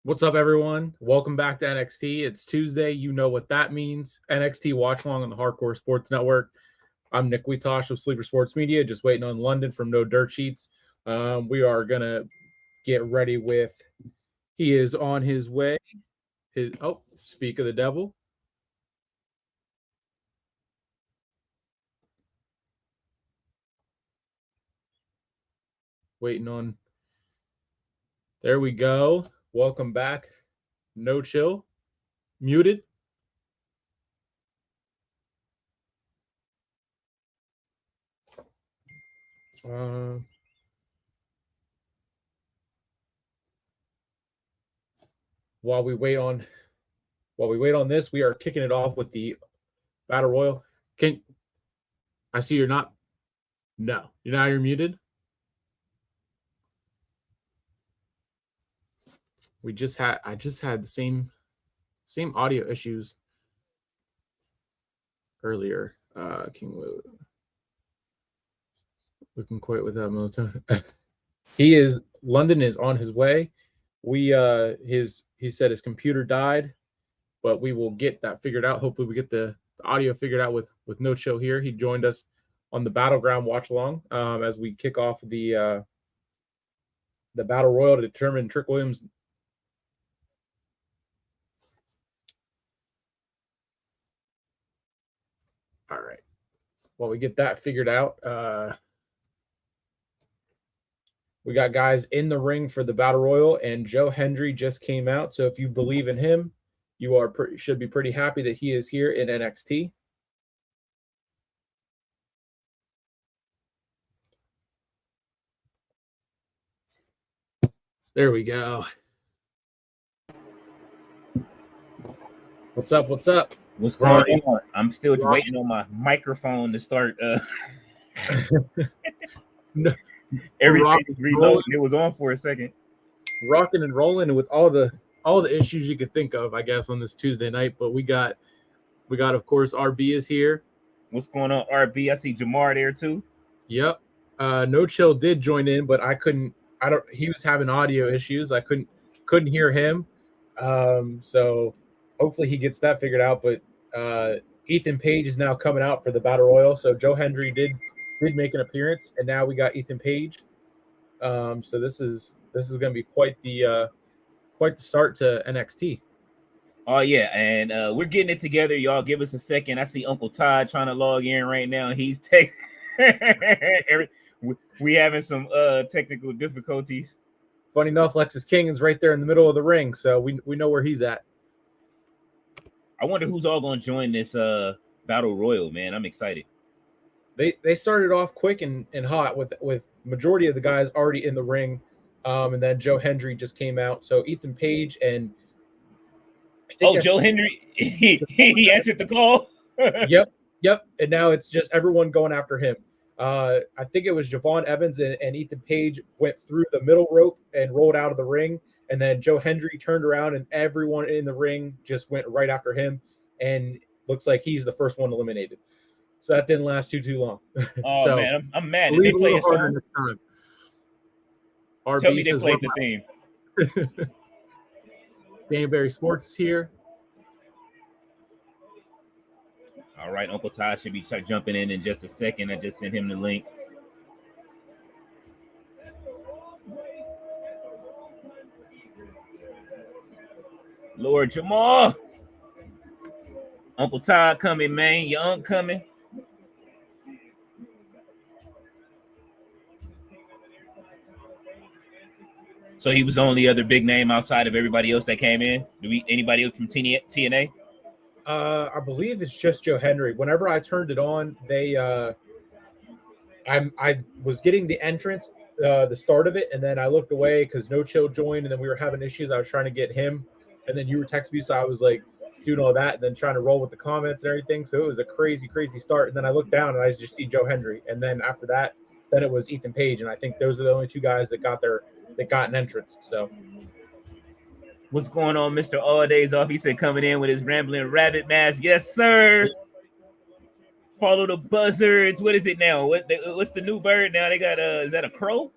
What's up, everyone? Welcome back to NXT. It's Tuesday. You know what that means. NXT Watch Along on the Hardcore Sports Network. I'm Nick Witosh of Sleeper Sports Media, just waiting on London from No Dirt Sheets. We are going to get ready with, he is on his way. Speak of the devil. Waiting on, there we go. Welcome back. No chill. Muted. While we wait on this, we are kicking it off with the Battle Royal. I see you're not. No, you're muted. I just had the same audio issues earlier. We can quit without melatonin. London is on his way. He said his computer died, but we will get that figured out. Hopefully we get the audio figured out with No Chill here. He joined us on the Battleground watch along as we kick off the Battle Royal to determine Trick Williams. All right. While we get that figured out, we got guys in the ring for the Battle Royal, and Joe Hendry just came out. So if you believe in him, you should be pretty happy that he is here in NXT. There we go. What's up? What's going on? I'm still waiting on my microphone to start. No, everything reloaded. It was on for a second. Rocking and rolling with all the issues you could think of, I guess, on this Tuesday night. But we got, of course, RB is here. What's going on, RB? I see Jamar there too. Yep. No Chill did join in, but he was having audio issues. I couldn't hear him. So hopefully he gets that figured out. But Ethan Page is now coming out for the Battle Royal. So Joe Hendry did make an appearance, and now we got Ethan Page. So this is going to be quite the start to NXT. Oh yeah, and we're getting it together. Y'all give us a second. I see Uncle Todd trying to log in right now. He's we having some technical difficulties. Funny enough, Lexus King is right there in the middle of the ring, so we know where he's at. I wonder who's all going to join this Battle Royal, man. I'm excited. They started off quick and hot with majority of the guys already in the ring, and then Joe Hendry just came out. So Ethan Page and Joe Hendry, he answered the call. Yep. And now it's just everyone going after him. I think it was Javon Evans and Ethan Page went through the middle rope and rolled out of the ring, and then Joe Hendry turned around and everyone in the ring just went right after him, and looks like he's the first one eliminated. So that didn't last too long. Oh so, man, I'm mad. Did they play a song? Tell me they played the theme. Danbury Sports is here. All right, Uncle Todd should be jumping in just a second. I just sent him the link. Lord Jamal. Uncle Todd coming, man. Your aunt coming. So he was the only other big name outside of everybody else that came in? Anybody else from TNA? I believe it's just Joe Hendry. Whenever I turned it on, I was getting the entrance, the start of it, and then I looked away because No Chill joined, and then we were having issues. I was trying to get him, and then you were texting me, so I was like doing all that, and then trying to roll with the comments and everything. So it was a crazy start. And then I looked down, and I just see Joe Hendry, and then after that, then it was Ethan Page, and I think those are the only two guys that got an entrance. So what's going on, Mr. All Days Off? He said coming in with his rambling rabbit mask. Yes, sir. Follow the buzzards. What is it now? What's the new bird now? They got is that a crow?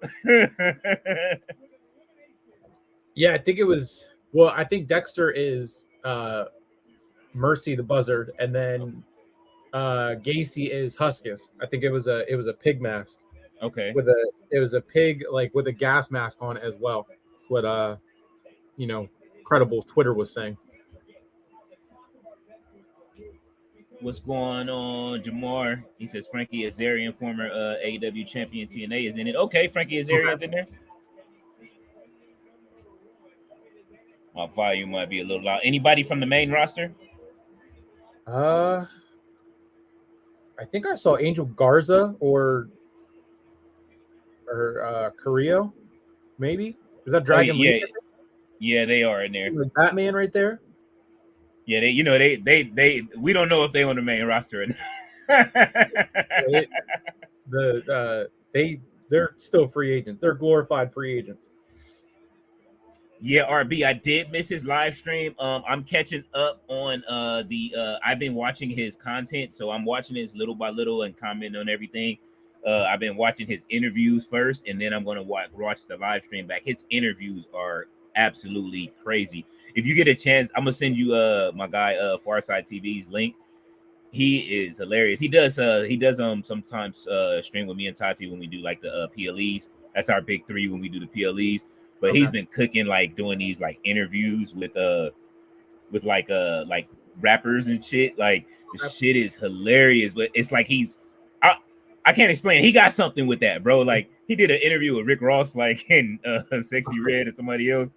Yeah, I think it was Well, I think Dexter is Mercy the Buzzard, and then Gacy is Huskus. I think it was a pig mask Okay. with it was a pig like with a gas mask on it as well. That's what credible Twitter was saying. What's going on, Jamar? He says Frankie Azarian, former AEW champion TNA, is in it. Okay, Frankie Azarian's in there. My volume might be a little loud. Anybody from the main roster? I think I saw Angel Garza or Carrillo, maybe. Is that Dragon Lee? Yeah, they are in there. Batman right there. Yeah, they we don't know if they on the main roster or not. They're still free agents. They're glorified free agents. Yeah, RB, I did miss his live stream. I'm catching up on I've been watching his content, so I'm watching his little by little and commenting on everything. I've been watching his interviews first, and then I'm gonna watch the live stream back. His interviews are absolutely crazy. If you get a chance, I'm gonna send you my guy Farside TV's link. He is hilarious. He does sometimes stream with me and Tati when we do like the PLEs. That's our big three when we do the PLEs. But he's been cooking, like doing these like interviews with like rappers and shit. Like the shit is hilarious, but it's like I can't explain. He got something with that, bro. Like he did an interview with Rick Ross, like in Sexy Red and somebody else.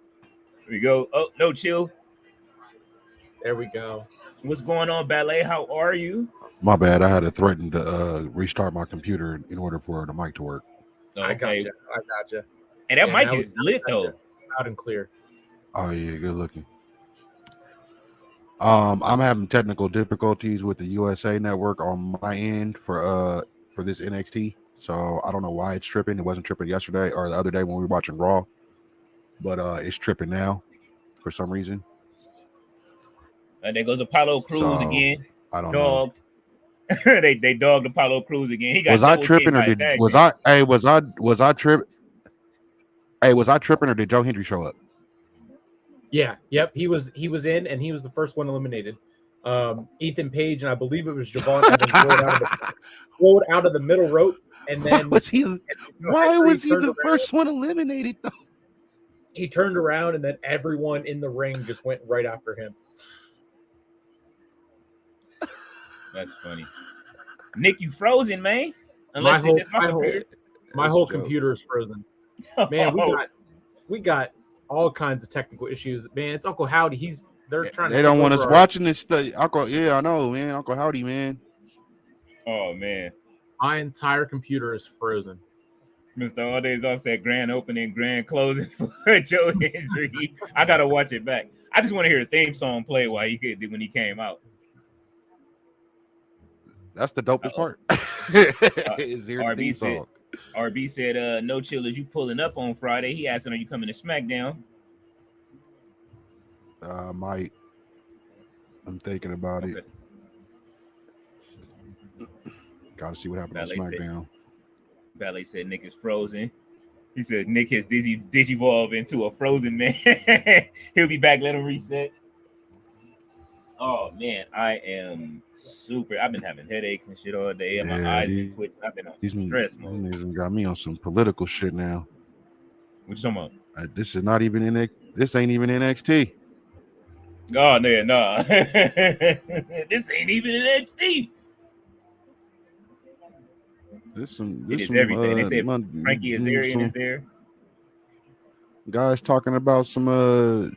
There we go. Oh, no chill. There we go. What's going on, Ballet? How are you? My bad. I had to threaten to restart my computer in order for the mic to work. Okay. I gotcha. And that mic is lit though. Loud and clear. Oh yeah, good looking. I'm having technical difficulties with the USA Network on my end for this NXT. So I don't know why it's tripping. It wasn't tripping yesterday or the other day when we were watching Raw, but it's tripping now for some reason. And there goes Apollo Crews again. I don't know. they dogged Apollo Crews again. He got was I tripping or was I tripping? Hey, was I tripping or did Joe Hendry show up? Yeah, yep. He was in, and he was the first one eliminated. Ethan Page and I believe it was Javon Evans rolled out of the middle rope, and then why was he the first one eliminated though? He turned around, and then everyone in the ring just went right after him. That's funny. Nick, you frozen, man? Unless my whole computer is frozen. Man, we got all kinds of technical issues. Man, it's Uncle Howdy. They're trying. They don't want us watching this stuff. Yeah, I know, man. Uncle Howdy, man. Oh man, my entire computer is frozen. Mr. All Days Off said grand opening, grand closing for Joe Hendry. I gotta watch it back. I just want to hear the theme song play when he came out. That's the dopest part. Is there theme song? RB said, no chill, is you pulling up on Friday? He asking, are you coming to SmackDown? Might. I'm thinking about it. Gotta see what happens on SmackDown. Ballet said Nick is frozen. He said Nick has digivolved into a frozen man. He'll be back. Let him reset. Oh man, I am super. I've been having headaches and shit all day. My eyes been twitching. I've been on stress mode. These got me on some political shit now. What you talking about? This is not even This ain't even NXT. Oh no. This ain't even NXT. It is everything. They said Frankie Azarian is there. Guys talking about some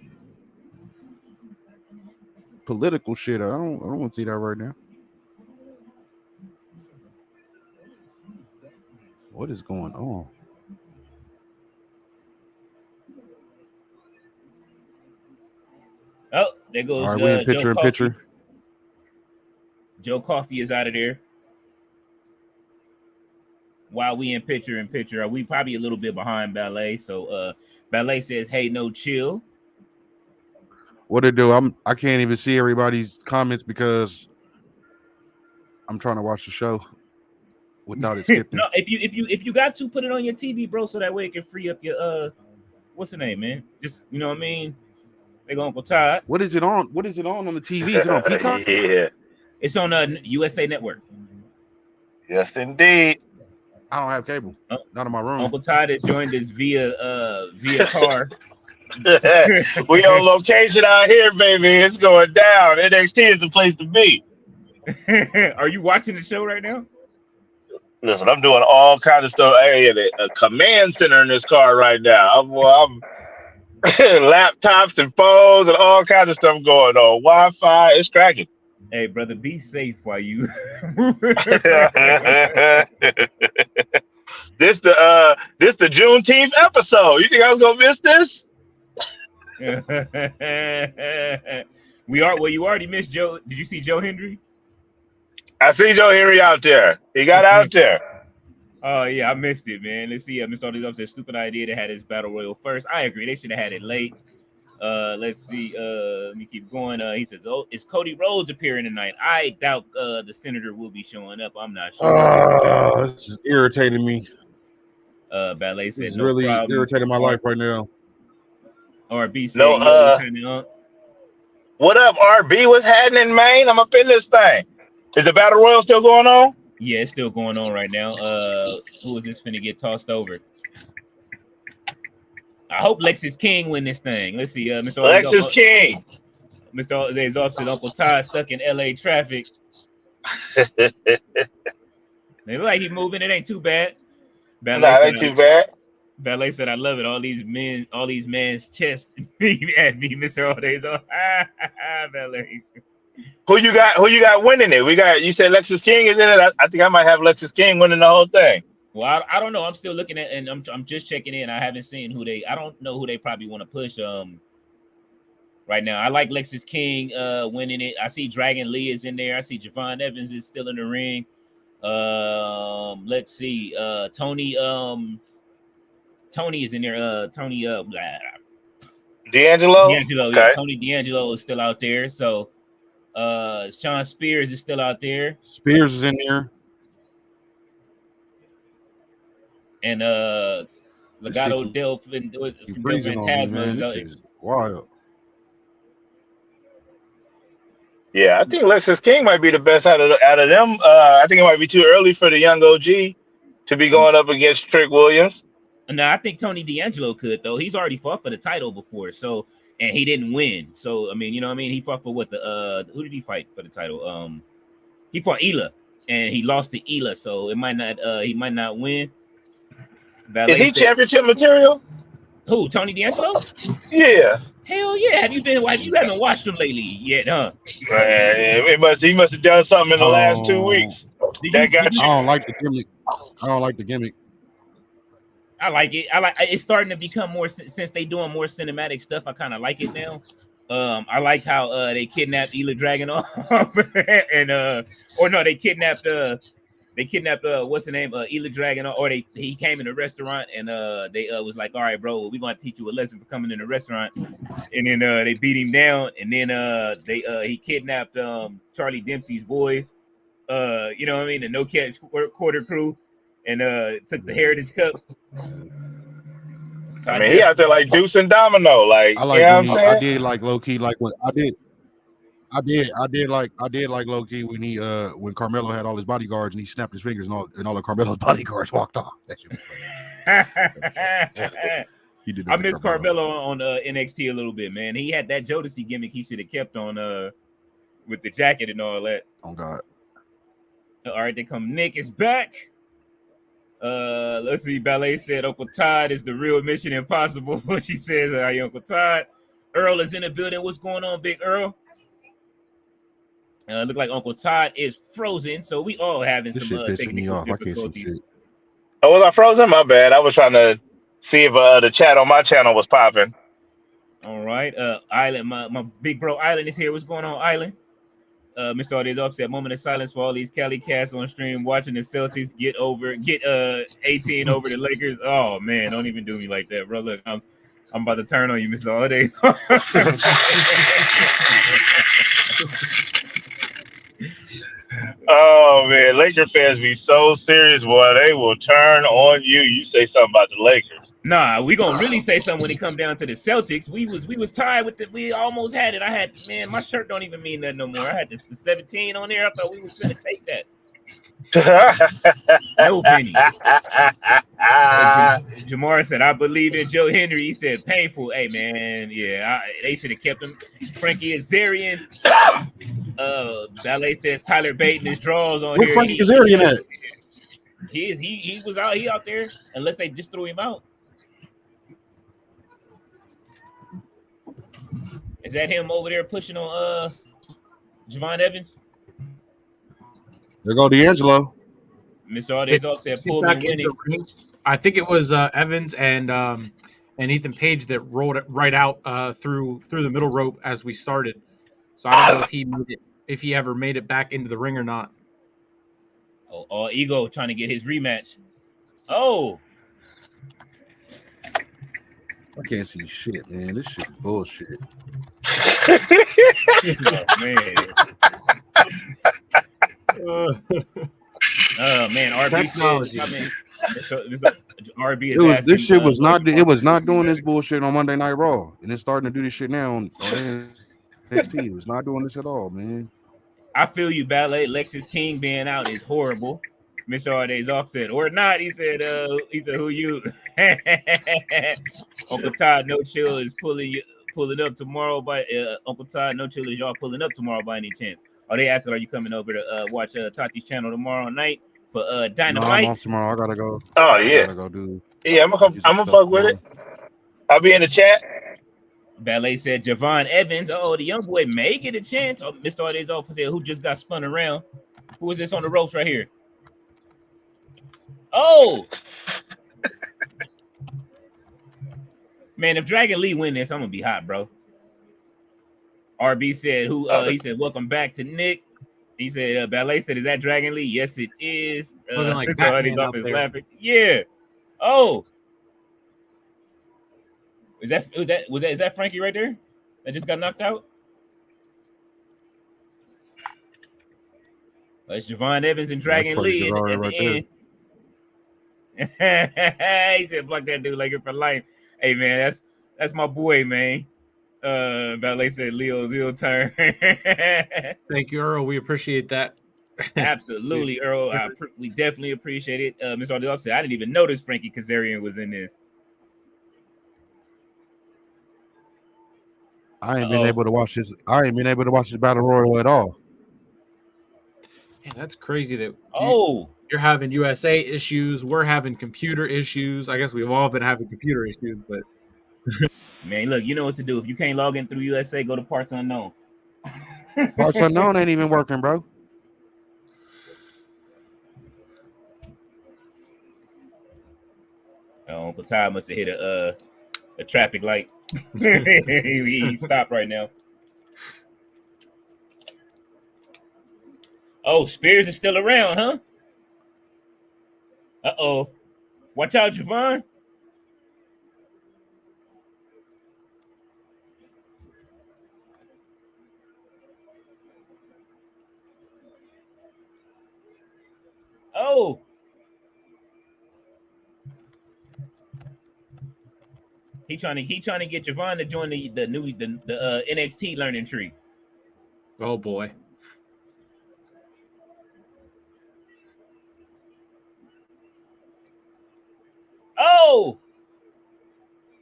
political shit. I don't want to see that right now. What is going on? Oh, there goes. All right, we in picture. Joe Coffey is out of there. While we in picture, we probably a little bit behind Ballet. So Ballet says, "Hey, no chill." What it do? I can't even see everybody's comments because I'm trying to watch the show without it skipping. No, if you got to put it on your TV, bro, so that way it can free up your what's the name, man? Just you know what I mean? They go Uncle Todd. What is it on? What is it on the TV? Is it on Peacock? Yeah. It's on USA Network. Yes, indeed. I don't have cable. Not in my room. Uncle Todd has joined us via car. We on location out here, baby. It's going down. NXT is the place to be. Are you watching the show right now? Listen, I'm doing all kinds of stuff. Hey, a command center in this car right now. I'm laptops and phones and all kinds of stuff going on. Wi-Fi, it's cracking. Hey, brother, be safe while you. This the Juneteenth episode. You think I was gonna miss this? You already missed Joe. Did you see Joe Hendry? I see Joe Henry out there. He got out there. Oh yeah, I missed it, man. Let's see. Mr. All these up said stupid idea to have his battle royal first. I agree. They should have had it late. Let's see. Let me keep going. He says, "Oh, is Cody Rhodes appearing tonight?" I doubt the senator will be showing up. I'm not sure. This is irritating me. Ballet said, This is no really problem. irritating my life right now. RB said, No, what up, RB? What's happening, man? I'm up in this thing. Is the battle royal still going on? yeah, it's still going on right now. Who is this finna get tossed over? I hope Lexus King win this thing. Let's see, Mr. Lexus King. Mr. Azov said Uncle Todd stuck in LA traffic. They look like he's moving. It ain't too bad. Nah, it ain't too bad. Ballet said, "I love it. All these men's chest at me, Mr. All Days off." Ballet. Who you got winning it? You said Lexus King is in it. I think I might have Lexus King winning the whole thing. Well, I don't know. I'm still looking at, and I'm just checking in. I haven't seen I don't know who they probably want to push right now. I like Lexus King winning it. I see Dragon Lee is in there. I see Javon Evans is still in the ring. Let's see. Tony is in there. Tony D'Angelo. Okay. Yeah, Tony D'Angelo is still out there. So Sean Spears is still out there. Spears is in there. And Legado Del Fantasma is wild. Yeah, I think Lexus King might be the best out of them. I think it might be too early for the young OG to be going up against Trick Williams. No, I think Tony D'Angelo could though. He's already fought for the title before, so and he didn't win. So I mean, you know what I mean? He fought for what who did he fight for the title? He fought Ela and he lost to Ela, so it might not he might not win. Is he championship material? Who, Tony D'Angelo? Yeah. Hell yeah. You haven't watched him lately yet, huh? He must have done something in the last 2 weeks. I don't like the gimmick. I like it. It's starting to become more since they doing more cinematic stuff. I kind of like it now. I like how they kidnapped Ela Dragunov and they kidnapped what's the name? Ela Dragunov, or he came in a restaurant and they was like, all right, bro, we're gonna teach you a lesson for coming in the restaurant. And then they beat him down, and then he kidnapped Charlie Dempsey's boys, you know what I mean, the no catch quarter crew, and took the Heritage Cup. So he out there like Deuce and Domino, like I like. You know what I'm saying? I did like low key, like what I did like low key when he when Carmelo had all his bodyguards and he snapped his fingers and all of Carmelo's bodyguards walked off. That shit was funny. He did. I miss Carmelo on NXT a little bit, man. He had that Jodeci gimmick he should have kept on with the jacket and all that. Oh God. All right, they come. Nick is back. Let's see. Ballet said Uncle Todd is the real Mission Impossible. What she says, "Hi, Uncle Todd." Earl is in the building. What's going on, Big Earl? Look like Uncle Todd is frozen, so we all having This some shit pissing me technical off. I can't see difficulties. shit. Oh, was I frozen? My bad. I was trying to see if the chat on my channel was popping. All right, Island, my big bro Island is here. What's going on, Island? Mr. Audi's offset. Moment of silence for all these Cali cats on stream watching the Celtics get 18 over the Lakers. Oh man, don't even do me like that, bro. Look, I'm about to turn on you, Mr. Audi's. Oh man, Laker fans be so serious, boy. They will turn on you. You say something about the Lakers. Nah, we gonna really say something when it come down to the Celtics. We was tied with we almost had it. I had man, my shirt don't even mean nothing no more. I had the 17 on there. I thought we was finna take that. No penny. Jamar said, I believe in Joe Henry. He said, painful. Hey, man, yeah, they should have kept him. Frankie Azarian. Ballet says Tyler Baton his draws on Where's here. Frankie Kazarian at? He was out. He out there unless they just threw him out. Is that him over there pushing on Javon Evans? There go D'Angelo. Mr. Aldezal said pull and winning. I think it was Evans and Ethan Page that rolled it right out through the middle rope as we started. So I don't know if he ever made it back into the ring or not. Oh, Ego trying to get his rematch. Oh, I can't see shit, man. This shit is bullshit. oh man. Man, RB Technology. said, I mean, RB is It was asking, this shit was not. It was not doing this bullshit on Monday Night Raw, and it's starting to do this shit now on NXT. It was not doing this at all, man. I feel you, Ballet. Lexus King being out is horrible. Mr. Alday's offset or not. He said, who you? Uncle Todd No Chill is pulling up tomorrow by Uncle Todd No Chill is y'all pulling up tomorrow by any chance? Are they asking, are you coming over to watch Tati's channel tomorrow night for Dynamite? No, I'm off tomorrow. I gotta go. Oh yeah, I gotta go do. yeah. I'm gonna fuck with it. I'll be in the chat. Ballet said Javon Evans. Oh, the young boy may get a chance. Oh, Mr. Alday's officer said, who just got spun around? Who is this on the ropes right here? Oh, man, if Dragon Lee win this, I'm gonna be hot, bro. RB said, he said, welcome back to Nick. He said, Ballet said, is that Dragon Lee? Yes, it is. Looking like so Batman he's up off his there. laughing. Yeah. Oh. Is that Frankie right there? That just got knocked out? It's Javon Evans and Dragon Lee at the end. He said, "Block that dude like it for life." Hey man, that's my boy, man. Ballet said Leo's turn. Thank you, Earl. We appreciate that. Absolutely, Earl. We definitely appreciate it. Mr. Aldell said, I didn't even notice Frankie Kazarian was in this. I ain't been able to watch this. I ain't been able to watch this battle royal at all. Man, that's crazy that you're having USA issues. We're having computer issues. I guess we've all been having computer issues, but man, look, you know what to do. If you can't log in through USA, go to Parts Unknown. Parts Unknown ain't even working, bro. Uncle Todd must have hit a traffic light. he stopped right now. Oh, Spears is still around, huh? Uh-oh. Watch out, Javon. Oh. He trying to get Javon to join the NXT learning tree. Oh boy. Oh,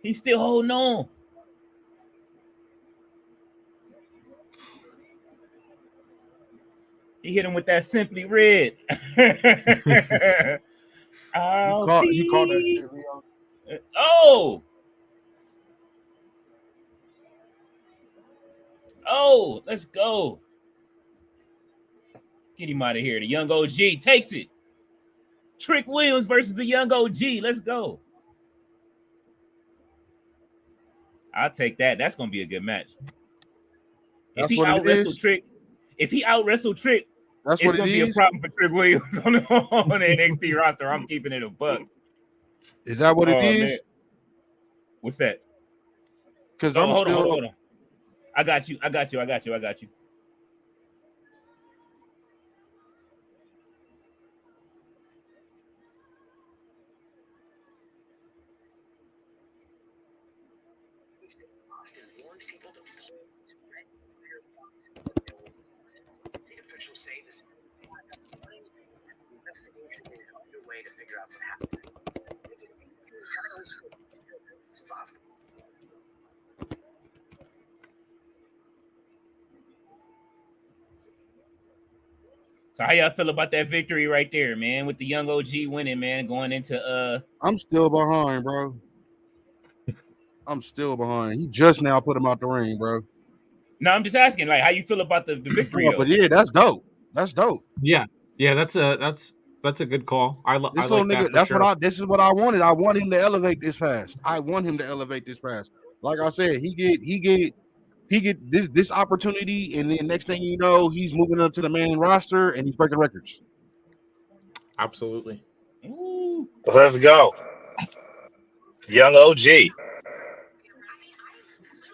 he's still holding on. He hit him with that Simply Red. You called that shit, Leo. Oh, let's go. Get him out of here. The young OG takes it. Trick Williams versus the young OG. Let's go. I'll take that. That's going to be a good match. If he out-wrestled Trick, it's going to be a problem for Trick Williams on the NXT roster. I'm keeping it a buck. Is that what it is? Man. What's that? Because hold on. I got you. So how y'all feel about that victory right there, man? With the young OG winning, man, going into I'm still behind, bro. I'm still behind. He just now put him out the ring, bro. No, I'm just asking, like, how you feel about the victory Yeah, though? but yeah, that's dope. That's dope. Yeah, that's a good call. I This like little that nigga, for sure. this is what I wanted. I want him to elevate this fast. I want him to elevate this fast. Like I said, he get this opportunity, and then next thing you know, he's moving up to the main roster and he's breaking records. Absolutely. Ooh. Let's go. Young OG.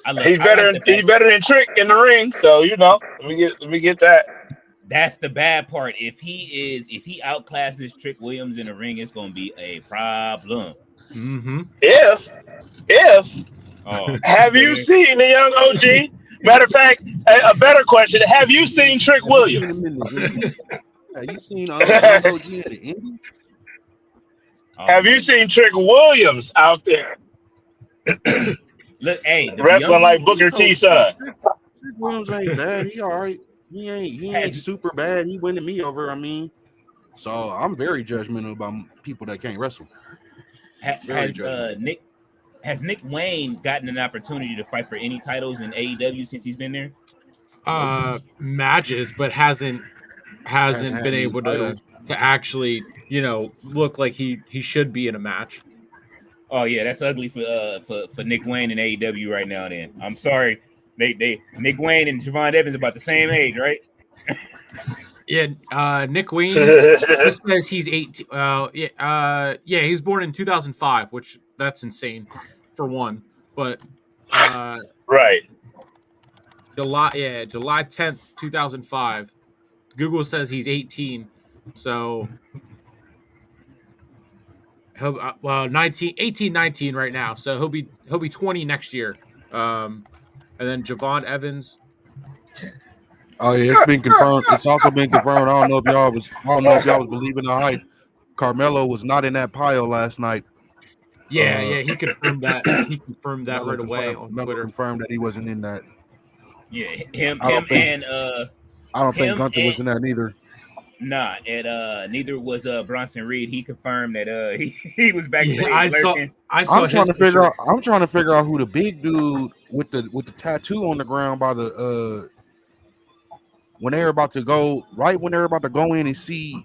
I He's like the fact better than Trick in the ring. So let me get that. that's the bad part. If he outclasses Trick Williams in the ring, it's gonna be a problem. Mm-hmm. If Oh, have you seen the young OG? Matter of fact, a better question: have you seen Trick Williams? Have you seen young OG at the Indy? Have you seen Trick Williams out there Look, hey, the wrestling like Booker T's son? Trick Williams ain't bad. He all right. He ain't super bad. He winning me over. I mean, so I'm very judgmental about people that can't wrestle. Has Nick Wayne gotten an opportunity to fight for any titles in AEW since he's been there? Matches, but hasn't been able to actually, look like he should be in a match. Oh yeah, that's ugly for Nick Wayne and AEW right now. Then I'm sorry, they Nick Wayne and Javon Evans about the same age, right? Yeah, Nick Wayne. This says he's 18. Yeah, he was born in 2005, which that's insane for one. But right, July 10th, 2005. Google says he's 18, so he'll 18, 19 right now. So he'll be 20 next year. And then Javon Evans. Oh yeah, it's been confirmed. It's also been confirmed. I don't know if y'all was believing the hype. Carmelo was not in that pile last night. Yeah, he confirmed that. He confirmed that right away on Twitter. Confirmed that he wasn't in that. Yeah, him I don't think Gunther was in that neither. Nah, and neither was Bronson Reed. He confirmed that he was backstage. Yeah, I saw. I'm trying to figure out who the big dude with the tattoo on the ground by the when they're about to go in and you see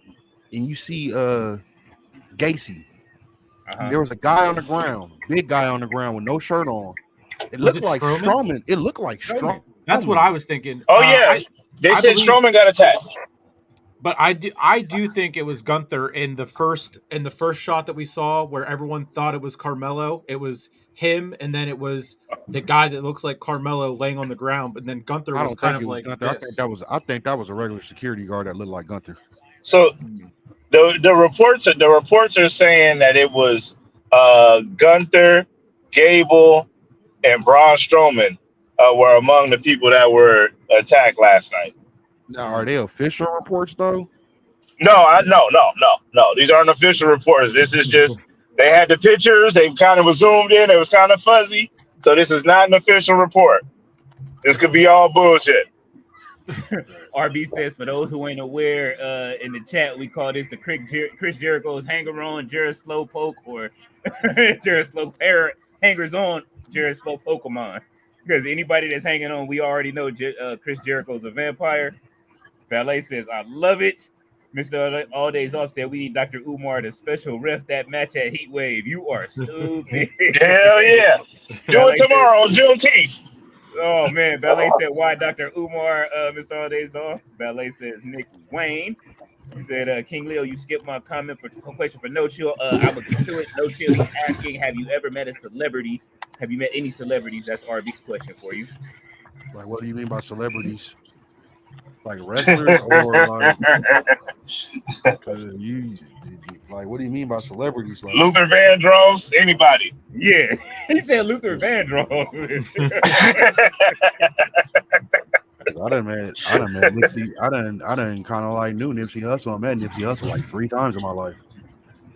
Gacy. There was a guy on the ground, big guy on the ground with no shirt on. It looked like Strowman. It looked like Strowman. That's what I was thinking. Oh yeah, they said Strowman got attacked. But I do think it was Gunther in the first shot that we saw where everyone thought it was Carmelo. It was him, and then it was the guy that looks like Carmelo laying on the ground. But then Gunther was kind of like Gunther. I think that was a regular security guard that looked like Gunther. So the reports are saying that it was Gunther, Gable, and Braun Strowman were among the people that were attacked last night. Now, are they official reports though? No. These aren't official reports. This is just they had the pictures. They kind of was zoomed in. It was kind of fuzzy. So this is not an official report. This could be all bullshit. RB says, for those who ain't aware, in the chat, we call this the Chris Jericho's hanger-on, Jared Slowpoke, or Jared Slow hangers-on, Jared Slow Pokemon. Because anybody that's hanging on, we already know Chris Jericho's a vampire. Ballet says, I love it. Mr. All Days Off said, we need Dr. Umar to special ref that match at Heatwave. You are stupid. Hell yeah. Do it tomorrow on Juneteenth. Oh, man. Ballet said, why Dr. Umar, Mr. All Days Off? Ballet says, Nick Wayne. He said, King Leo, you skipped my question for No Chill. I would get to it. No Chill, he's asking, have you ever met a celebrity? Have you met any celebrities? That's RB's question for you. Like, what do you mean by celebrities? Like wrestlers or like? What do you mean by celebrities? Like Luther Vandross, anybody? Yeah, he said Luther Vandross. I done met Nipsey. I done kind of like knew Nipsey Hussle. I met Nipsey Hussle like 3 times in my life.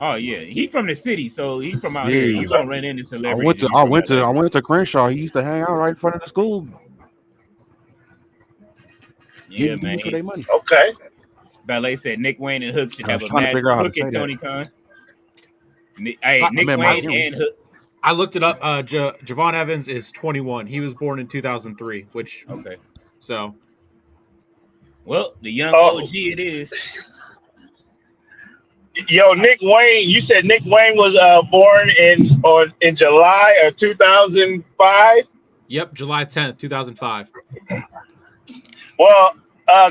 Oh yeah, he from the city, so he from out Yeah. here. You gonna run into I celebrities. went to Crenshaw. He used to hang out right in front of the school, Yeah, getting man. dudes for their money. Okay. Ballet said Nick Wayne and Hook should I have was a trying to match. figure out how to Hook and say that. Tony Khan. Hey, Nick met Mark Wayne Henry. and Hook. I looked it up. Javon Evans is 21. He was born in 2003, which Okay. so Well, the young Oh. OG it is. Yo, Nick Wayne. You said Nick Wayne was born in July of 2005. yep, July 10th, 2005. Well,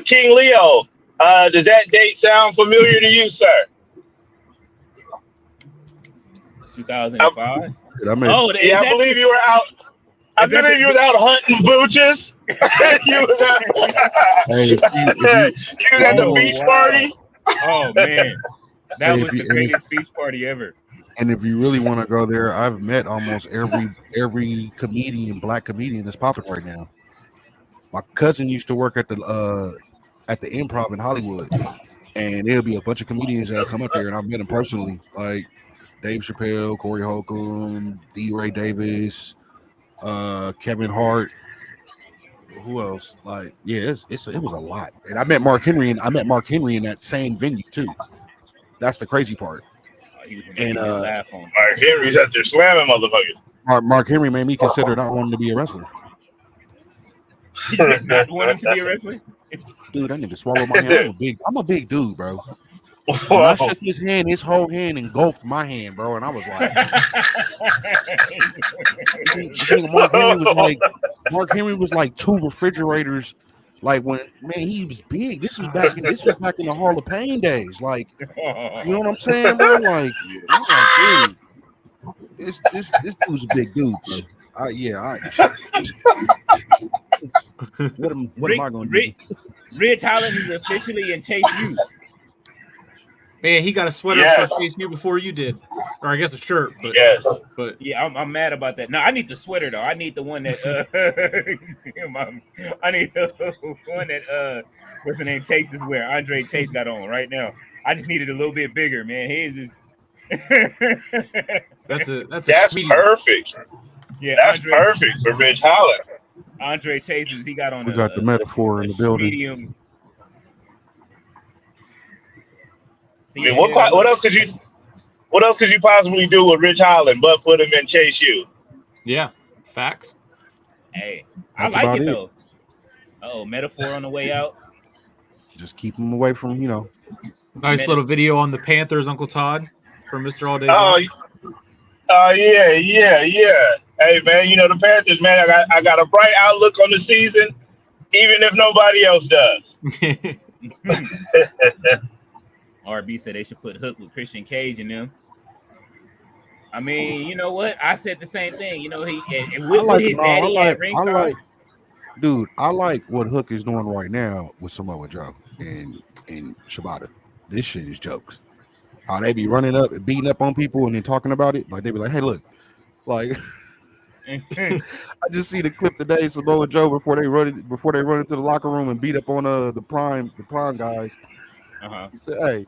King Leo, does that date sound familiar to you, sir? 2005. I met, Oh, Yeah, I believe you were out. I Is that believe you was out hunting booches. You was out. hey, You was at the Oh, beach wow. party. Oh man, that Hey, was the greatest beach party ever. and if you really want to go there, I've met almost every black comedian that's popping right now. My cousin used to work at the Improv in Hollywood, and there'll be a bunch of comedians that'll come up there, and I've met them personally, like Dave Chappelle, Corey Holcomb, D. Ray Davis, Kevin Hart. Who else? Like, yeah, it was a lot. And I met Mark Henry, and I met Mark Henry in that same venue too. That's the crazy part. He was And laugh on. Mark Henry's out there slamming motherfuckers. Mark Henry made me consider not wanting to be a wrestler. He did not wanting to be a wrestler. Dude, that nigga swallowed my hand. I'm a big dude, bro. When I shook his hand, his whole hand engulfed my hand, bro, and I was like, Mark Henry was like 2 refrigerators. Like when he was big. This was back in the Hall of Pain days. Like, you know what I'm saying, bro? Like, I'm like, dude, this dude's a big dude, bro. What am I gonna do? Rich Holland is officially in Chase U. Man, he got a sweater for Chase U before you did, or I guess a shirt. But yes, but yeah, I'm mad about that. No, I need the sweater though. I need the one that I need the one that what's the name? Chase is where Andre Chase got on right now. I just need it a little bit bigger, man. His is that's perfect. Yeah, that's perfect for Rich Holland. Andre Chase's he got on. We got the metaphor in the building. Medium. I mean, what else could you possibly do with Rich Holland but put him in Chase U? Yeah, facts. Hey, I like it though. Oh, metaphor on the way out. Just keep him away from, Nice little video on the Panthers, Uncle Todd, from Mr. All Day's yeah. Hey man, the Panthers, man. I got a bright outlook on the season, even if nobody else does. RB said they should put Hook with Christian Cage in them. I mean, you know what? I said the same thing. He with his daddy at ringside. Dude, I like what Hook is doing right now with Samoa Joe and Shibata. This shit is jokes. How they be running up and beating up on people and then talking about it. Like they be like, hey, look, like I just see the clip today, Samoa Joe before they run into the locker room and beat up on the prime guys. He said, hey,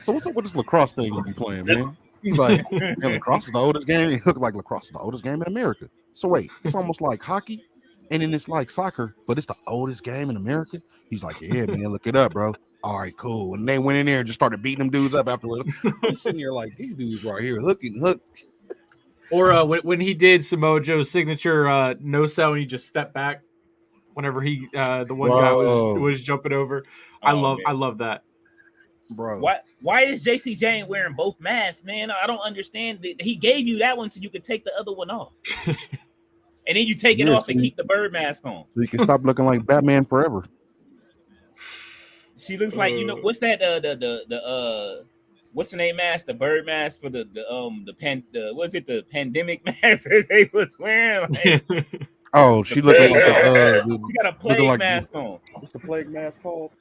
so what's up with this lacrosse thing you be playing, man? He's like, man, lacrosse is the oldest game. It looked like lacrosse is the oldest game in America. So wait, it's almost like hockey, and then it's like soccer, but it's the oldest game in America. He's like, yeah, man, look it up, bro. All right, cool. And they went in there and just started beating them dudes up afterwards. I'm sitting here like, these dudes right here, Hook. Or when he did Samoa Joe's signature no sell and he just stepped back whenever he the one guy was jumping over. I love that. Bro. Why is JC Jane wearing both masks, man? I don't understand. He gave you that one so you could take the other one off. And then you take it off and keep the bird mask on. So you can stop looking like Batman forever. She looks like, what's that the what's the name mask? The bird mask for the pandemic mask they was wearing? Like, oh, she looking like she got a plague mask on. What's the plague mask called?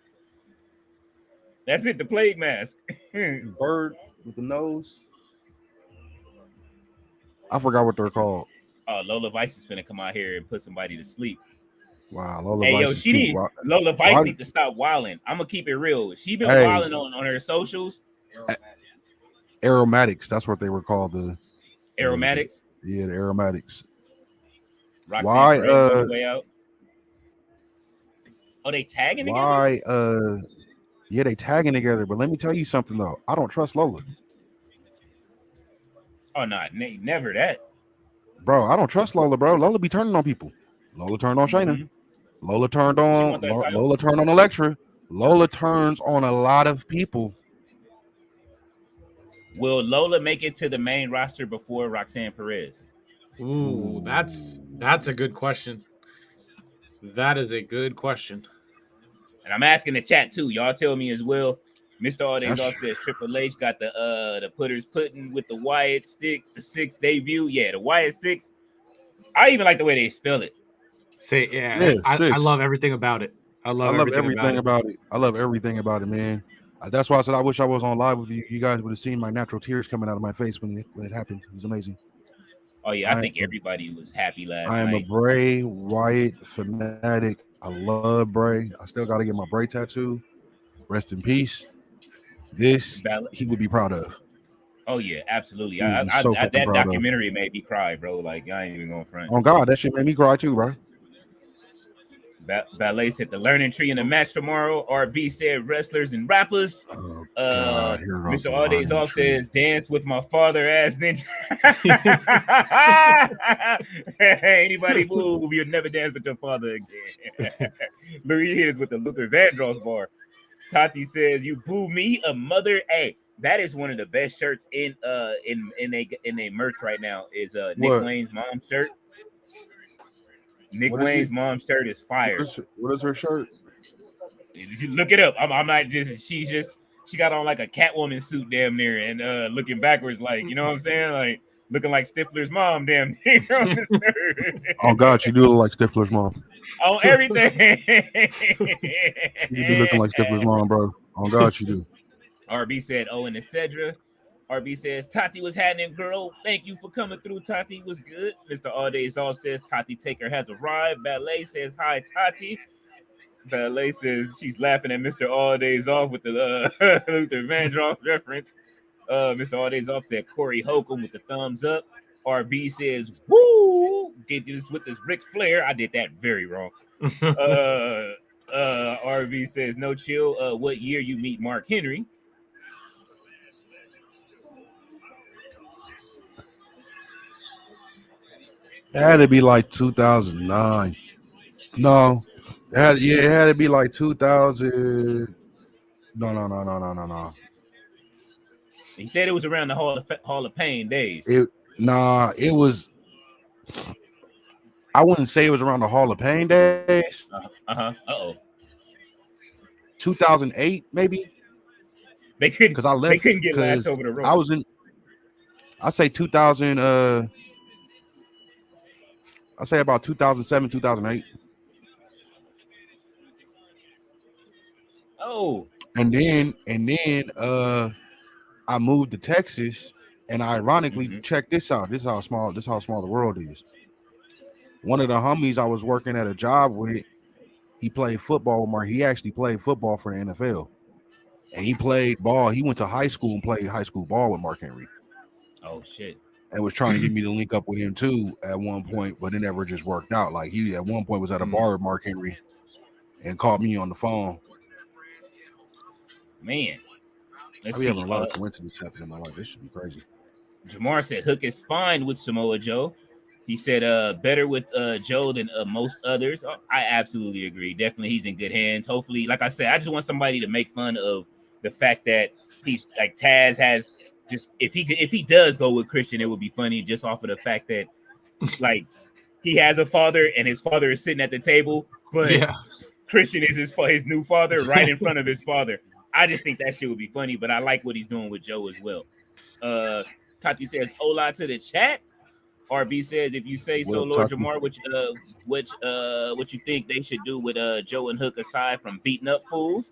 That's it, the plague mask. Bird with the nose. I forgot what they're called. Oh, Lola Vice is finna come out here and put somebody to sleep. Wow, Lola Hey, yo, Vice is she cute. need Lola Vice Why? need to stop wilding. I'm gonna keep it real. She been Hey, wilding on her socials. aromatics. That's what they were called. The Aromatics. the aromatics. Roxanne Why? Perez is on the way out. Oh, they tagging together? Why? Yeah, they tagging together. But let me tell you something though. I don't trust Lola, Oh, no, never that. bro. I don't trust Lola, bro. Lola be turning on people. Lola turned on Shayna. Mhm. Lola turned She on want that title. Lola turned on Electra. Lola turns on a lot of people. Will Lola make it to the main roster before Roxanne Perez? Ooh, that's a good question. That is a good question. And I'm asking the chat too. Y'all tell me as well. Mr. All Days That's Off says Triple H got the putters putting with the Wyatt six debut. Yeah, the Wyatt 6. I even like the way they spell it. Say yeah, yeah, I 6. love everything about it. I I love love everything about everything it. about it. I love everything about it, man. That's why I said I wish I was on live with you. You guys would have seen my natural tears coming out of my face when it happened. It was amazing. Oh yeah, I think everybody was happy last I am a night. Bray Wyatt fanatic. I love Bray. I still got to get my Bray tattoo. Rest in peace. This he would be proud of. Oh yeah, absolutely. He would be so fucking That proud of. documentary made me cry, bro. Like I ain't even going front. Oh God, that shit made me cry too, bro. Ballet said the learning tree in the match tomorrow. RB said wrestlers and rappers. Oh God, here goes Mr. the All Days learning Off tree. says dance with my father ass ninja. Anybody move, you'll never dance with your father again. Louis hits with the Luther Vandross bar. Tati says, "You boo me, a mother." Hey, that is one of the best shirts in a merch right now. Is Nick What? Wayne's mom's shirt. Nick What is Wayne's it? mom's shirt is fire. What is her shirt? You look it up. I'm not just she got on like a Catwoman suit damn near and looking backwards like, you know what I'm saying? Like looking like Stifler's mom damn near on this Oh God, she do look like Stifler's mom. on everything. You be looking like Stifler's mom, bro. Oh God, she do. RB said Owen and Cedra. RB says Tati was happening, girl. Thank you for coming through. Tati was good. Mr. All Days Off says Tati Taker has arrived. Ballet says hi, Tati. Ballet says she's laughing at Mr. All Days Off with the Luther Vandross reference. Mr. All Days Off said Corey Holcomb with the thumbs up. RB says, woo! Get this with this Ric Flair. I did that very wrong. RB says, no chill. What year you meet Mark Henry? It had to be like 2009. No, it had to be like 2000. No. He said it was around the Hall of Pain days. It was. I wouldn't say it was around the Hall of Pain days. 2008 maybe. They couldn't because I left. They couldn't get last over the rope. I was in. I say 2000. I say about 2007, 2008. Oh. And then I moved to Texas, and ironically, check this out. This is how small the world is. One of the homies I was working at a job with, he played football with Mark. He actually played football for the NFL. And he played ball. He went to high school and played high school ball with Mark Henry. Oh shit. And was trying to get me to link up with him too at one point, but it never just worked out. Like he at one point was at a bar with Mark Henry and called me on the phone. Man. I be having a lot of coincidences happening in my life. This should be crazy. Jamar said Hook is fine with Samoa Joe. He said better with Joe than most others. Oh, I absolutely agree. Definitely he's in good hands. Hopefully, like I said, I just want somebody to make fun of the fact that he's like Taz has just if he does go with Christian, it would be funny just off of the fact that like he has a father and his father is sitting at the table, but Christian is his new father right in front of his father. I just think that shit would be funny, but I like what he's doing with Joe as well. Tati says, hola to the chat. RB says, if you say so, Lord Jamar, what you think they should do with Joe and Hook aside from beating up fools?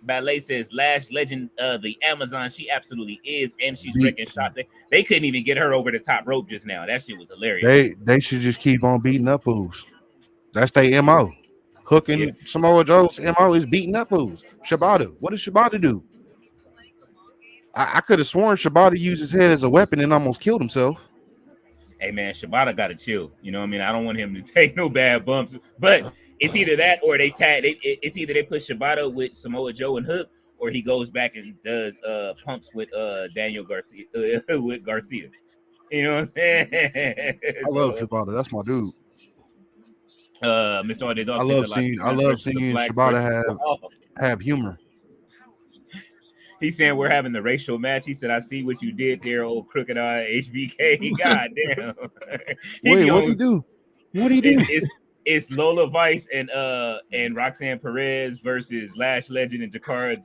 Ballet says, Lash Legend, the Amazon, she absolutely is, and she's wrecking shot. They couldn't even get her over the top rope just now. That shit was hilarious. They should just keep on beating up fools. That's their MO. hooking Samoa Joe's MO is beating up fools. Shibata. What does Shibata do? I could have sworn Shibata used his head as a weapon and almost killed himself. Hey man, Shibata gotta chill. You know what I mean? I don't want him to take no bad bumps. But it's either that or they tag. It's either they put Shibata with Samoa Joe and Hook, or he goes back and does pumps with Daniel Garcia with Garcia. You know what I'm saying? I love Shibata. That's my dude. Mr. Ortiz, I love seeing Shibata have humor. He's saying we're having the racial match. He said, "I see what you did there, old crooked eye HBK." God damn. Wait, what do you do? What do you do? It's Lola Vice and Roxanne Perez versus Lash Legend and Jakara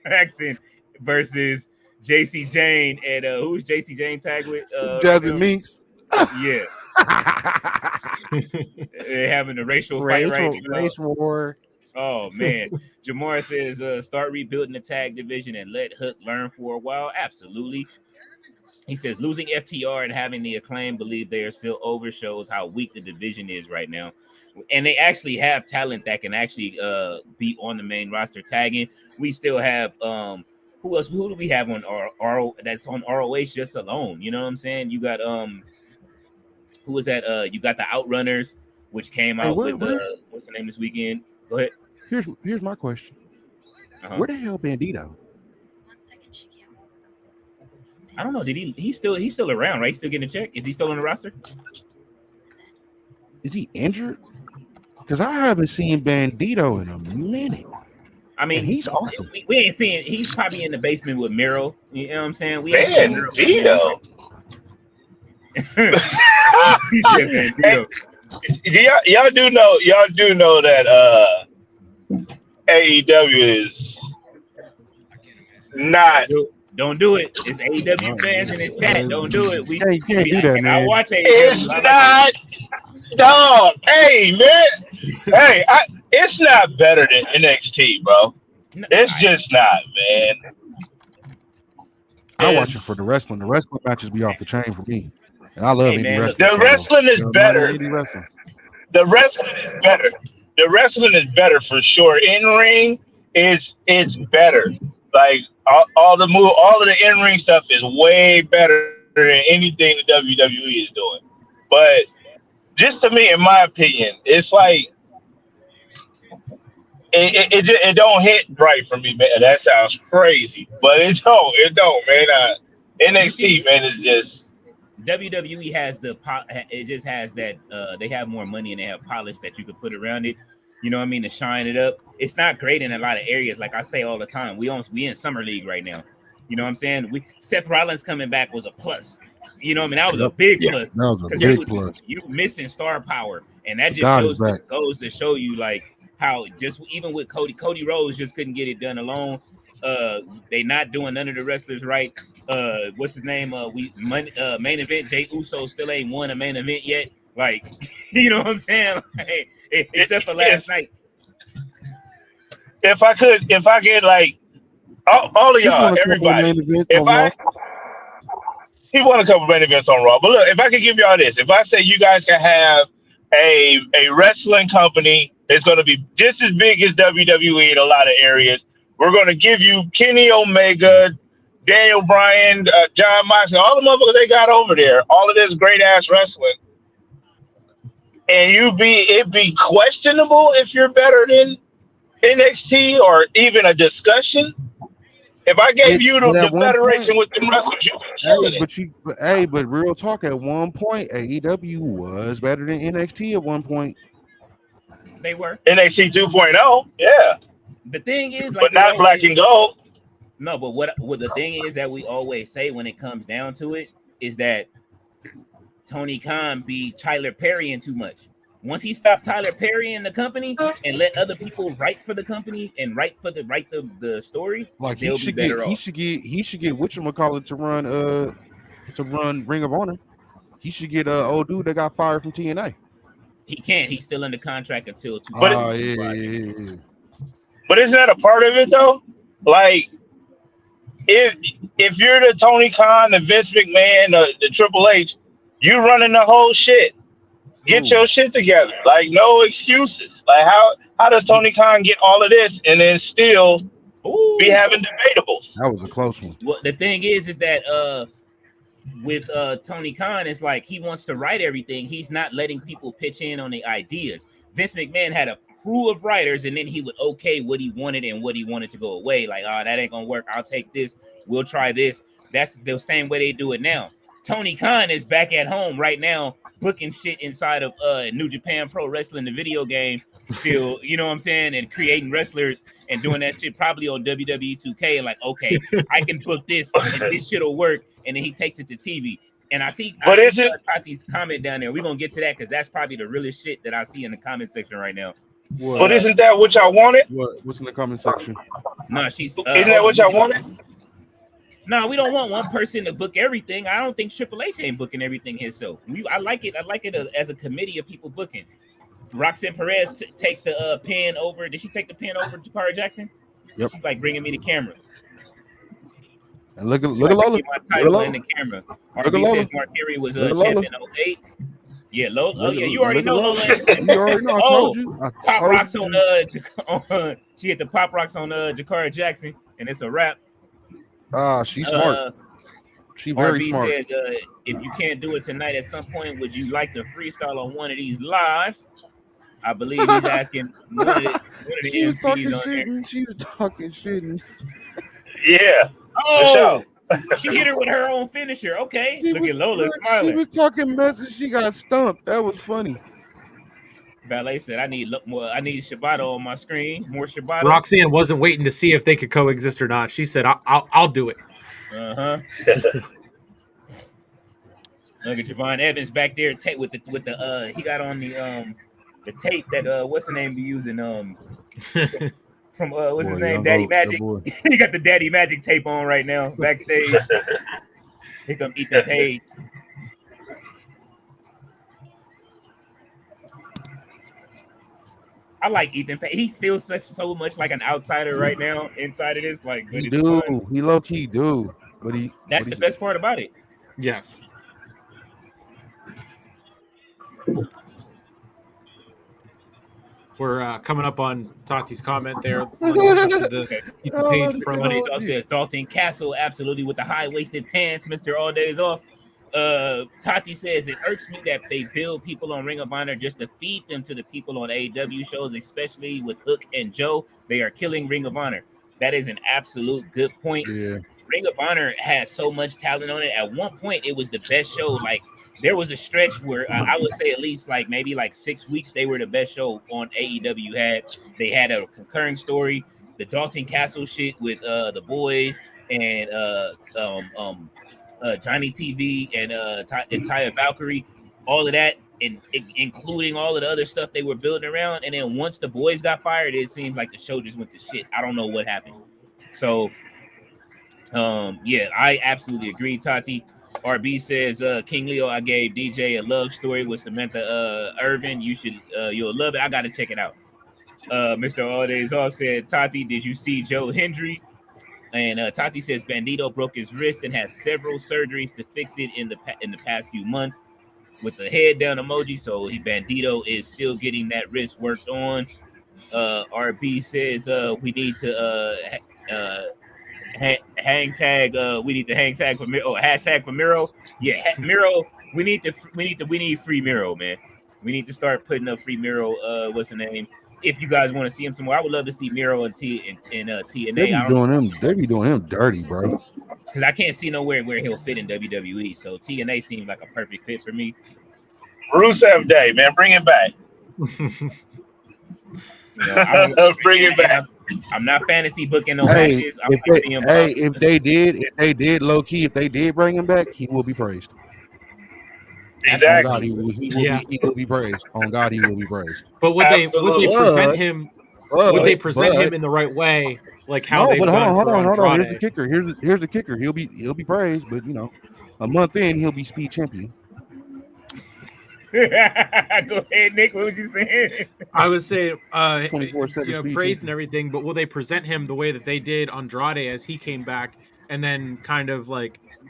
Jackson versus JC Jane and who's JC Jane tagged with? Jasmine Minks. Yeah. They're having a racial fight right now. Race war. Oh man. Jamar says start rebuilding the tag division and let Hook learn for a while. Absolutely. He says losing FTR and having the Acclaim believe they are still over shows how weak the division is right now. And they actually have talent that can actually be on the main roster tagging. We still have who else? Who do we have on RO that's on ROH just alone? You know what I'm saying? You got who is that? You got the Outrunners, which came out with what's the name this weekend? Go ahead. Here's my question. Where the hell Bandito? I don't know. Did he's still around, right? He's still getting a check. Is he still on the roster? Is he injured? Because I haven't seen Bandito in a minute. I mean, and he's awesome. We ain't seeing. He's probably in the basement with Miro. You know what I'm saying? We Bandito. Y'all do know that AEW is not. Don't do it. It's AEW fans in his chat. Don't do it. We can't do that, man. I watch AEW. It's not, dog. Hey, man. Hey, it's not better than NXT, bro. It's just not, man. I watch it for the wrestling. The wrestling matches be off the chain for me, and I love indie wrestling. The wrestling is better. The wrestling is better. The wrestling is better for sure. In ring it's better. Like all of the in ring stuff is way better than anything the WWE is doing. But just to me, in my opinion, it's like it don't hit right for me, man. That sounds crazy, but it don't, man. NXT, man, is just WWE has it just has that they have more money and they have polish that you could put around it. You know what I mean? To shine it up. It's not great in a lot of areas. Like I say all the time, we in Summer League right now. You know what I'm saying? Seth Rollins coming back was a plus. You know what I mean? That was a big plus. That was a big plus. You missing star power. And that just goes to show you like how just even with Cody Rhodes just couldn't get it done alone. They not doing none of the wrestlers right. What's his name? Main event. Jey Uso still ain't won a main event yet. Like, you know what I'm saying? Like, except for last night. If I get like all of y'all, everybody, he won a couple main events on Raw. But look, if I could give y'all this, if I say you guys can have a wrestling company that's going to be just as big as WWE in a lot of areas, we're going to give you Kenny Omega, Daniel Bryan, John Moxley, all the motherfuckers they got over there, all of this great ass wrestling. And it'd be questionable if you're better than NXT or even a discussion. If I gave you the federation with the wrestlers, you could kill it. But real talk, at one point, AEW was better than NXT at one point. They were. NXT 2.0, yeah. The thing is, but not black and gold. No, but what the thing is that we always say when it comes down to it is that Tony Khan be Tyler Perry too much. Once he stopped Tyler Perry in the company and let other people write for the company and write the stories, like they'll be better off. He should get whatchamacallit to run Ring of Honor. He should get old dude that got fired from TNA. He can't. He's still under contract until 2025. Yeah. But isn't that a part of it though? Like, if you're the Tony Khan, the Vince McMahon, the Triple H, you running the whole shit. Get Ooh. your shit together. Like, no excuses. Like, how does Tony Khan get all of this and then still be Ooh. having debatables? That was a close one. Well, the thing is that with Tony Khan, it's like he wants to write everything. He's not letting people pitch in on the ideas. Vince McMahon had a crew of writers, and then he would okay what he wanted and what he wanted to go away. Like, oh, that ain't gonna work. I'll take this. We'll try this. That's the same way they do it now. Tony Khan is back at home right now, booking shit inside of New Japan Pro Wrestling, the video game. Still, you know what I'm saying, and creating wrestlers and doing that shit probably on WWE 2K. And like, okay, I can book this, and this shit'll work. And then he takes it to TV. And I see Tati's comment down there. We're gonna get to that because that's probably the realest shit that I see in the comment section right now. But isn't that what y'all wanted? What's in the comment section? No, she's isn't that what y'all wanted? No, we don't want one person to book everything. I don't think Triple H ain't booking everything himself. I like it as a committee of people booking. Roxanne Perez takes the pen over. Did she take the pen over to Jakara Jackson? Yep. She's like bringing me the camera. And look at Lola. Lola. My title and the camera. RB says Mark Henry was champion in 08. Yeah, Lola. Oh yeah, you already know Lola. You already know. I told you. Pop rocks on she hit the pop rocks on Jakara Jackson, and it's a wrap. She's smart. She very RB smart. says, if you can't do it tonight, at some point, would you like to freestyle on one of these lives? I believe he's asking one of the She was MCs talking on shit. there. She was talking shit. Yeah. Oh, she hit her with her own finisher. Okay, look at Lola smiling. She was talking mess and she got stumped. That was funny. Ballet said, "I need more. I need Shibata on my screen. More Shibata." Roxanne wasn't waiting to see if they could coexist or not. She said, "I'll do it." Look at Javon Evans back there with the he got on the tape that what's the name be using from what's his name, Daddy Magic. He got the Daddy Magic tape on right now backstage. Here come Ethan Page. I like Ethan Page. He feels so much like an outsider right now inside of this. Like, he do. He low key do. But that's the best part about it. Yes. We're coming up on Tati's comment there. Page from says Dalton Castle, absolutely, with the high-waisted pants, Mr. All Days Off. Tati says it irks me that they build people on Ring of Honor just to feed them to the people on AEW shows, especially with Hook and Joe. They are killing Ring of Honor. That is an absolute good point. Yeah. Ring of Honor has so much talent on it. At one point, it was the best show. Like, there was a stretch where I would say at least maybe 6 weeks they were the best show on AEW. They had a concurring story, the Dalton Castle shit with the boys and Johnny TV and Taya Valkyrie, all of that, and including all of the other stuff they were building around. And then once the boys got fired, it seemed like the show just went to shit. I don't know what happened. So, yeah, I absolutely agree, Tati. RB says, King Leo, I gave DJ a love story with Samantha Irvin. You'll love it. I got to check it out. Mr. All Days Off said, Tati, did you see Joe Hendry? And Tati says Bandito broke his wrist and has several surgeries to fix it in the past few months, with the head down emoji. So Bandito is still getting that wrist worked on. RB says we need to hang tag. We need to hang tag for Miro. Hashtag for Miro. Yeah, Miro. We need free Miro, man. We need to start putting up free Miro. What's the name? If you guys want to see him somewhere, I would love to see Miro and TNA. They be doing him dirty, bro. Because I can't see nowhere where he'll fit in WWE. So TNA seems like a perfect fit for me. Rusev Day, man, bring it back. Bring it back. I'm not fantasy booking no matches. If they did low key, if they did bring him back, he will be praised. Exactly. On God, he will be praised. On God, he will be praised. But would they present him? Would they present him in the right way, like how they've done for Andrade? Hold on. Here's the kicker. Here's the kicker. He'll be praised, but a month in, he'll be speed champion. Go ahead, Nick. What was you saying? I was saying, 24/7 praise and everything, but will they present him the way that they did Andrade as he came back, and then kind of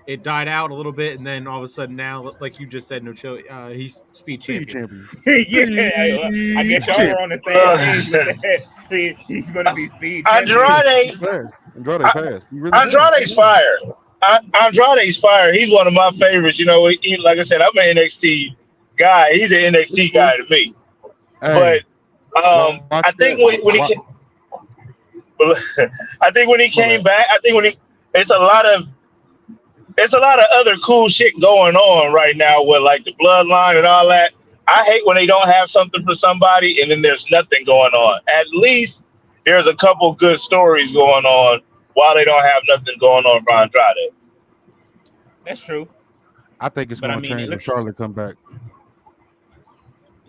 it died out a little bit, and then all of a sudden now, like you just said, no chill. He's speed Speed champion. champion. Yeah, I guess y'all were on the same Uh, page with that. He's going to be speed champion. Andrade, Fast. Andrade fast. He really Andrade's fast. fire. Andrade's fire. He's one of my favorites. You know, like I said, I'm an NXT guy. He's an NXT guy to me. Hey, But watch I think that. when he I think when he came back, it's a lot of other cool shit going on right now with like the bloodline and all that. I hate when they don't have something for somebody and then there's nothing going on. At least there's a couple good stories going on while they don't have nothing going on for Andrade. That's true. I think it's But going I to mean, change when Charlotte come back.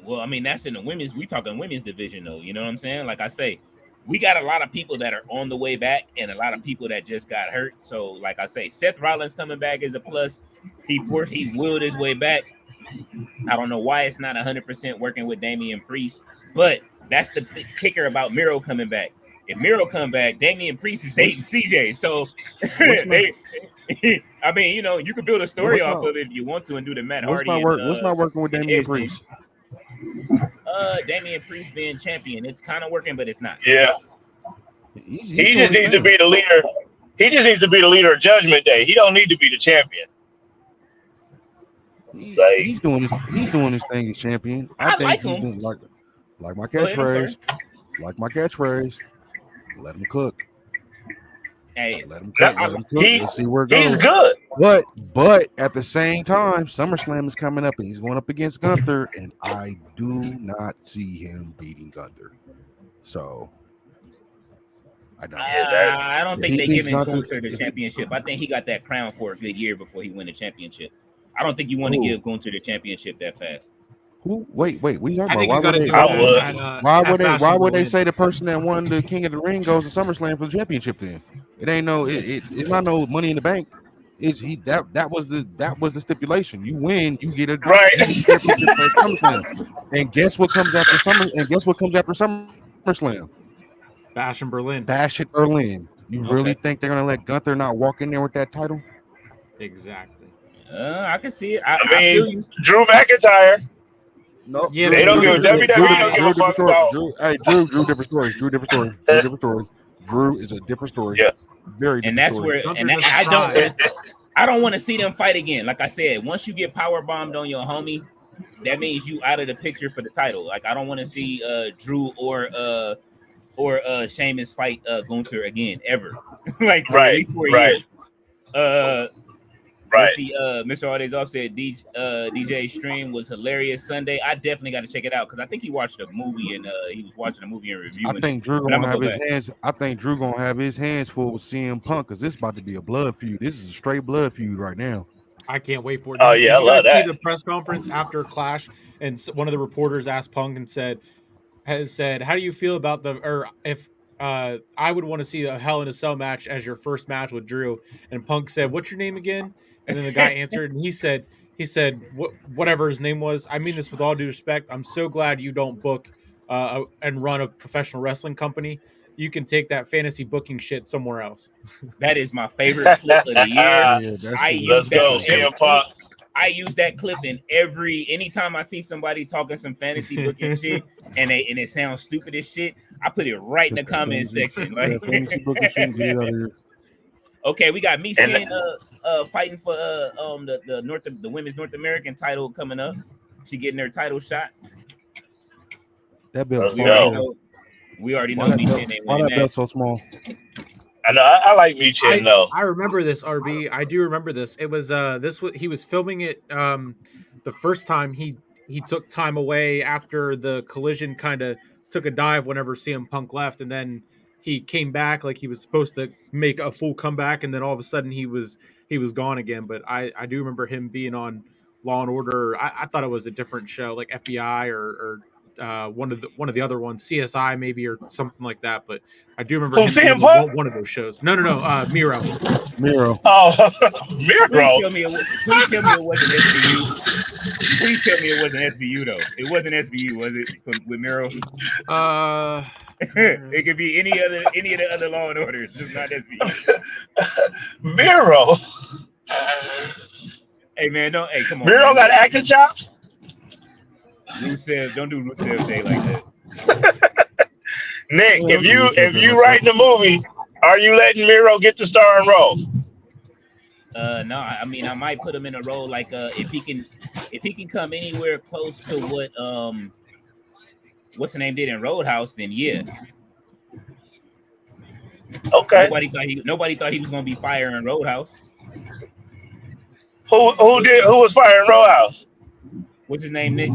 Well, I mean, that's in the women's. We talking women's division, though. You know what I'm saying? Like I say, we got a lot of people that are on the way back, and a lot of people that just got hurt. So, like I say, Seth Rollins coming back is a plus. He willed his way back. I don't know why it's not 100% working with Damian Priest, but that's the kicker about Miro coming back. If Miro come back, Damian Priest is dating CJ. So, I mean, you know, you could build a story off of it if you want to and do the Matt Hardy. What's not working with Damian Priest? Damian Priest being champion, it's kind of working, but it's not. Yeah. He's He just needs to be the leader. He just needs to be the leader of Judgment Day. He don't need to be the champion. He's doing his thing as champion. I think like he's him. doing like my Go ahead, I'm catchphrase. Like my catchphrase. Let him cook. Hey, Let him cook. Let him cook. Let's see where it goes. He's good. But at the same time, SummerSlam is coming up and he's going up against Gunther, and I do not see him beating Gunther. So I don't think they give him Gunther, Gunther the championship. I think he got that crown for a good year before he win the championship. I don't think you want to give Gunther the championship that fast. Who? Wait. What are you I talking think about? you got to do it Why would they say the person that won the King of the Ring goes to SummerSlam for the championship? Then it ain't no. It's not no Money in the Bank. Is he that was the stipulation? You win, you get a championship at SummerSlam. And guess what comes after SummerSlam? Bash in Berlin. You really think they're gonna let Gunther not walk in there with that title? Exactly. I can see it. I mean, feel you. Drew McIntyre. No, Yeah, they don't give WWE don't give a fuck about. Drew, different story. Drew is a different story. Yeah, And very different that's story. where I don't want to see them fight again. Like I said, once you get power bombed on your homie, that means you out of the picture for the title. Like I don't want to see Drew or Sheamus fight Gunther again ever. Like for at least 4 years. Let's see, Mr. Aldays Off said DJ stream was hilarious Sunday. I definitely got to check it out because I think he watched a movie and he was watching a movie and reviewing. I think Drew gonna have his hands full with CM Punk because this is about to be a blood feud. This is a straight blood feud right now. I can't wait for it. Oh yeah, Did you guys I love see that. the press conference after Clash? And one of the reporters asked Punk and said, how do you feel about if I would want to see a Hell in a Cell match as your first match with Drew? And Punk said, "What's your name again?" And then the guy answered, and he said, whatever his name was. I mean this with all due respect. I'm so glad you don't book and run a professional wrestling company. You can take that fantasy booking shit somewhere else. That is my favorite clip of the year. Let's go, CM Punk. I use that clip in anytime I see somebody talking some fantasy booking shit and it sounds stupid as shit, I put it right in the comment section. Like, okay, we got Michin fighting for the women's North American title coming up. She getting her title shot. That belt. We already know Michin ain't winning that. Belt's so small. I know. I like Michin though. I remember this, RB. I do remember this. It was he was filming it the first time he took time away after the Collision kind of took a dive whenever CM Punk left, and then he came back like he was supposed to make a full comeback, and then all of a sudden he was gone again. But I do remember him being on Law and Order. I thought it was a different show, like FBI or one of the other ones, CSI maybe or something like that. But I do remember him being one of those shows. No, Miro. Oh, Miro. Please tell me it wasn't SVU. Please tell me it wasn't SVU though. It wasn't SVU, was it? With Miro. It could be any of the other Law and Orders, just not SVU. Miro. Hey man, don't. Hey, come on. Miro man. got acting chops. Rusev, don't do Rusev Day like that. Nick, Yeah, if you writing the movie, are you letting Miro get the starring role? No, I mean I might put him in a role like if he can come anywhere close to what what's the name did in Roadhouse, then yeah. Okay. Nobody thought he was gonna be fire in Roadhouse. Who was firing Roadhouse? What's his name, Nick?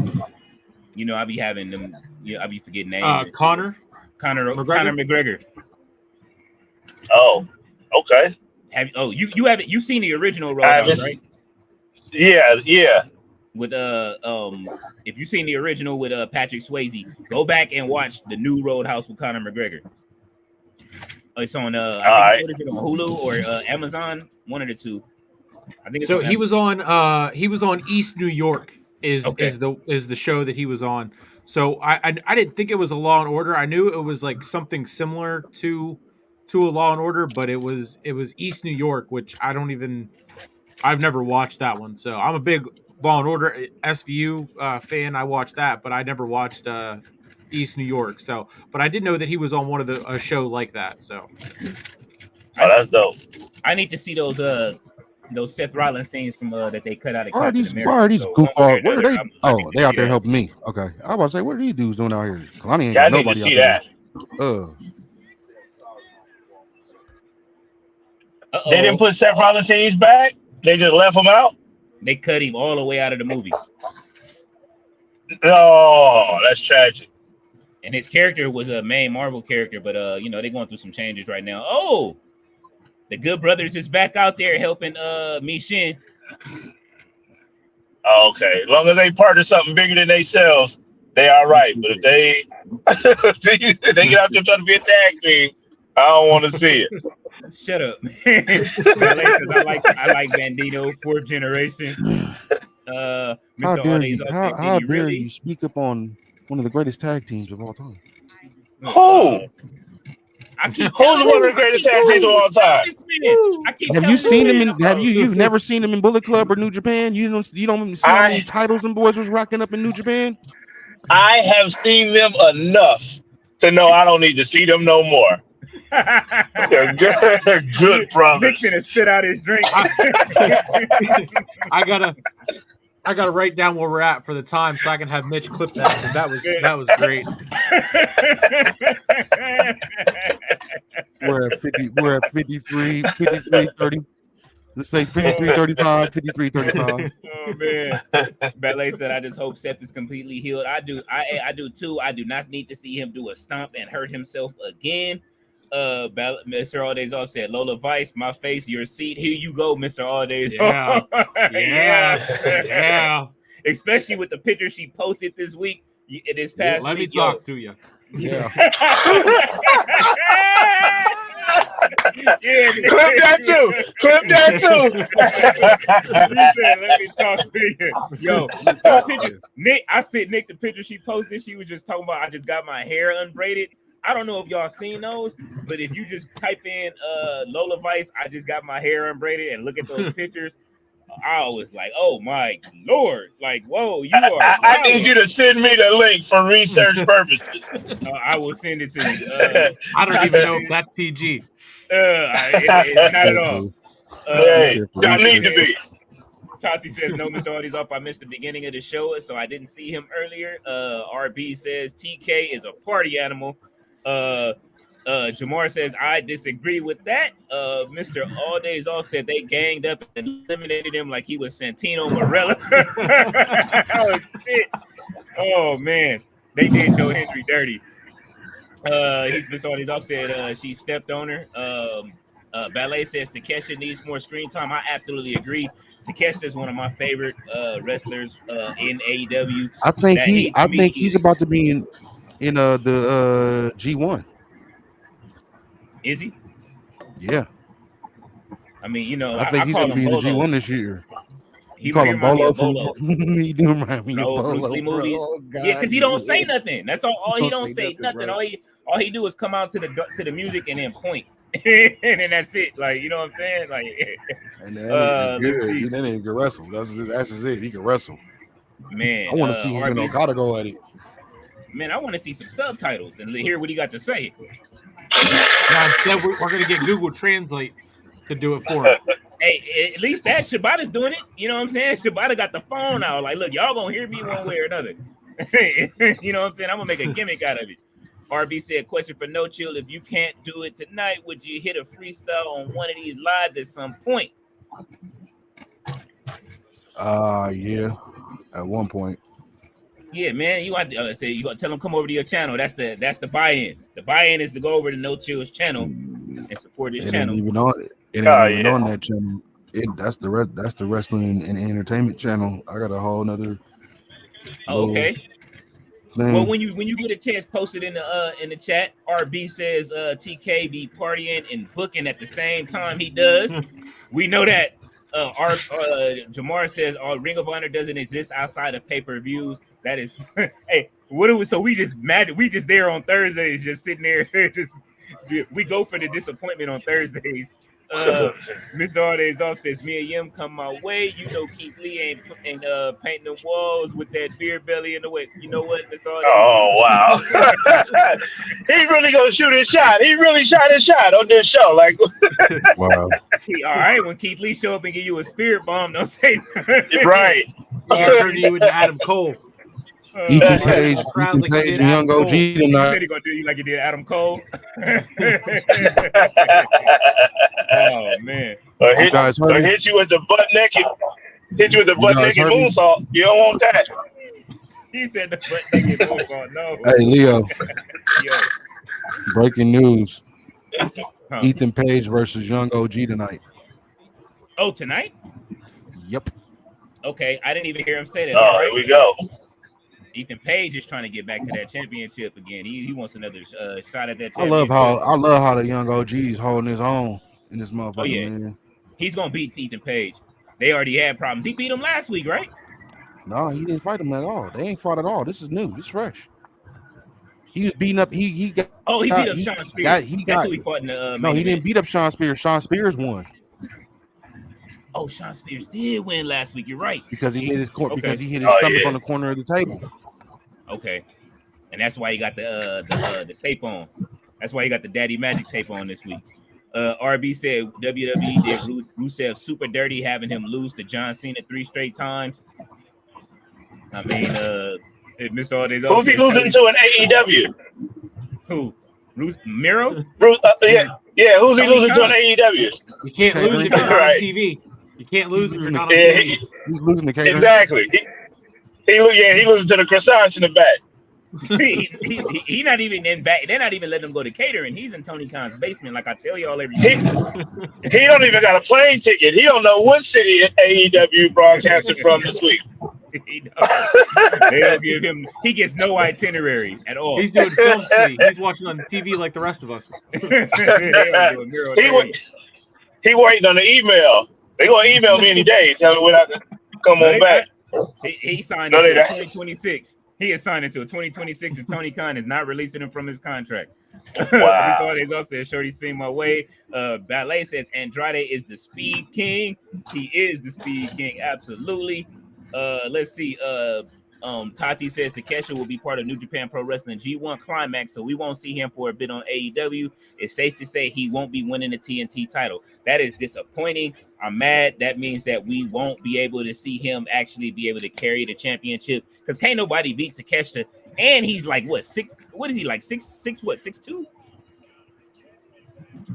You know, I be having them. I be forgetting names. Conor McGregor. Oh, okay. You haven't seen the original I Roadhouse, haven't. right? Yeah. With if you've seen the original with Patrick Swayze, go back and watch the new Roadhouse with Conor McGregor. It's on I think it's on Hulu or Amazon, one of the two. I think it's so. He was on East New York is the show that he was on. So I didn't think it was a Law and Order. I knew it was like something similar to a Law and Order, but it was East New York, which I've never watched that one. So I'm a big Law and Order SVU fan. I watched that, but I never watched East New York. So, but I did know that he was on one of a show like that. So, that's dope. I need to see those Seth Rollins scenes from that they cut out of Why are Captain these America. goofballs? What are they? I need to They out see there that. helping me. Okay, I was about to say, what are these dudes doing out here? Kalani ain't Yeah, I got need to nobody see out that. there. They didn't put Seth Rollins scenes back. They just left him out. They cut him all the way out of the movie. Oh, that's tragic. And his character was a main Marvel character, but they're going through some changes right now. Oh, the Good Brothers is back out there helping Mi Shin. Oh, okay, as long as they part of something bigger than themselves, they all right. But if they they get out there trying to be a tag team, I don't want to see it. Shut up, man. I like Bandito, fourth generation. Mr. How dare you speak up on one of the greatest tag teams of all time? Who? Who's one of the greatest tag teams of all time? Have you seen him you've never seen him in Bullet Club or New Japan? You don't see how many titles and boys was rocking up in New Japan? I have seen them enough to know I don't need to see them no more. They're good brothers. Nick finna spit out his drink. I gotta write down where we're at for the time so I can have Mitch clip that because that was great. We're at 53, 30. Let's say 53, 35, 53, 35. Oh man. Ballet said, I just hope Seth is completely healed. I do too. I do not need to see him do a stomp and hurt himself again. Mr. All Days Off said, Lola Vice, my face, your seat. Here you go, Mr. All Days Off. Yeah. Especially with the picture she posted this week. This past let week. Me talk to you. Yeah. Yeah, clip that too. He said, let me talk to you. Yo, Nick, I sent Nick the picture she posted. She was just talking about, I just got my hair unbraided. I don't know if y'all seen those, but if you just type in Lola Vice, I just got my hair unbraided and look at those pictures, I was like, oh my Lord, like, whoa, you are. I need you to send me the link for research purposes. I will send it to you. I don't even know if that's PG. It's not at all. Hey, don't need to be. Tati says, no, Mr. Audie's off. I missed the beginning of the show, so I didn't see him earlier. RB says, TK is a party animal. Jamar says, I disagree with that. Mr. All Days Off said they ganged up and eliminated him like he was Santino Marella. Oh, shit. Oh, man. They did Joe Hendry dirty. Mr. All Days Off said she stepped on her. Ballet says Takesha needs more screen time. I absolutely agree. Takesha is one of my favorite wrestlers in AEW. I think he's about to be in the G1. Is he? Yeah. I mean, I think he's going to be in the G1 this year. You call him Bolo from he do remind me of Bolo, Bruce Lee movies. Oh, God, yeah, because he don't say nothing. That's all. He don't say nothing. Bro. All he do is come out to the music and then point. and then that's it. Like, you know what I'm saying? Like, And that nigga is let's good. see. That nigga can wrestle. That's just it. He can wrestle. Man, I want to see him and RB's, Okada go at it. man, I want to see some subtitles and hear what he got to say. Now instead, we're going to get Google Translate to do it for him. Hey, at least that Shibata's doing it. You know what I'm saying? Shibata got the phone out. Like, look, y'all gonna hear me one way or another. You know what I'm saying? I'm gonna make a gimmick out of it. RB said, question for No Chill. If you can't do it tonight, would you hit a freestyle on one of these lives at some point? Yeah, at one point. Yeah, man. You want to say you got to tell them come over to your channel. That's the buy-in. The buy-in is to go over to No Chill's channel and support his channel. It ain't even on that channel. That's the wrestling and entertainment channel. I got a whole nother. Oh, okay. Thing. Well, when you get a chance, post it in the chat. RB says TK be partying and booking at the same time he does. We know that. Jamar says Ring of Honor doesn't exist outside of pay-per-views. That is, hey, what it was. So we just mad. We just there on Thursdays, just sitting there. We go for the disappointment on Thursdays. Mr. Ardays off says me and Yim come my way. You know Keith Lee ain't painting the walls with that beer belly in the way. You know what, Mr. Ardays? Oh wow. He really gonna shoot his shot. He really shot his shot on this show. Like wow. All right, when Keith Lee show up and give you a spirit bomb, don't say nothing. Right. I'll turn you into Adam Cole. Ethan Page and Young OG He tonight. said he gonna do you like he did Adam Cole. Oh man! Or hit you with the butt naked. Hit you with the butt naked moonsault. You don't want that. He said the butt naked moonsault. No. Hey Leo. Yo. Breaking news. Ethan Page versus Young OG tonight. Oh, tonight? Yep. Okay, I didn't even hear him say that. Oh, here we go. Ethan Page is trying to get back to that championship again. He wants another shot at that. I love how the Young OG is holding his own in this motherfucker. Oh yeah, man. He's gonna beat Ethan Page. They already had problems. He beat him last week, right? No, he didn't fight him at all. They ain't fought at all. This is new. This is fresh. He was beating up. He got. Oh, he beat up Sean Spears. That's who he fought in the. No, he didn't beat up Sean Spears. Sean Spears won. Oh, Sean Spears did win last week. You're right. Because he hit his because he hit his stomach on the corner of the table. Okay, and that's why he got the tape on. That's why he got the Daddy Magic tape on this week. RB said WWE did Rusev super dirty, having him lose to John Cena 3 straight times. I mean, Mr. Aldays. Who's he losing to in AEW? Who? Miro? Yeah. Who's he losing to in AEW? You can't lose if you're not on TV. You can't lose if you're not on TV. He's losing to K. Exactly. He losing to the croissants in the back. he not even in back. They're not even letting him go to catering. He's in Tony Khan's basement, like I tell y'all every day. He don't even got a plane ticket. He don't know what city AEW broadcasted from this week. They don't give him. He gets no itinerary at all. He's doing film study. He's watching on TV like the rest of us. He waiting on the email. They gonna email me any day. Tell me when I can come on back. He signed until 2026. He is signed until 2026, and Tony Khan is not releasing him from his contract. Wow. This up there. Shorty spin my way. Ballet says Andrade is the Speed King. He is the Speed King, absolutely. Let's see. Tati says Takesha will be part of New Japan Pro Wrestling G1 Climax, so we won't see him for a bit on AEW. It's safe to say he won't be winning the TNT title. That is disappointing. I'm mad. That means that we won't be able to see him actually be able to carry the championship because can't nobody beat Takesha. And he's like what 6? What is he like 6'6"? What 6'2"?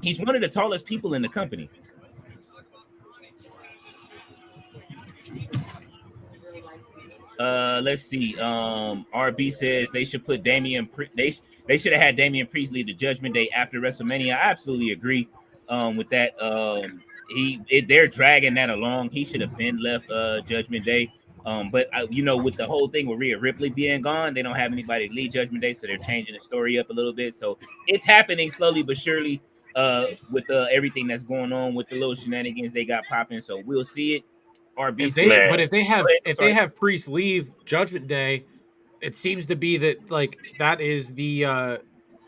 He's one of the tallest people in the company. Let's see. RB says they should put they should have had Damian Priest lead the Judgment Day after WrestleMania. I absolutely agree with that. They're dragging that along. He should have been left Judgment Day. But with the whole thing with Rhea Ripley being gone, they don't have anybody to lead Judgment Day, so they're changing the story up a little bit. So it's happening slowly but surely with everything that's going on with the little shenanigans they got popping. So we'll see it. If they have Priest leave Judgment Day, it seems to be that like that is the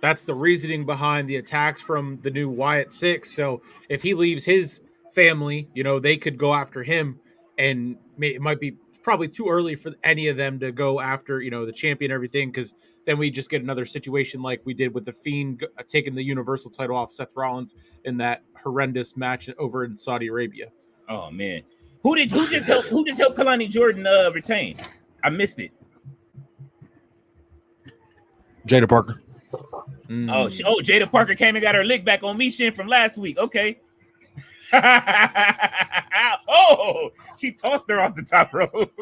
That's the reasoning behind the attacks from the new Wyatt Six. So if he leaves his family, they could go after him, and it might be probably too early for any of them to go after the champion and everything, because then we just get another situation like we did with the Fiend taking the Universal title off Seth Rollins in that horrendous match over in Saudi Arabia. Oh man, who just helped Kalani Jordan retain? I missed it. Jada Parker. Oh, Jada Parker came and got her lick back on me, Shin, from last week. Okay. Oh, she tossed her off the top rope.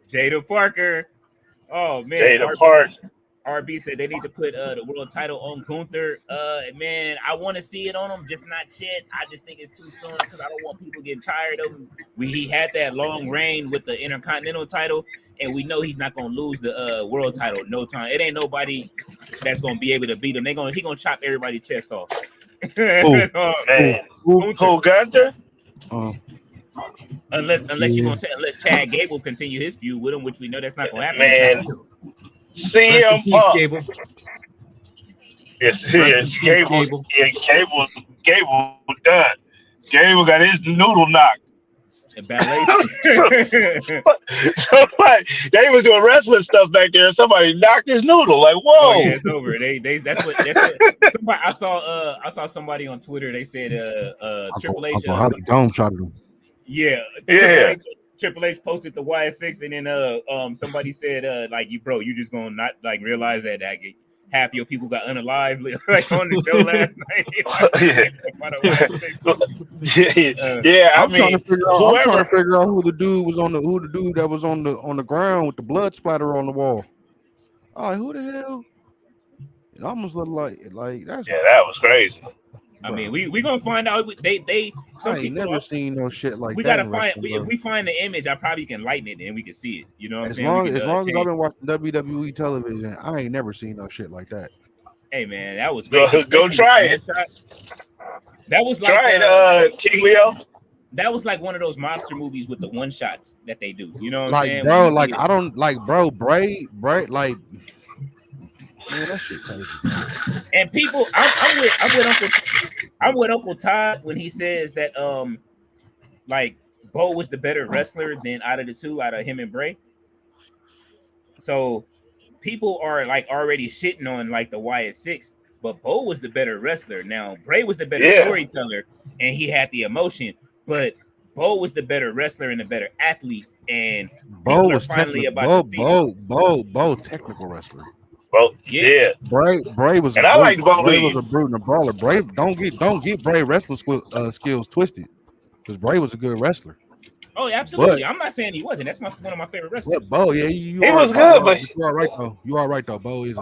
Jada Parker. Oh man, Jada Parker. RB said they need to put the world title on Gunther. Man, I want to see it on him, just not yet. I just think it's too soon because I don't want people getting tired of him. He had that long reign with the Intercontinental title, and we know he's not gonna lose the world title no time. It ain't nobody that's gonna be able to beat him. He gonna chop everybody's chest off. Who Gunther? Unless Chad Gable continue his feud with him, which we know that's not gonna happen. Man, CM Punk. Gable. Yes, Gable. Yeah, Gable done. Gable got his noodle knocked. And ballet. Somebody, they was doing wrestling stuff back there. Somebody knocked his noodle. Like, whoa! Oh, yeah, it's over. That's what. Somebody, I saw somebody on Twitter. They said Triple H. How the dome shot at him. Yeah. Triple H posted the YS6, and then somebody said like you just gonna not like realize that half your people got unalived like on the show last night. I'm trying to figure out who the dude that was on the ground with the blood splatter on the wall. All right, who the hell? It almost looked like that's that was crazy. I mean, we gonna find out. Some I ain't never seen no shit like we that. Gotta find. If we find the image, I probably can lighten it and we can see it. You know what I'm saying? As long as I've been watching WWE television, I ain't never seen no shit like that. Hey man, that was great. Go try it. That was like try it, King Leo. That was like one of those monster movies with the one shots that they do. You know what I'm saying? Bro, like I don't like Bray, like. Man, that shit crazy. And people, I'm with Uncle Todd when he says that like Bo was the better wrestler than out of the two, out of him and Bray. So people are like already shitting on like the Wyatt Six, but Bo was the better wrestler. Now Bray was the better storyteller, and he had the emotion, but Bo was the better wrestler and the better athlete. And Bo was finally Bo technical wrestler. Well, yeah. Bray was, and I like Bo. Bray was a brute and a brawler. Bray don't get Bray wrestling skills twisted, because Bray was a good wrestler. Oh, absolutely. I'm not saying he wasn't. That's one of my favorite wrestlers. But Bo, yeah, he was good, but you are right though. You are right though. He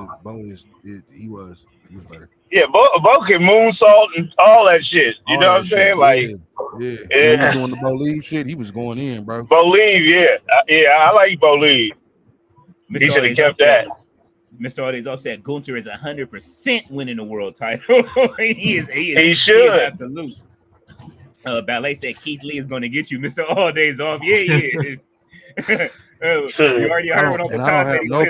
was better. Yeah, Bo can moonsault and all that shit. You know what I'm saying? Like, yeah. He was doing the Bo Leave shit. He was going in, bro. Bo Leave, yeah. I like Bo Leave. He should have kept that. Mr. Audience upset. Gunther is 100% winning the world title. He should. Absolute. Ballet said Keith Lee is going to get you, Mr. All Days Off. Yeah, he is. You already heard what Uncle Todd said. I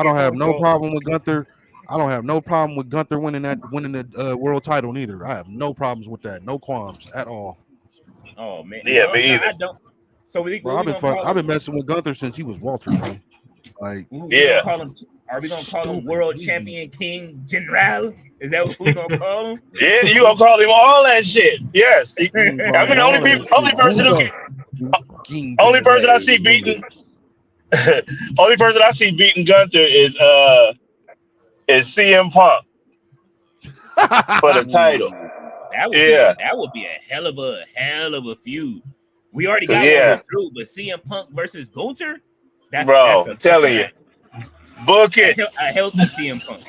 don't have no problem with Gunther. I don't have no problem with Gunther winning the world title neither. I have no problems with that. No qualms at all. Oh man. Yeah, me either. I don't. So I've been messing with Gunther since he was Walter, bro. Like, are we gonna call him World Champion King General? Is that what we're gonna call him? Yeah, you gonna call him all that shit? Yes. I mean, the only person I see beating, only person I see beating Gunther is CM Punk for the title. That would be a hell of a feud. We already got one with Drew, but CM Punk versus Gunther. I'm telling you. Book it. A healthy CM Punk.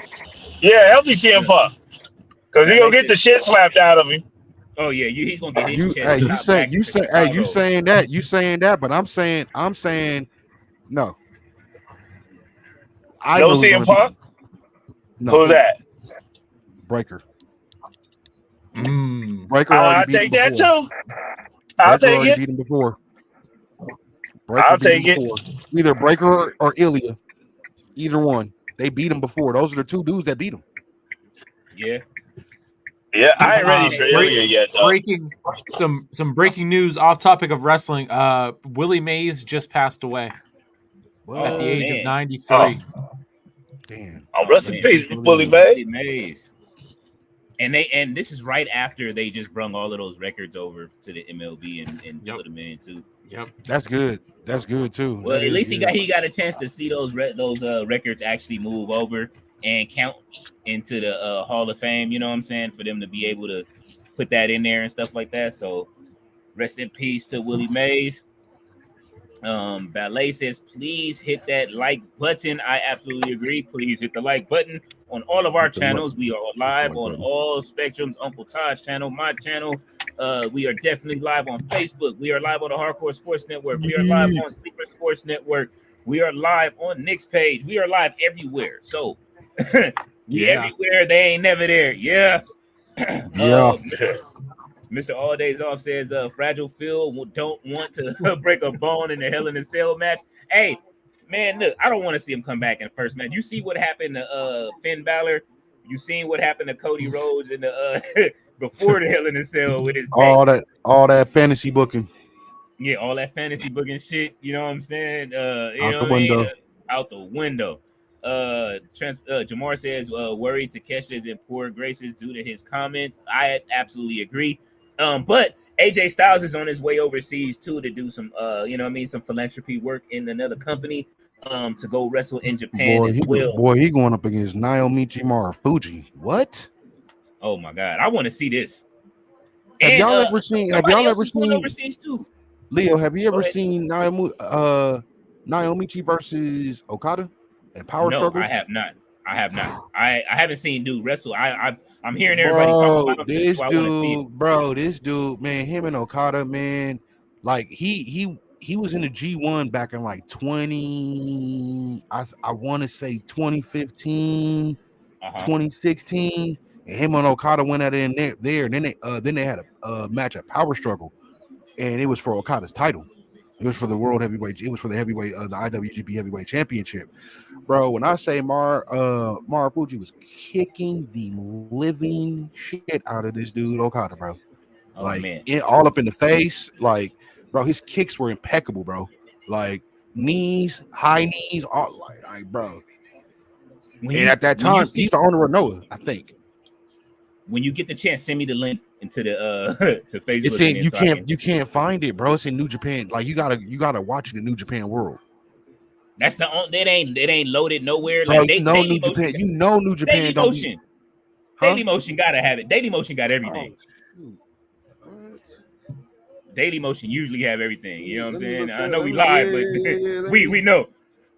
Yeah, healthy CM Punk. Because he's going to get the shit slapped out of him. Oh, yeah. He's going to get his shit you saying that, but I'm saying no. No CM Punk? No. Who's that? Breaker. Breaker I'll take that too. I'll take it. Beat him before. I'll take it. Either Breaker or Ilya. Either one. They beat him before. Those are the two dudes that beat him. Yeah. Yeah, I ain't ready for Break, Ilya yet though. breaking some breaking news off topic of wrestling. Willie Mays just passed away at the Oh age of man. 93. Damn. Oh, Oh rest in man. peace, Willie Bully Mays. May. Willie Mays. And this is right after they just brung all of those records over to the MLB and Yep. put them in too. Yep. That's good. That's good too. Well, That at is least good. he got a chance to see those records actually move over and count into the Hall of Fame. You know what I'm saying? For them to be able to put that in there and stuff like that. So rest in peace to Willie Mays. Ballet says, please hit that like button. I absolutely agree. Please hit the like button on all of our Hit the like- channels. We are live like on button. all spectrums. Uncle Todd's channel, my channel. We are definitely live on Facebook. We are live on the Hardcore Sports Network. We are live on Sleeper Sports Network. We are live on Nick's page. We are live everywhere. So we Yeah. everywhere. They ain't never there. Yeah. Yeah. Mr. All Days Off says, Fragile Phil don't want to break a bone in the Hell in a Cell match. Hey, man, look, I don't want to see him come back in the first match. You see what happened to Finn Balor? You seen what happened to Cody Rhodes in the before the Hell in a Cell with his back? All that fantasy booking Yeah, all that fantasy booking shit. You know what I'm saying? out the window. Out the window. Jamar says, worried Takeshi is in poor graces due to his comments. I absolutely agree. But AJ Styles is on his way overseas too to do some, some philanthropy work in another company. To go wrestle in Japan as well. He going up against Naomichi Marufuji. What? Oh my god, I want to see this. Have And, y'all ever seen? Have y'all ever seen overseas too? Leo? Have you ever seen Naomichi versus Okada and Power Struggle? I have not. I haven't seen dude wrestle. I'm hearing everybody talk about him. This dude, man, him and Okada, man, like he was in the G1 back in like 20, I want to say 2015, 2016, and him and Okada went at it in there. And then they had a match at Power Struggle, and it was for Okada's title. It was for the world heavyweight. It was for the heavyweight, the IWGP Heavyweight Championship, bro. When I say Marufuji was kicking the living shit out of this dude Okada, bro. Oh, like man. All up in the face, like, bro. His kicks were impeccable, bro. Like knees, high knees, all like bro. At that time, he's the owner of Noah, I think. When you get the chance, send me the link into the to Facebook. It's in you can't find it, bro. It's in New Japan. Like you gotta watch it in New Japan World. That's the only it ain't loaded nowhere. Bro, Like New Japan. You know New Japan. Daily don't Motion. Huh? Daily Motion gotta have it. Daily Motion got everything. Daily Motion usually have everything. You know what I'm saying? I know we live, but we know.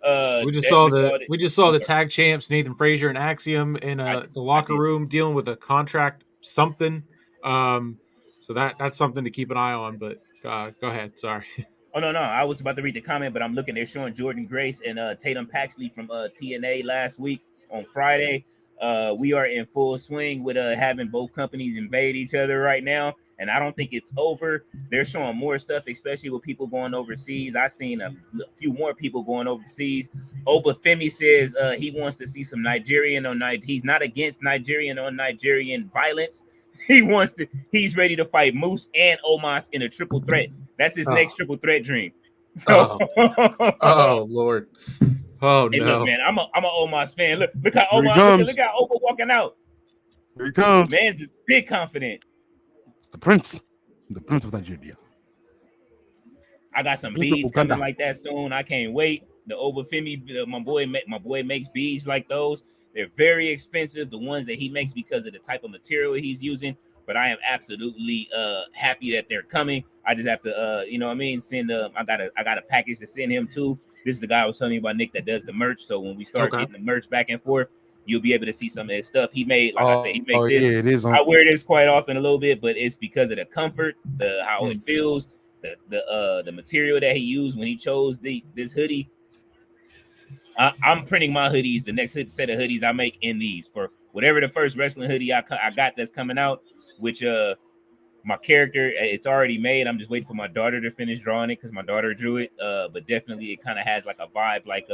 We just saw the tag champs Nathan Frazier and Axiom in the locker room dealing with a contract something. So that's something to keep an eye on. But go ahead. Sorry. Oh no, I was about to read the comment, but I'm looking. They're showing Jordan Grace and Tatum Paxley from TNA last week on Friday. We are in full swing with having both companies invade each other right now, and I don't think it's over. They're showing more stuff, especially with people going overseas. I've seen a few more people going overseas. Obafemi says he wants to see some Nigerian on night. He's not against Nigerian on Nigerian violence. He's ready to fight Moose and Omos in a triple threat. That's his next triple threat dream. So, oh Lord. Oh hey, no, look, man, I'm a Omos fan. Look how Omos, look how Oba walking out. Here he comes. Man's is big confident. It's the Prince of Nigeria. I got some beads coming like that soon. I can't wait. The Obafemi, my boy makes beads like those. They're very expensive, the ones that he makes because of the type of material he's using. But I am absolutely happy that they're coming. I just have to, send. I got a package to send him too. This is the guy I was telling you about, Nick, that does the merch. So when we start getting the merch back and forth, you'll be able to see some of his stuff he made. Like I said, he makes this. Yeah, it is. I wear this quite often a little bit, but it's because of the comfort, how it feels, the material that he used when he chose this hoodie. I'm printing my hoodies, the next set of hoodies I make in these for whatever the first wrestling hoodie I got that's coming out, which my character, it's already made. I'm just waiting for my daughter to finish drawing it because my daughter drew it. But definitely it kind of has like a vibe, like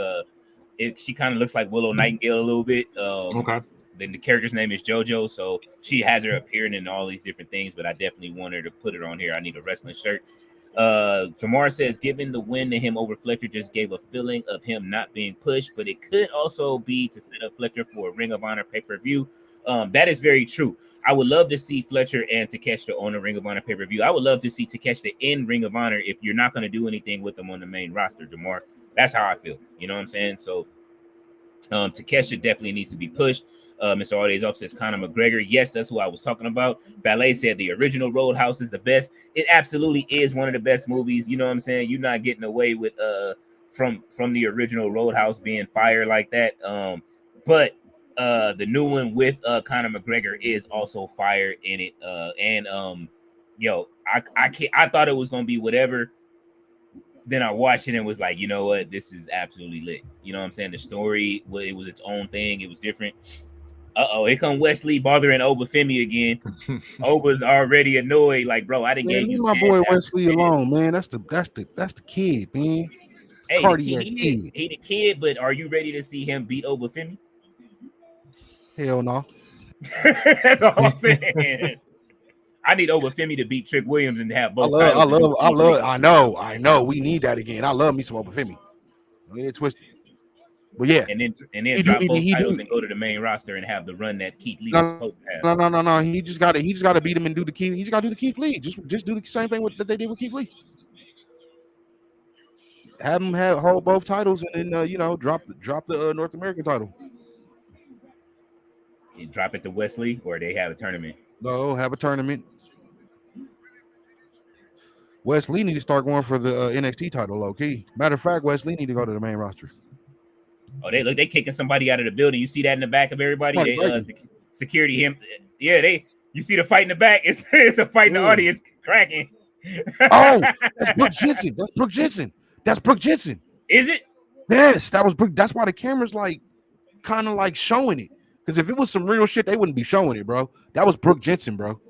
she kind of looks like Willow Nightingale a little bit. Okay. then the character's name is JoJo, so she has her appearing in all these different things. But I definitely want her to put it on here. I need a wrestling shirt. Jamar says, given the win to him over Fletcher just gave a feeling of him not being pushed, but it could also be to set up Fletcher for a Ring of Honor pay-per-view. That is very true. I would love to see Fletcher and Takeshita on a Ring of Honor pay-per-view. I would love to see Takeshita in Ring of Honor if you're not going to do anything with them on the main roster, Jamar. That's how I feel. You know what I'm saying? So Takeshita definitely needs to be pushed. Mr. Aldays off says Conor McGregor. Yes, that's who I was talking about. Ballet said the original Roadhouse is the best. It absolutely is one of the best movies. You know what I'm saying? You're not getting away with from the original Roadhouse being fire like that. But the new one with Conor McGregor is also fire in it. I thought it was gonna be whatever. Then I watched it and was like, you know what? This is absolutely lit. You know what I'm saying? The story, it was its own thing. It was different. Here come Wesley bothering Obafemi again. Oba's already annoyed. Like, bro, I didn't get leave you. my boy Wesley alone, man. That's the kid, man. Hey, Cardiac he the kid, but are you ready to see him beat Obafemi? Hell no. That's all I'm saying. I need Obafemi to beat Trick Williams and have both. I know. We need that again. I love me some Obafemi. Don't get it twisted. But yeah, and then drop both titles and go to the main roster and have the run that Keith Lee was supposed to have. No. He just got to beat him and do the Keith. He just got to do the Keith Lee. Just do the same thing that they did with Keith Lee. Have him hold both titles and then drop the North American title. You drop it to Wesley, or they have a tournament. No, have a tournament. Wesley need to start going for the NXT title, low key. Matter of fact, Wesley need to go to the main roster. Oh, they kicking somebody out of the building. You see that in the back of everybody? Security him. Yeah, you see the fight in the back. It's a fight in the audience cracking. Oh, that's Brooke Jensen. Is it? Yes, that was Brooke. That's why the camera's kind of showing it. Because if it was some real shit, they wouldn't be showing it, bro. That was Brooke Jensen, bro.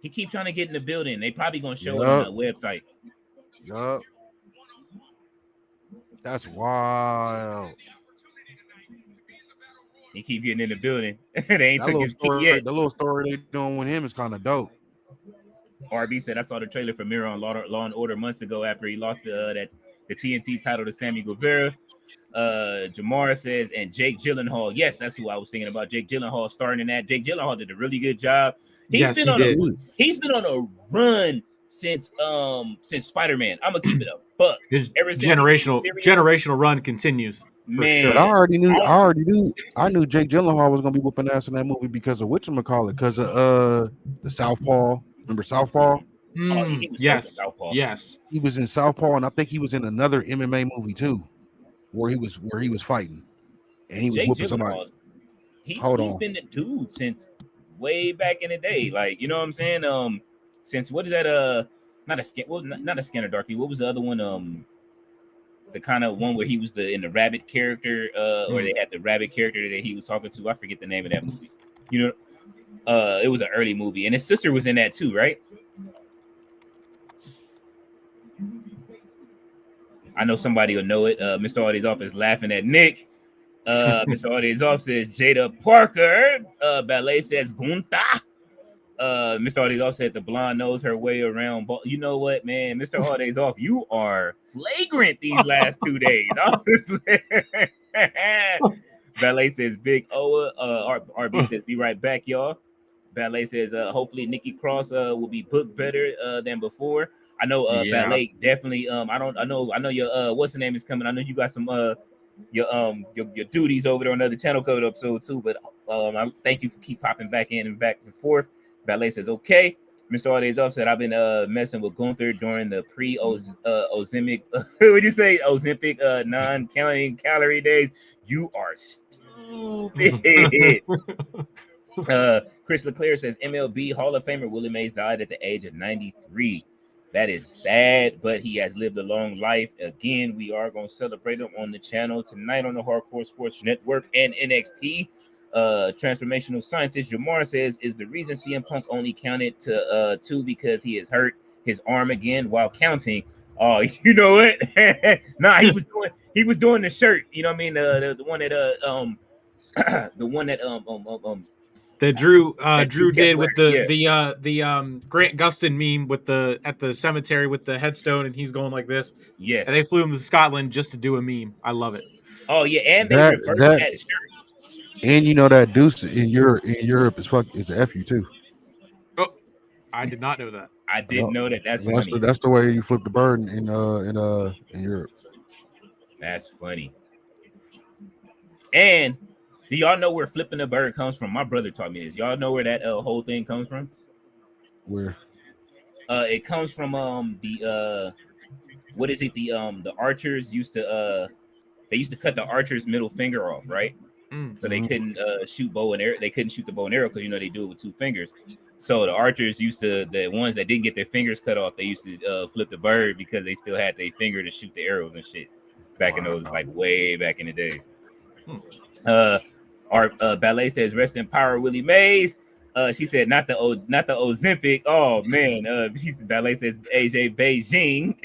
He keep trying to get in the building. They probably gonna show it on the website. Yup. That's wild. He keep getting in the building. They ain't took his story yet. The little story they doing with him is kind of dope. RB said I saw the trailer for Miro on Law and Order months ago after he lost the TNT title to Sammy Guevara. Jamar says, and Jake Gyllenhaal. Yes, that's who I was thinking about. Jake Gyllenhaal starring in that. Jake Gyllenhaal did a really good job. He's been on a run since Spider-Man. I'm gonna keep it up. But his generational run continues. Man, sure. But I knew Jake Gyllenhaal was gonna be whooping ass in that movie because of whatchamacallit, because of the Southpaw. Remember Southpaw? Yes. He was in Southpaw, and I think he was in another MMA movie too, where he was fighting, and he was whooping somebody. He's been the dude since way back in the day, like, you know what I'm saying? Since what is that? Not a Scanner Darkly. What was the other one? The kind of one where he was in the rabbit character, or they had the rabbit character that he was talking to. I forget the name of that movie. You know, it was an early movie, and his sister was in that too, right? I know somebody will know it. Mr. Audi's off is laughing at Nick. Mr. Audi's off says Jada Parker. Ballet says Gunta. Mr. Audi's off said the blonde knows her way around. You know what, man? Mr. Audi's off. You are flagrant these last 2 days. Ballet says Big Oa. RB says be right back, y'all. Ballet says hopefully Nikki Cross will be booked better than before. I know Ballet definitely. I know your what's the name is coming. I know you got some your duties over there on another channel coming up so too. But I thank you for keep popping back in and back and forth. Ballet says okay. Mr. Audays off said I've been messing with Gunther during the Ozempic would you say Ozempic non-counting calorie days. You are stupid. Chris Leclerc says MLB Hall of Famer Willie Mays died at the age of 93. That is sad, but he has lived a long life. Again, we are going to celebrate him on the channel tonight on the Hardcore Sports Network and NXT. Transformational Scientist Jamar says, is the reason CM Punk only counted to 2 because he has hurt his arm again while counting. Oh, you know what? Nah, he was doing the shirt. You know what I mean? The one that the one that The Drew that Drew kept did with wearing, the Grant Gustin meme with the at the cemetery with the headstone and he's going like this. yes. And they flew him to Scotland just to do a meme. I love it. Oh yeah, and they That reversed that that shirt. and you know that Deuce in Europe is a FU too. Oh, I did not know that. I Yep. didn't know that. That's That's funny. the way you flip the bird in Europe. That's funny. And do y'all know where flipping the bird comes from? My brother taught me this. Y'all know where that whole thing comes from? Where It comes from the what is it? The archers used to they used to cut the archer's middle finger off, right? So they couldn't shoot bow and arrow. They couldn't shoot the bow and arrow because they do it with two fingers. So the archers used to, the ones that didn't get their fingers cut off, they used to flip the bird because they still had their finger to shoot the arrows and shit back in those, like way back in the days. Our ballet says rest in power, Willie Mays. She said not the Ozempic. Oh man, ballet says AJ Beijing.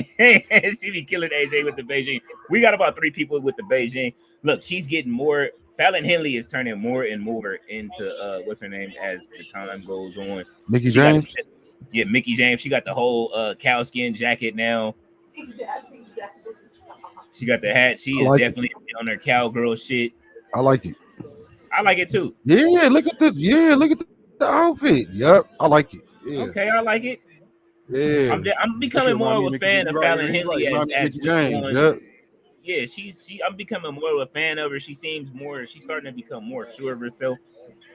She be killing AJ with the Beijing. We got about 3 people with the Beijing. Look, she's getting more. Fallon Henley is turning more and more into what's her name as the time goes on. Mickey James. Mickey James. She got the whole cow skin jacket now. She got the hat. She is definitely on her cowgirl shit. I like it. I like it too. Yeah, look at this. Yeah, look at the outfit. Yep, I like it. Yeah. Okay, I like it. Yeah, I'm becoming more of a fan of Fallon Henley as Mickey James. Yep. Yeah, I'm becoming more of a fan of her. She seems more. She's starting to become more sure of herself.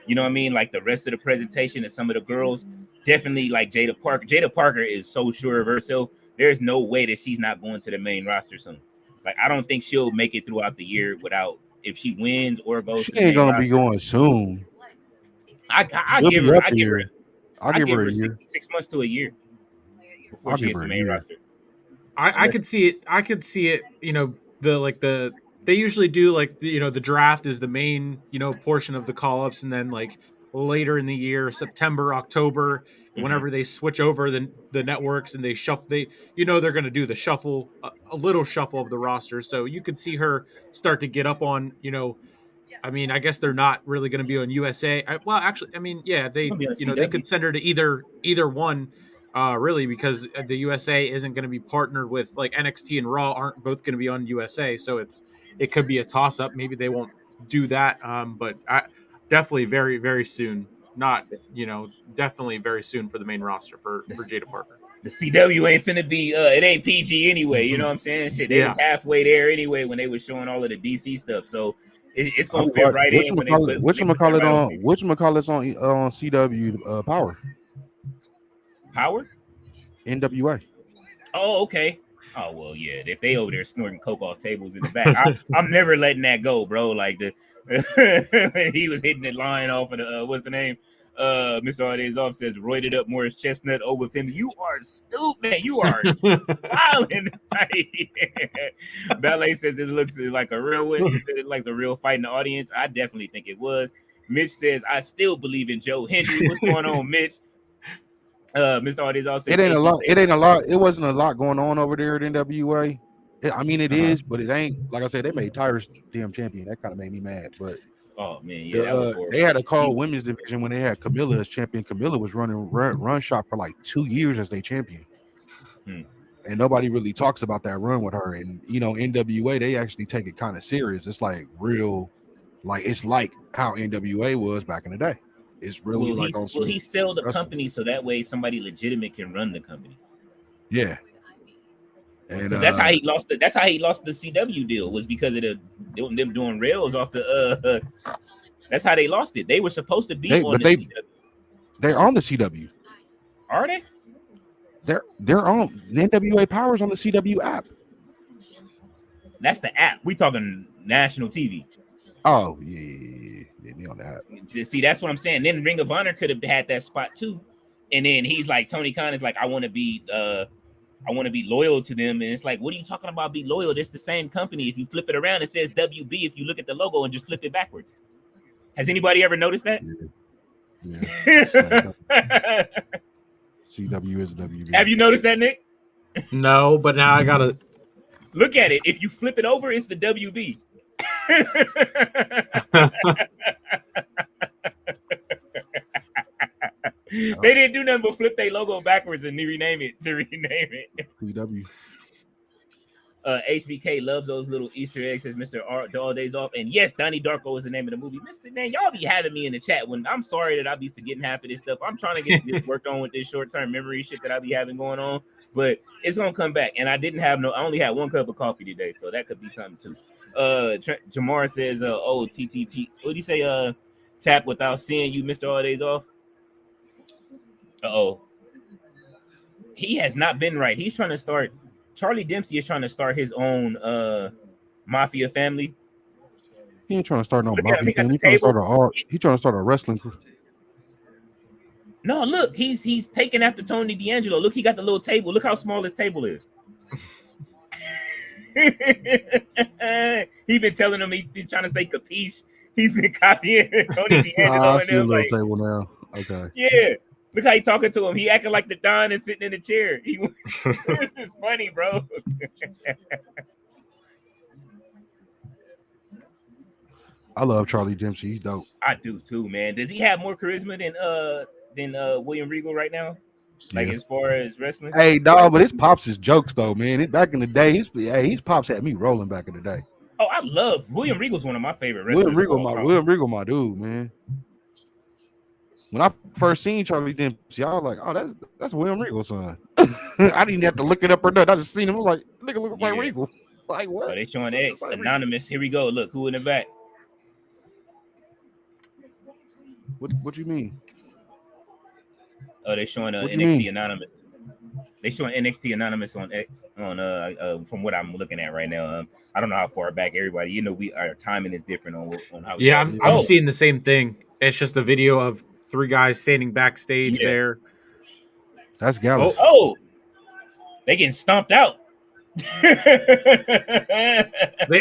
You know what I mean? Like the rest of the presentation and some of the girls, definitely like Jada Parker. Jada Parker is so sure of herself. There's no way that she's not going to the main roster soon. Like I don't think she'll make it throughout the year without, if she wins or goes. She ain't gonna be going soon. I give her a year. 6 months to a year before she gets the main roster. I could see it. I could see it. You know, they usually do like the draft is the main portion of the call ups, and then like later in the year, September, October, whenever they switch over the networks and they shuffle, they're going to do the shuffle, a little shuffle of the roster. So you could see her start to get up on I mean, I guess they're not really going to be on USA. They could send her to either one, really, because the USA isn't going to be partnered with like NXT and Raw aren't both going to be on USA. So it could be a toss up. Maybe they won't do that. But definitely very, very soon. Definitely very soon for the main roster for Jada Parker. The CW ain't finna be it ain't PG anyway. You know what I'm saying? Shit, they was halfway there anyway when they was showing all of the DC stuff. So it's gonna fit right in when they put whatchamacallit on CW Power. Power? NWA. Oh, okay. Oh well, yeah. If they over there snorting coke off tables in the back, I'm never letting that go, bro. Like he was hitting the line off of the what's the name? Mr. Arde's off says roided up Morris Chestnut over him. You are stupid. You are wilding. Ballet says it looks like a real one. He said it like the real fight in the audience. I definitely think it was. Mitch says I still believe in Joe Hendry. What's going on, Mitch? Mr. Arde's off says it ain't a lot. It wasn't a lot going on over there at NWA. I mean, it is, but it ain't. Like I said, they made Tyrus damn champion. That kind of made me mad. But oh man, yeah, that was horrible. They had a call women's division when they had Camilla as champion. Camilla was running run shop for like 2 years as their champion, and nobody really talks about that run with her. And NWA, they actually take it kind of serious. It's like real, like it's like how NWA was back in the day. It's really he sell the company so that way somebody legitimate can run the company. Yeah. And that's how he lost the CW deal, was because of them doing rails off the that's how they lost it. They were supposed to be on the CW. They're on the CW. Are they? They're on the NWA Powers on the CW app. That's the app. We talking national TV. Oh yeah, on that. See, that's what I'm saying. Then Ring of Honor could have had that spot too, and then he's like, Tony Khan is like, I want to be loyal to them, and it's like, what are you talking about? Be loyal? It's the same company. If you flip it around, it says WB. If you look at the logo and just flip it backwards, has anybody ever noticed that? Yeah. CW is WB. Have you noticed that, Nick? No, but now I gotta look at it. If you flip it over, it's the WB. They didn't do nothing but flip their logo backwards and rename it. PW. HBK loves those little Easter eggs, says Mr. All Days Off. And yes, Donnie Darko is the name of the movie. Mr. Man, y'all be having me in the chat when I'm sorry that I be forgetting half of this stuff. I'm trying to get this worked on with this short-term memory shit that I be having going on, but it's gonna come back. And I only had 1 cup of coffee today, so that could be something too. Jamar says, oh, TTP. What do you say? Tap without seeing you, Mr. All Days Off. Uh-oh. He has not been right. He's trying to start. Charlie Dempsey is trying to start his own mafia family. He ain't trying to start no Look at mafia him, he thing. got the table. He trying to start a wrestling. No, look, he's taking after Tony D'Angelo. Look, he got the little table. Look how small his table is. He's been telling him, he's been trying to say capiche. He's been copying Tony D'Angelo. I see a little table now. Okay. Yeah. Look how he talking to him. He acting like the Don is sitting in the chair. This is funny, bro. I love Charlie Dempsey. He's dope. I do too, man. Does he have more charisma than William Regal right now? Like as far as wrestling? Hey, dog, but his pops is jokes though, man. Back in the day, his pops had me rolling back in the day. Oh, I love William Regal's one of my favorite wrestlers. William Regal, my dude, man. When I first seen Charlie Dempsey, I was like, "Oh, that's William Regal's son." I didn't have to look it up or nothing. I just seen him. I was like, "Nigga looks like Regal." Like what? Oh, they showing X anonymous. Here we go. Look who in the back. What you mean? Oh, they showing NXT anonymous. They showing NXT anonymous on X on from what I'm looking at right now. I don't know how far back everybody. Our timing is different on how. Yeah, I'm seeing the same thing. It's just a video of 3 guys standing backstage there. That's Gallus. Oh, they getting stomped out. They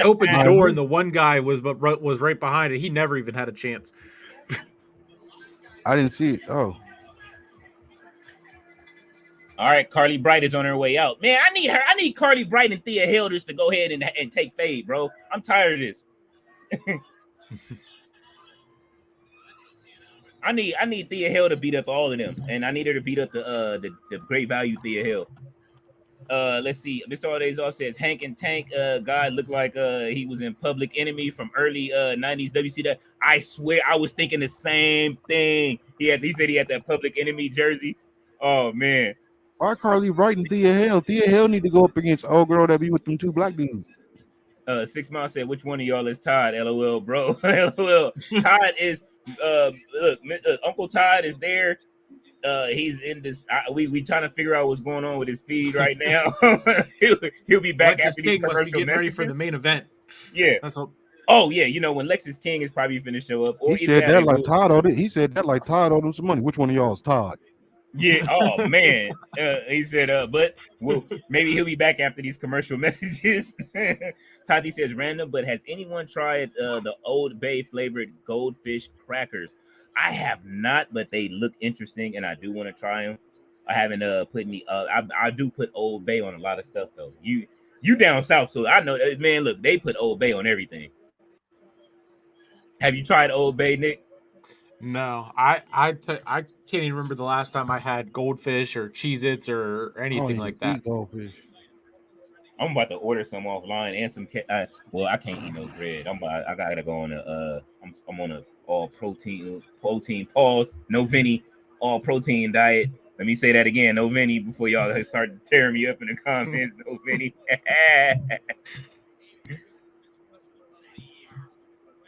opened the door and the one guy was right behind it. He never even had a chance. I didn't see it. Oh. All right, Carly Bright is on her way out. Man, I need her. I need Carly Bright and Thea Hill just to go ahead and take fade, bro. I'm tired of this. I need Thea Hill to beat up all of them, and I need her to beat up the great value Thea Hill. Let's see. Mr. All Days Off says Hank and Tank guy looked like he was in Public Enemy from early 90s WCW. I swear I was thinking the same thing. He said he had that Public Enemy jersey. Oh man. Why Carly Bright and Thea Hill? Thea Hill need to go up against old girl that be with them 2 black dudes. 6 Mile said, which one of y'all is Todd? LOL, bro. LOL. Todd is look, Uncle Todd is there. He's in this. We trying to figure out what's going on with his feed right now. he'll be back after these commercial must be getting ready for the main event. Yeah. That's what. Oh yeah, when Lexus King is probably finna show up. Or he said that like Todd owed it. He said that like Todd owed him some money. Which one of y'all is Todd? Yeah. Oh man. He said, but maybe he'll be back after these commercial messages. Tati says random, but has anyone tried the Old Bay flavored goldfish crackers? I have not, but they look interesting, and I do want to try them. I haven't put any. I do put Old Bay on a lot of stuff though. You down south, so I know. Man, look, they put Old Bay on everything. Have you tried Old Bay, Nick? No, I can't even remember the last time I had goldfish or Cheez-Its or anything like that. Goldfish. I'm about to order some offline and some. Well, I can't eat no bread. I gotta go on a. I'm on a all protein pause. No Vinny, all protein diet. Let me say that again. No Vinny before y'all start tearing me up in the comments. No Vinny.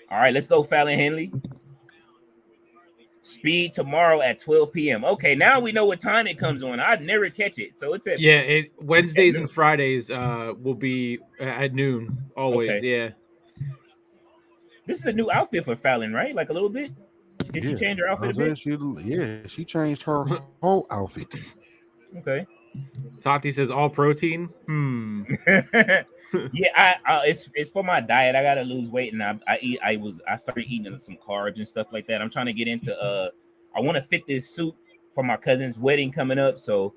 All right, let's go, Fallon Henley. Speed tomorrow at 12 p.m. Okay, now we know what time it comes on. I'd never catch it, so it's at Wednesdays and Fridays will be at noon always. Okay. Yeah. This is a new outfit for Fallon, right? Like a little bit. Did she change her outfit a bit? She changed her whole outfit. Okay. Tati says all protein. Yeah, it's for my diet. I gotta lose weight, and I started eating some carbs and stuff like that. I'm trying to get into I want to fit this suit for my cousin's wedding coming up, so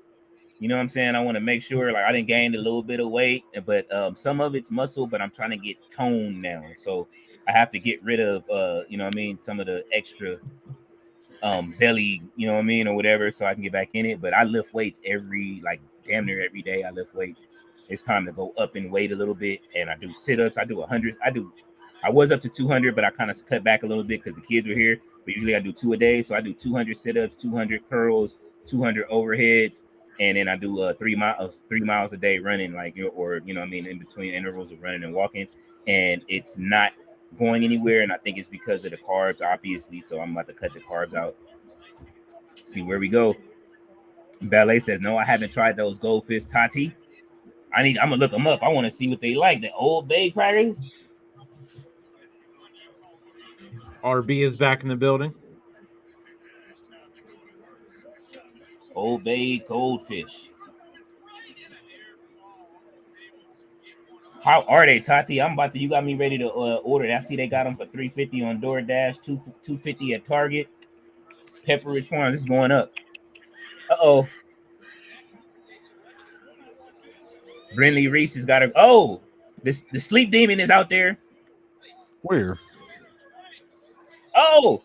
You know what I'm saying? I want to make sure like I didn't gain a little bit of weight, but some of it's muscle, but I'm trying to get toned now. So I have to get rid of you know what I mean, some of the extra belly, you know what I mean, or whatever, so I can get back in it. But I lift weights damn near every day. I lift weights. It's time to go up in weight a little bit, and I do sit-ups. I do 100. I was up to 200, but I kind of cut back a little bit because the kids were here. But usually I do 2 a day, so I do 200 sit-ups, 200 curls, 200 overheads, and then I do 3 miles a day running, or you know what I mean, in between intervals of running and walking. And it's not going anywhere, and I think it's because of the carbs, obviously. So I'm about to cut the carbs out. See where we go. Ballet says, no, I haven't tried those goldfish Tati. I'm gonna look them up. I want to see what they like. The Old Bay crackers. RB is back in the building. Old Bay goldfish. How are they, Tati? You got me ready to order. I see they got them for $3.50 on DoorDash, $2.50 at Target. Pepperidge Farms is going up. Uh-oh. Brinley Reese has got the sleep demon is out there. Where? Oh,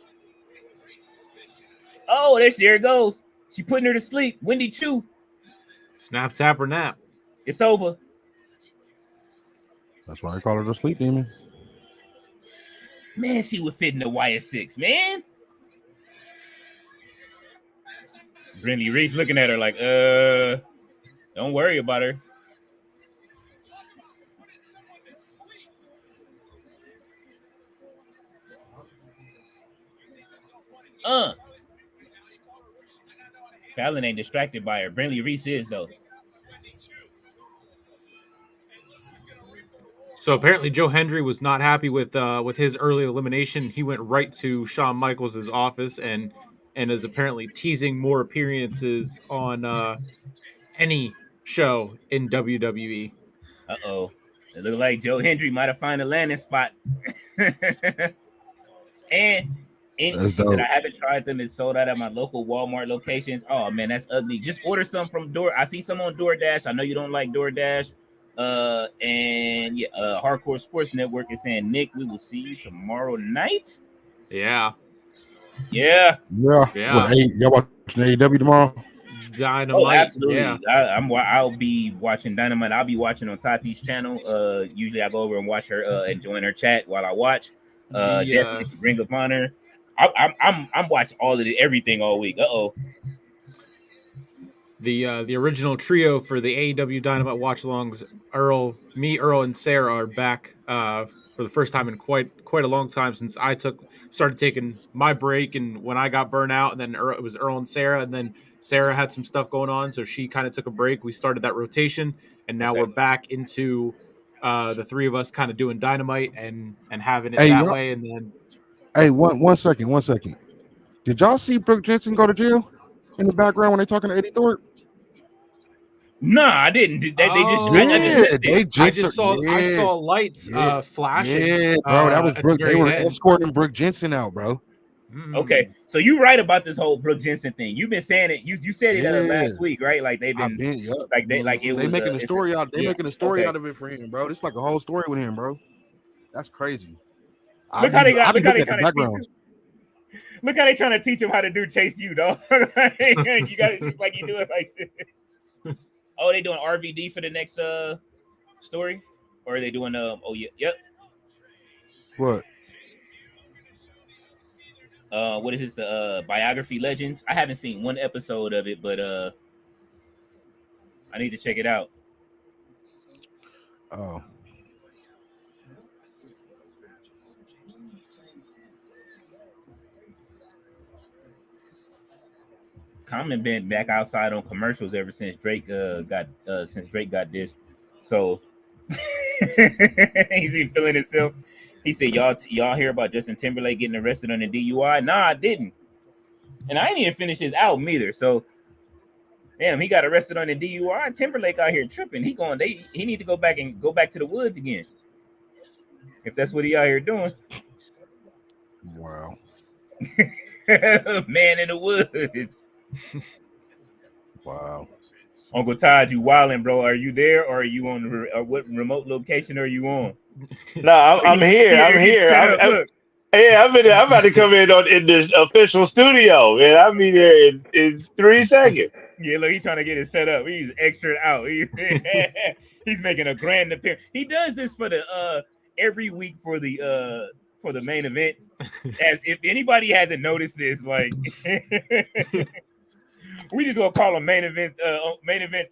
there it goes. She putting her to sleep. Wendy Chu. Snap, tap, or nap. It's over. That's why I call her the sleep demon. Man, she would fit in the YS6, man. Brinley Reese looking at her like, don't worry about her. Fallon ain't distracted by her. Brinley Reese is, though. So apparently Joe Hendry was not happy with his early elimination. He went right to Shawn Michaels' office and is apparently teasing more appearances on any show in WWE. Uh-oh. It looked like Joe Hendry might have found a landing spot. And she said, I haven't tried them. It's sold out at my local Walmart locations. Oh, man, that's ugly. Just order some from I see some on DoorDash. I know you don't like DoorDash. And yeah, Hardcore Sports Network is saying, Nick, we will see you tomorrow night. Yeah. What, y'all watching AEW tomorrow? Dynamite. Oh, absolutely. Yeah. I'll be watching Dynamite. I'll be watching on Tati's channel. Usually I go over and watch her and join her chat while I watch. Definitely Ring of Honor. I'm watching everything all week. The original trio for the AEW Dynamite watch-alongs, Earl, and Sarah are back for the first time in quite a long time since I started taking my break, and when I got burnt out, and then it was Earl and Sarah, and then Sarah had some stuff going on, so she kind of took a break. We started that rotation, and now we're back into the three of us kind of doing Dynamite and having it that way. And then, hey, one second. Did y'all see Brooke Jensen go to jail in the background when they're talking to Eddie Thorpe? No, I didn't. I just saw lights flashing. Yeah, bro, that was Brooke. They were escorting Brooke Jensen out, bro. Okay, so you're right about this whole Brooke Jensen thing. You've been saying it. You said it last week, right? Like they've been, they making a story out. They're making a story out of it for him, bro. It's like a whole story with him, bro. That's crazy. Look how they trying to teach him how to do Chase U, dog. You got it like you do it like this. Oh, they doing RVD for the next story, or are they doing yep. What? What is this? The biography Legends? I haven't seen one episode of it, but I need to check it out. Oh. Common been back outside on commercials ever since Drake got dissed. So he's been feeling himself. He said, y'all hear about Justin Timberlake getting arrested on a DUI? Nah, I didn't. And I didn't even finish his album either. So damn, he got arrested on a DUI. Timberlake out here tripping. He need to go back to the woods again. If that's what he out here doing. Wow. Man in the woods. Wow. Uncle Todd, you wildin', bro. Are you there, or are you on or what remote location are you on? No, I'm here. I'm here. Look. Yeah, I'm about to come in this official studio, man. I'll be there in 3 seconds. Yeah, look, he's trying to get it set up. He's extra out. He's making a grand appearance. He does this for the every week for the main event. As if anybody hasn't noticed this, like we just gonna call him main event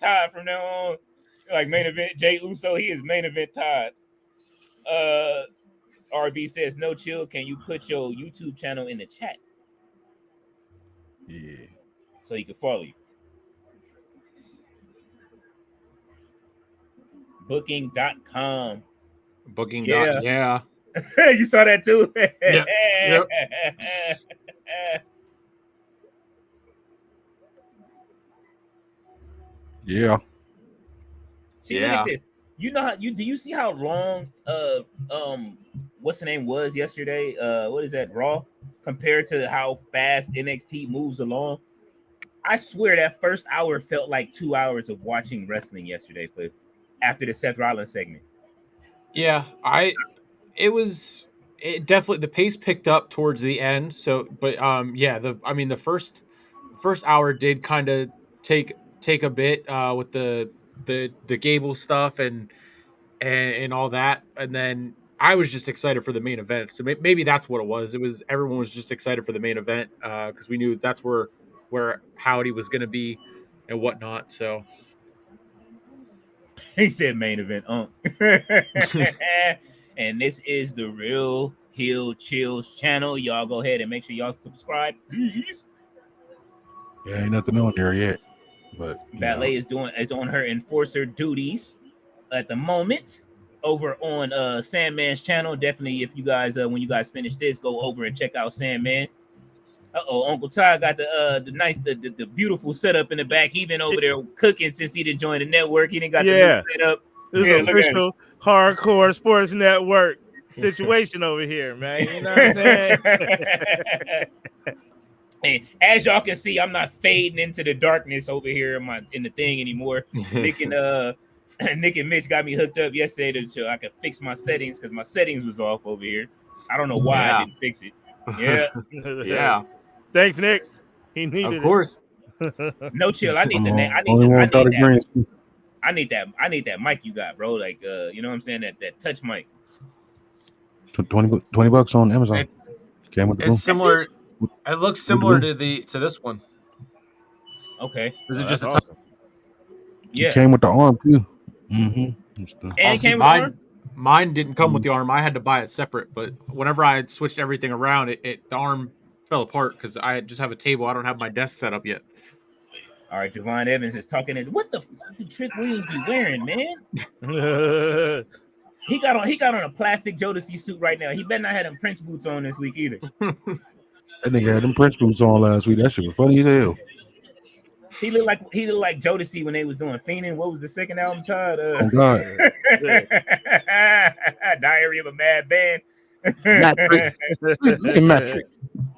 Todd from now on. Like main event Jay Uso, he is main event Todd. RB says, no chill. Can you put your YouTube channel in the chat? Yeah. So he can follow you. Booking.com. Booking. Yeah. Yeah. You saw that too? Yeah. Yep. Yeah. See, look at this. You know how do you see how long what's the name was yesterday? What is that, Raw? Compared to how fast NXT moves along. I swear that first hour felt like 2 hours of watching wrestling yesterday after the Seth Rollins segment. Yeah, it definitely, the pace picked up towards the end. So, but yeah, the first hour did kind of take a bit with the Gable stuff and all that, and then I was just excited for the main event. So maybe that's what it was. It was everyone was just excited for the main event because we knew that's where Howdy was going to be and whatnot. So He said main event. And this is the Real Heel Chills channel. Y'all go ahead and make sure y'all subscribe, please. Yeah, ain't nothing on there yet. But Ballet is on her enforcer duties at the moment over on Sandman's channel. Definitely, if you guys when you guys finish this, go over and check out Sandman. Uncle Todd got the beautiful setup in the back. He been over there cooking since he didn't join the network. He didn't got the new setup. This is official hardcore sports network situation over here, man. You know what I'm saying? And as y'all can see, I'm not fading into the darkness over here in the thing anymore. Nick and Mitch got me hooked up yesterday so I could fix my settings because my settings was off over here. I don't know why I didn't fix it. Yeah. Yeah. Thanks, Nick. He needed it. Of course. No chill. I need that mic you got, bro. Like you know what I'm saying? That touch mic. $20 on Amazon. It's similar. It looks similar to this one. Okay. Is it just a awesome? Yeah. It came with the arm too. Mm-hmm. And it came with the arm? Mine didn't come with the arm. I had to buy it separate. But whenever I had switched everything around, the arm fell apart because I just have a table. I don't have my desk set up yet. All right, Javon Evans is talking. What the fuck did Trick Williams be wearing, man? He got on a plastic Jodeci suit right now. He better not have them Prince boots on this week either. That nigga had them Prince boots on last week. That shit was funny as hell. He looked like Jodeci when they was doing Fiending. What was the second album, Todd? Oh God. Diary of a Mad Band.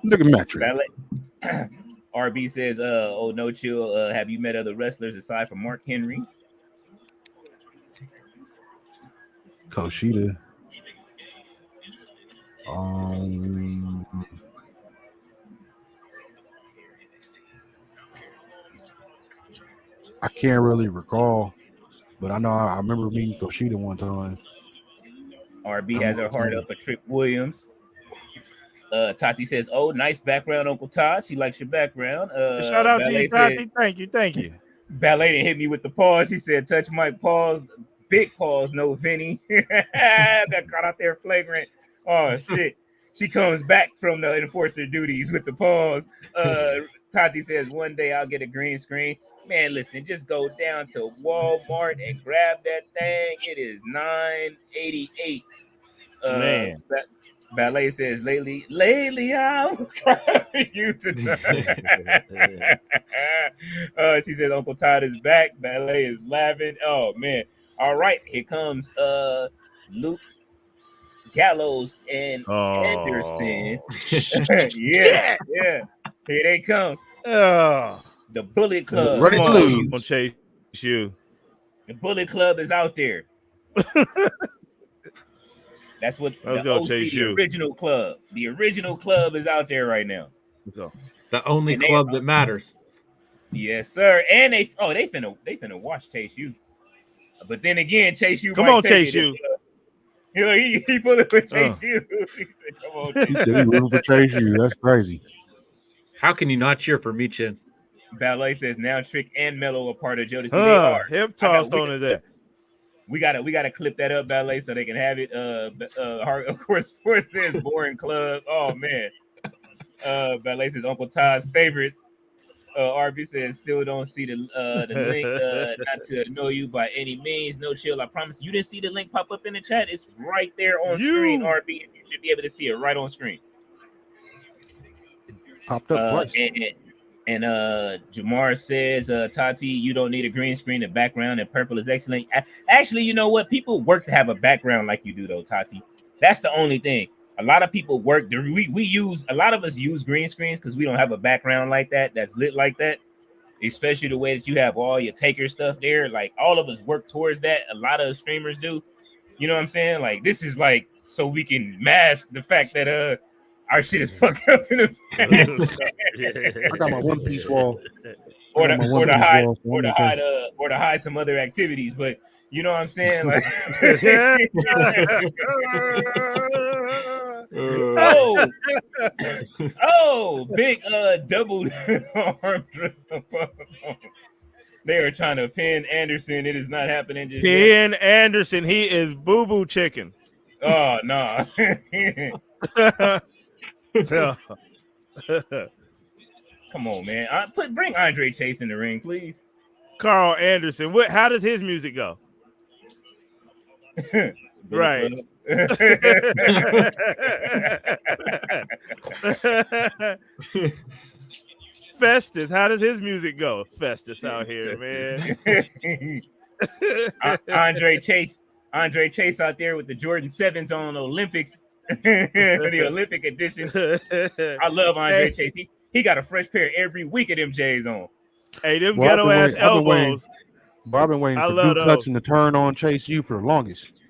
Look at Matrick. RB says, "Oh no, chill. Have you met other wrestlers aside from Mark Henry?" Kushida. I can't really recall, but I know I remember meeting Kushida one time. RB has her heart up for Trick Williams. Tati says, "Oh, nice background, Uncle Todd. She likes your background." Shout out to you, Tati. Thank you. Ballet didn't hit me with the pause. She said, "Touch mic, pause, big pause, no Vinny." Got caught out there flagrant. Oh shit! She comes back from the enforcer duties with the pause. Tati says, "One day I'll get a green screen." Man, listen, just go down to Walmart and grab that thing. It is $9.88. Man. Ballet says, lately I'm crying you tonight. She says, Uncle Todd is back. Ballet is laughing. Oh, man. All right. Here comes Luke Gallows and Anderson. Yeah. Here they come. Oh. The Bullet Club. Ready to Come on, lose. Chase You. The Bullet Club is out there. That's what Let's the go, OC, Chase the U. original club. The original club is out there right now. Let's go. The only And they- club that matters. Yes, sir. And they finna watch Chase U. But then again, Chase U. Come might on, take Chase it. U. He put it with Chase U. He said, "Come on, He Chase." said he rooting for Chase U. That's crazy. How can you not cheer for Michin? Ballet says now Trick and Mello are part of Jodeci. They are. Hip toss on his ass. We gotta clip that up, Ballet, so they can have it. Of course, Sports says boring club. Oh man. Ballet says Uncle Todd's favorites. RB says still don't see the link. Not to annoy you by any means. No chill. I promise. You didn't see the link pop up in the chat. It's right there on screen. RB, you should be able to see it right on screen. Popped up twice. And Jamar says, Tati, you don't need a green screen. The background in purple is excellent. Actually, you know what? People work to have a background like you do, though, Tati. That's the only thing. A lot of people work. A lot of us use green screens because we don't have a background like that that's lit like that. Especially the way that you have all your taker stuff there. Like all of us work towards that. A lot of streamers do. You know what I'm saying? Like this is like so we can mask the fact that our shit is fucked up in the back. I got my One Piece wall. Or to hide some other activities, but you know what I'm saying? Like, big double arm. They are trying to pin Anderson. It is not happening just yet. Anderson, he is boo-boo chicken. Oh no. Come on, man. Bring Andre Chase in the ring, please. Carl Anderson. How does his music go? Right. Festus, how does his music go? Festus out here, man. Andre Chase out there with the Jordan 7s on Olympics. The Olympic edition. I love Andre Chase. He got a fresh pair every week of them J's on. Hey, them ghetto ass elbows. I've been waiting for Duke Hudson to turn on Chase U for the longest.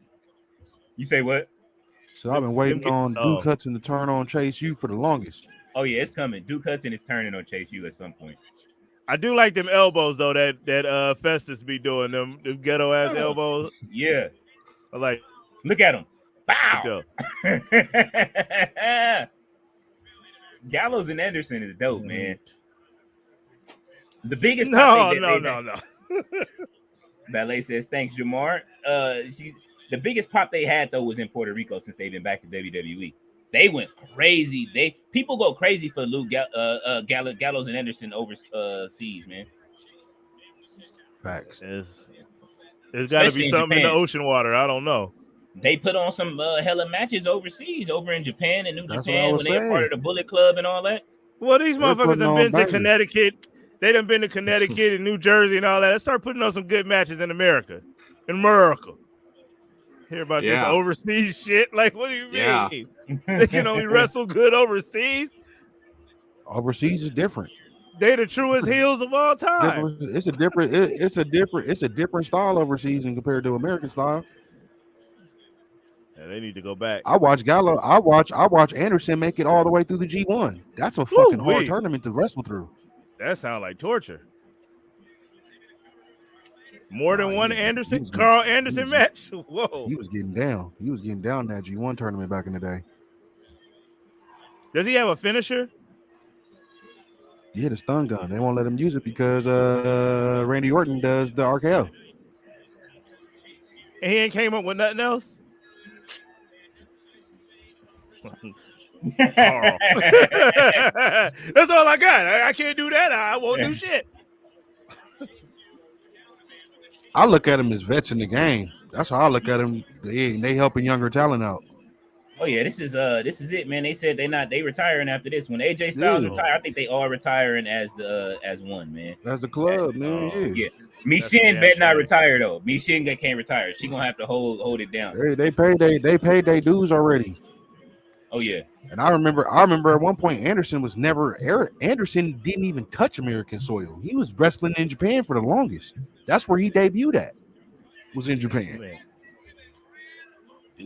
You say what? So I've been waiting on Duke Hudson to turn on Chase U for the longest. Oh yeah, it's coming. Duke Hudson is turning on Chase U at some point. I do like them elbows though that Festus be doing them ghetto ass elbows. Yeah, I like. Look at him. Bow. Gallows and Anderson is dope, man. The biggest no. Ballet says thanks, Jamar. The biggest pop they had though was in Puerto Rico since they've been back to WWE. They went crazy. People go crazy for Gallows and Anderson overseas, man. Facts. There's got to be something in the ocean water. I don't know. They put on some hella matches overseas, over in Japan and New Japan when they were part of the Bullet Club and all that. Well, these motherfuckers have been to Connecticut. They done been to Connecticut and New Jersey and all that. Let's start putting on some good matches in America. Hear about this overseas shit? Like, what do you mean? They can only wrestle good overseas? Overseas is different. They the truest heels of all time. It's a different style overseas than compared to American style. Yeah, they need to go back. I watch Anderson make it all the way through the G1. That's a fucking hard tournament to wrestle through. That sounds like torture. More than one Carl Anderson match. Whoa. He was getting down. He was getting down in that G1 tournament back in the day. Does he have a finisher? Yeah, the stun gun. They won't let him use it because Randy Orton does the RKO. And he ain't came up with nothing else? Carl. That's all I got. I can't do that. I won't do shit. I look at them as vets in the game. That's how I look at them. They helping younger talent out. Oh yeah, this is it, man. They said they retiring after this. When AJ Styles retire, I think they all retiring as one, man. As the club, man. Yeah. Michin bet not retire though. Michin can't retire. She gonna have to hold it down. They paid their dues already. Oh yeah. And I remember at one point Anderson didn't even touch American soil. He was wrestling in Japan for the longest. That's where he debuted at. Was in Japan. Man.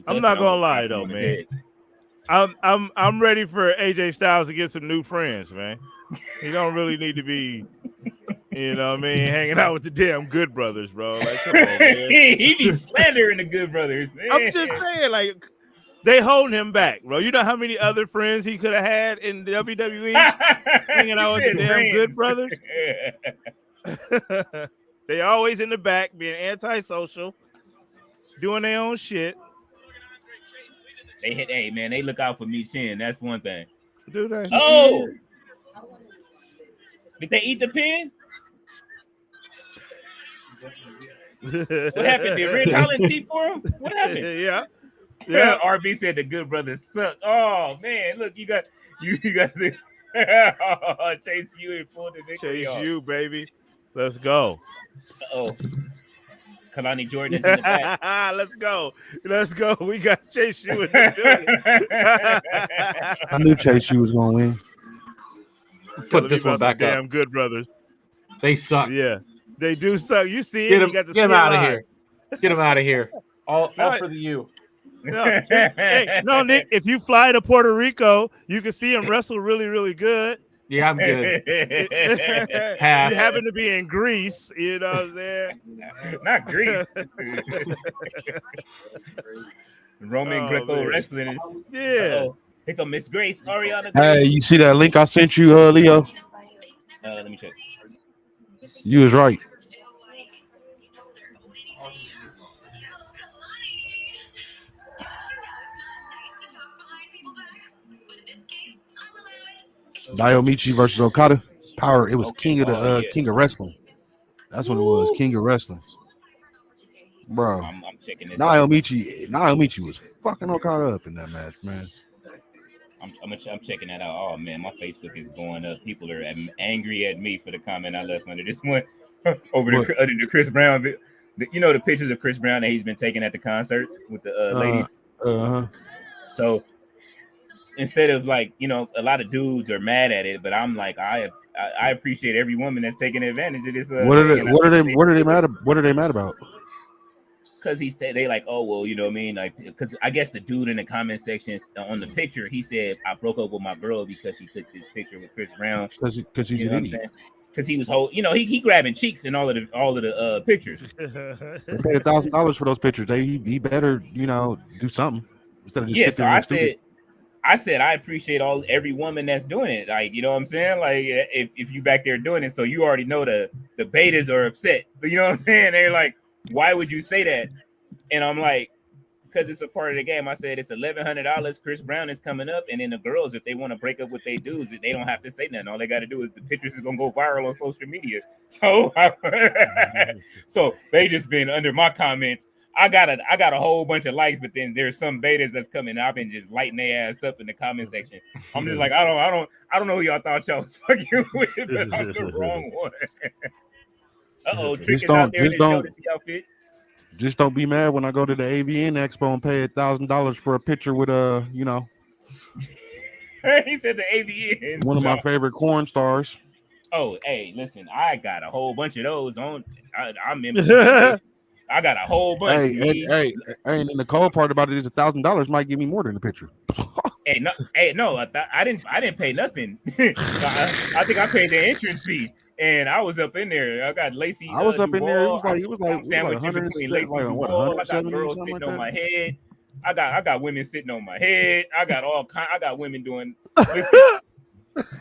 I'm not gonna lie though, man. I'm ready for AJ Styles to get some new friends, man. He don't really need to be, you know what I mean, hanging out with the damn Good Brothers, bro. Like, come on, man. He be slandering the Good Brothers, man. I'm just saying, like, they holding him back, bro. You know how many other friends he could have had in WWE hanging out with the damn Good Brothers? They always in the back being antisocial, doing their own shit. Hey man, they look out for me Chin. That's one thing. Do they? Oh, did they eat the pin? What happened? Did Ridge Holland cheat for him? What happened? Yeah. RB said the Good Brothers suck. Oh man, look, you got the Chase U and pulled the Chase U, baby. Let's go. Oh. Kalani Jordan is in the back. Let's go. We got Chase U in the building. I knew Chase U was gonna win. Put this one back up. Damn Good Brothers. They suck. Yeah, they do suck. You see Get it. him out of here. Get him out of here. All for the U. No, no, Nick. If you fly to Puerto Rico, you can see him wrestle really, really good. Yeah, I'm good. Pass. You happen to be in Greece, you know what I'm saying? Not Greece. Roman Greco wrestling. Yeah. Here come Miss Grace, Ariana. Hey, you see that link I sent you, Leo? Let me check. You was right. Naomichi versus Okada. Power. It was King of Wrestling. That's what it was. King of Wrestling. Bro. I'm checking this. Naomichi was fucking Okada up in that match, man. I'm checking that out. Oh man, my Facebook is going up. People are angry at me for the comment I left under this one over the Chris Brown. You know the pictures of Chris Brown that he's been taking at the concerts with the ladies. So instead of like, you know, a lot of dudes are mad at it, but I'm like, I appreciate every woman that's taking advantage of this. What are they mad about? Because they like, oh well, you know what I mean, like, because I guess the dude in the comment section on the picture, he said I broke up with my girl because she took this picture with Chris Brown. Because he's an idiot. Because he was he grabbing cheeks in all of the pictures. They paid $1,000 for those pictures. He better, you know, do something instead of just I said I appreciate every woman that's doing it. Like, you know what I'm saying? Like, if you back there doing it, so you already know the betas are upset. But you know what I'm saying? They're like, why would you say that? And I'm like, because it's a part of the game. I said it's $1,100. Chris Brown is coming up, and then the girls, if they want to break up with their dudes, they don't have to say nothing. All they got to do is the pictures is gonna go viral on social media. So, so they just been under my comments. I got a whole bunch of likes, but then there's some betas that's coming. I've been just lighting their ass up in the comment section. I'm just like, I don't know who y'all thought y'all was fucking with, but I'm the wrong one. Trick is out there in his Jodeci outfit. Just don't be mad when I go to the AVN Expo and pay $1,000 for a picture with you know. He said the AVN. One of my favorite corn stars. Oh, hey, listen, I got a whole bunch of those on. I'm in. I got a whole bunch. Hey, and the cold part about it is $1,000 might give me more than the picture. No, I didn't pay nothing. I think I paid the entrance fee, and I was up in there. I got Lacey. I was up in there. It was like sandwich between Lacey and Duval. I got girls sitting on my head. I got women sitting on my head. I got women doing.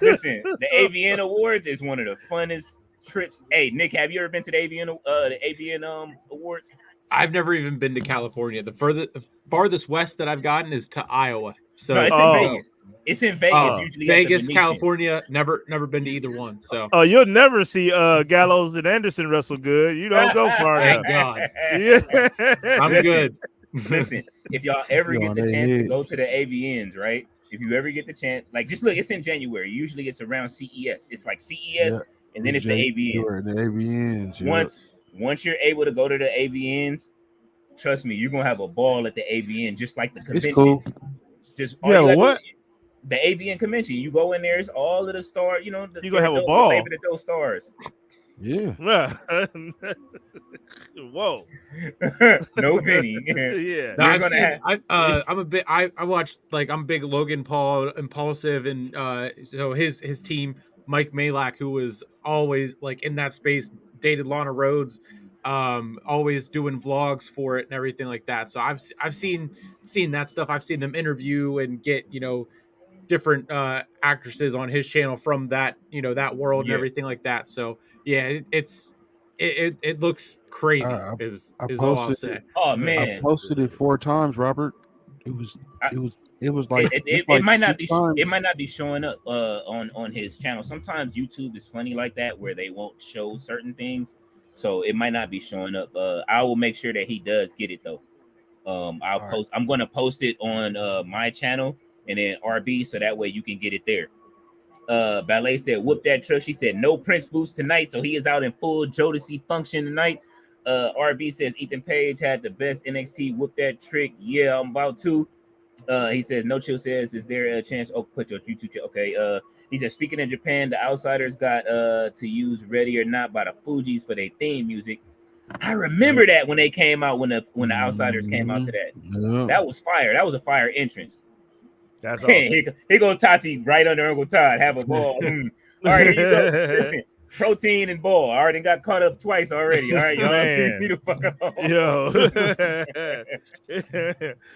Listen, the AVN Awards is one of the funnest trips. Hey, Nick, have you ever been to the AVN Awards? I've never even been to California. The farthest west that I've gotten is to Iowa. So no, it's in Vegas. It's in Vegas. Usually Vegas, California. Never been to either one. So you'll never see Gallows and Anderson wrestle good. You don't go far enough. Thank God. Yeah. I'm good. Listen, if y'all ever get the chance to go to the AVNs, right? If you ever get the chance, like, just look, it's in January. Usually it's around CES. It's like CES, and then it's the AVNs. The AVNs. Once you're able to go to the AVNs, trust me, you're gonna have a ball at the AVN, just like the convention. It's cool. Just all Yeah, you gotta do what? is the AVN convention. You go in there, it's all of the stars. You know, You gonna have a ball. Flavor of those stars. Yeah. Whoa. No Vinny. Yeah. No, You're I've gonna seen. have. I'm a bit. I watched like I'm big Logan Paul impulsive, and so his team Mike Malak, who was always like in that space, dated Lana Rhodes, always doing vlogs for it and everything like that. So I've seen that stuff. I've seen them interview and get different actresses on his channel from that that world and Yeah. everything like that. So yeah, it looks crazy. I Is I all I'll posted say. Oh I man. posted it 4 times, Robert. It was I- like it's it like might not 6 be times. it might not be showing up on his channel. Sometimes YouTube is funny like that where they won't show certain things, so it might not be showing up. I will make sure that he does get it though. I'll All post. I'm gonna post it on my channel and then RB, so that way you can get it there. Ballet said, "Whoop that truck." She said, "No Prince boost tonight, so he is out in full Jodeci function tonight." RB says, "Ethan Page had the best NXT. Whoop that trick." Yeah, I'm about to. He says, "No Chill says, is there a chance?" Oh, put your YouTube. Okay. He says, "Speaking of Japan, the Outsiders got to use Ready or Not by the Fugees for their theme music." I remember that when they came out when the Outsiders came out to that. Yeah. That was fire. That was a fire entrance. That's awesome. Here go Tati right under Uncle Todd. Have a ball. All right, here you go. Listen, protein and ball. I already got caught up twice already. All right, y'all. Man. Leave the fuck Yo.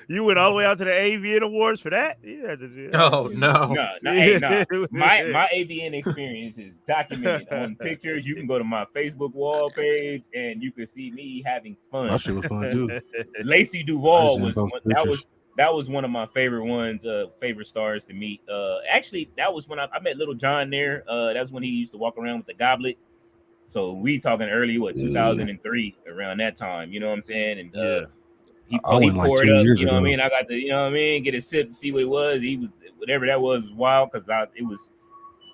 You went all the way out to the AVN Awards for that? Yeah. Oh no. No, hey, no. My AVN experience is documented on pictures. You can go to my Facebook wall page and you can see me having fun. That shit was fun too. Lacey Duvall I just was seen those that was one of my favorite ones, favorite stars to meet. Actually, that was when I met Little John there. That's when he used to walk around with the goblet. So we talking early, 2003, around that time. You know what I'm saying? And he went like poured 2 up. years You know what I ago. mean? I got to, get a sip, see what it was. He was whatever that was wild because it was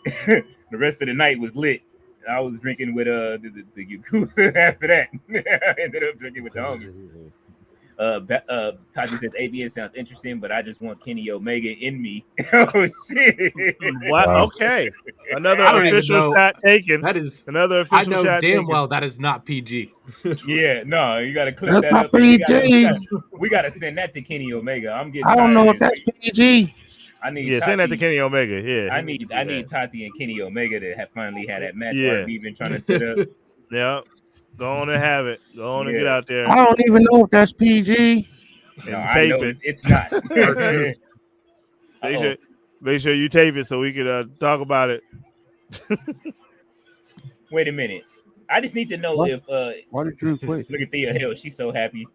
the rest of the night was lit. I was drinking with the Yakuza after that. I ended up drinking with the homies. Tati says ABN sounds interesting, but I just want Kenny Omega in me. Oh shit! What? Wow. Okay, another I don't even official know. shot taken. That is. Another I official know shot damn taken. well that is not PG. Yeah, no, you got to clip That's that not up. And PG. we gotta send that to Kenny Omega. I'm getting. I don't know tired if that's PG. I need. Yeah, send that to Tati, Kenny Omega. Yeah, I need Tati and Kenny Omega to have finally had that match. Yeah. RB been trying to set up. Yeah, go on and have it. Go on and get Yeah. out there I don't even know if that's PG. and No, I tape know it. it's not. Make sure you tape it so we can talk about it. Wait a minute. I just need to know What? if Why did Drew quit? look at Thea Hill. She's so happy.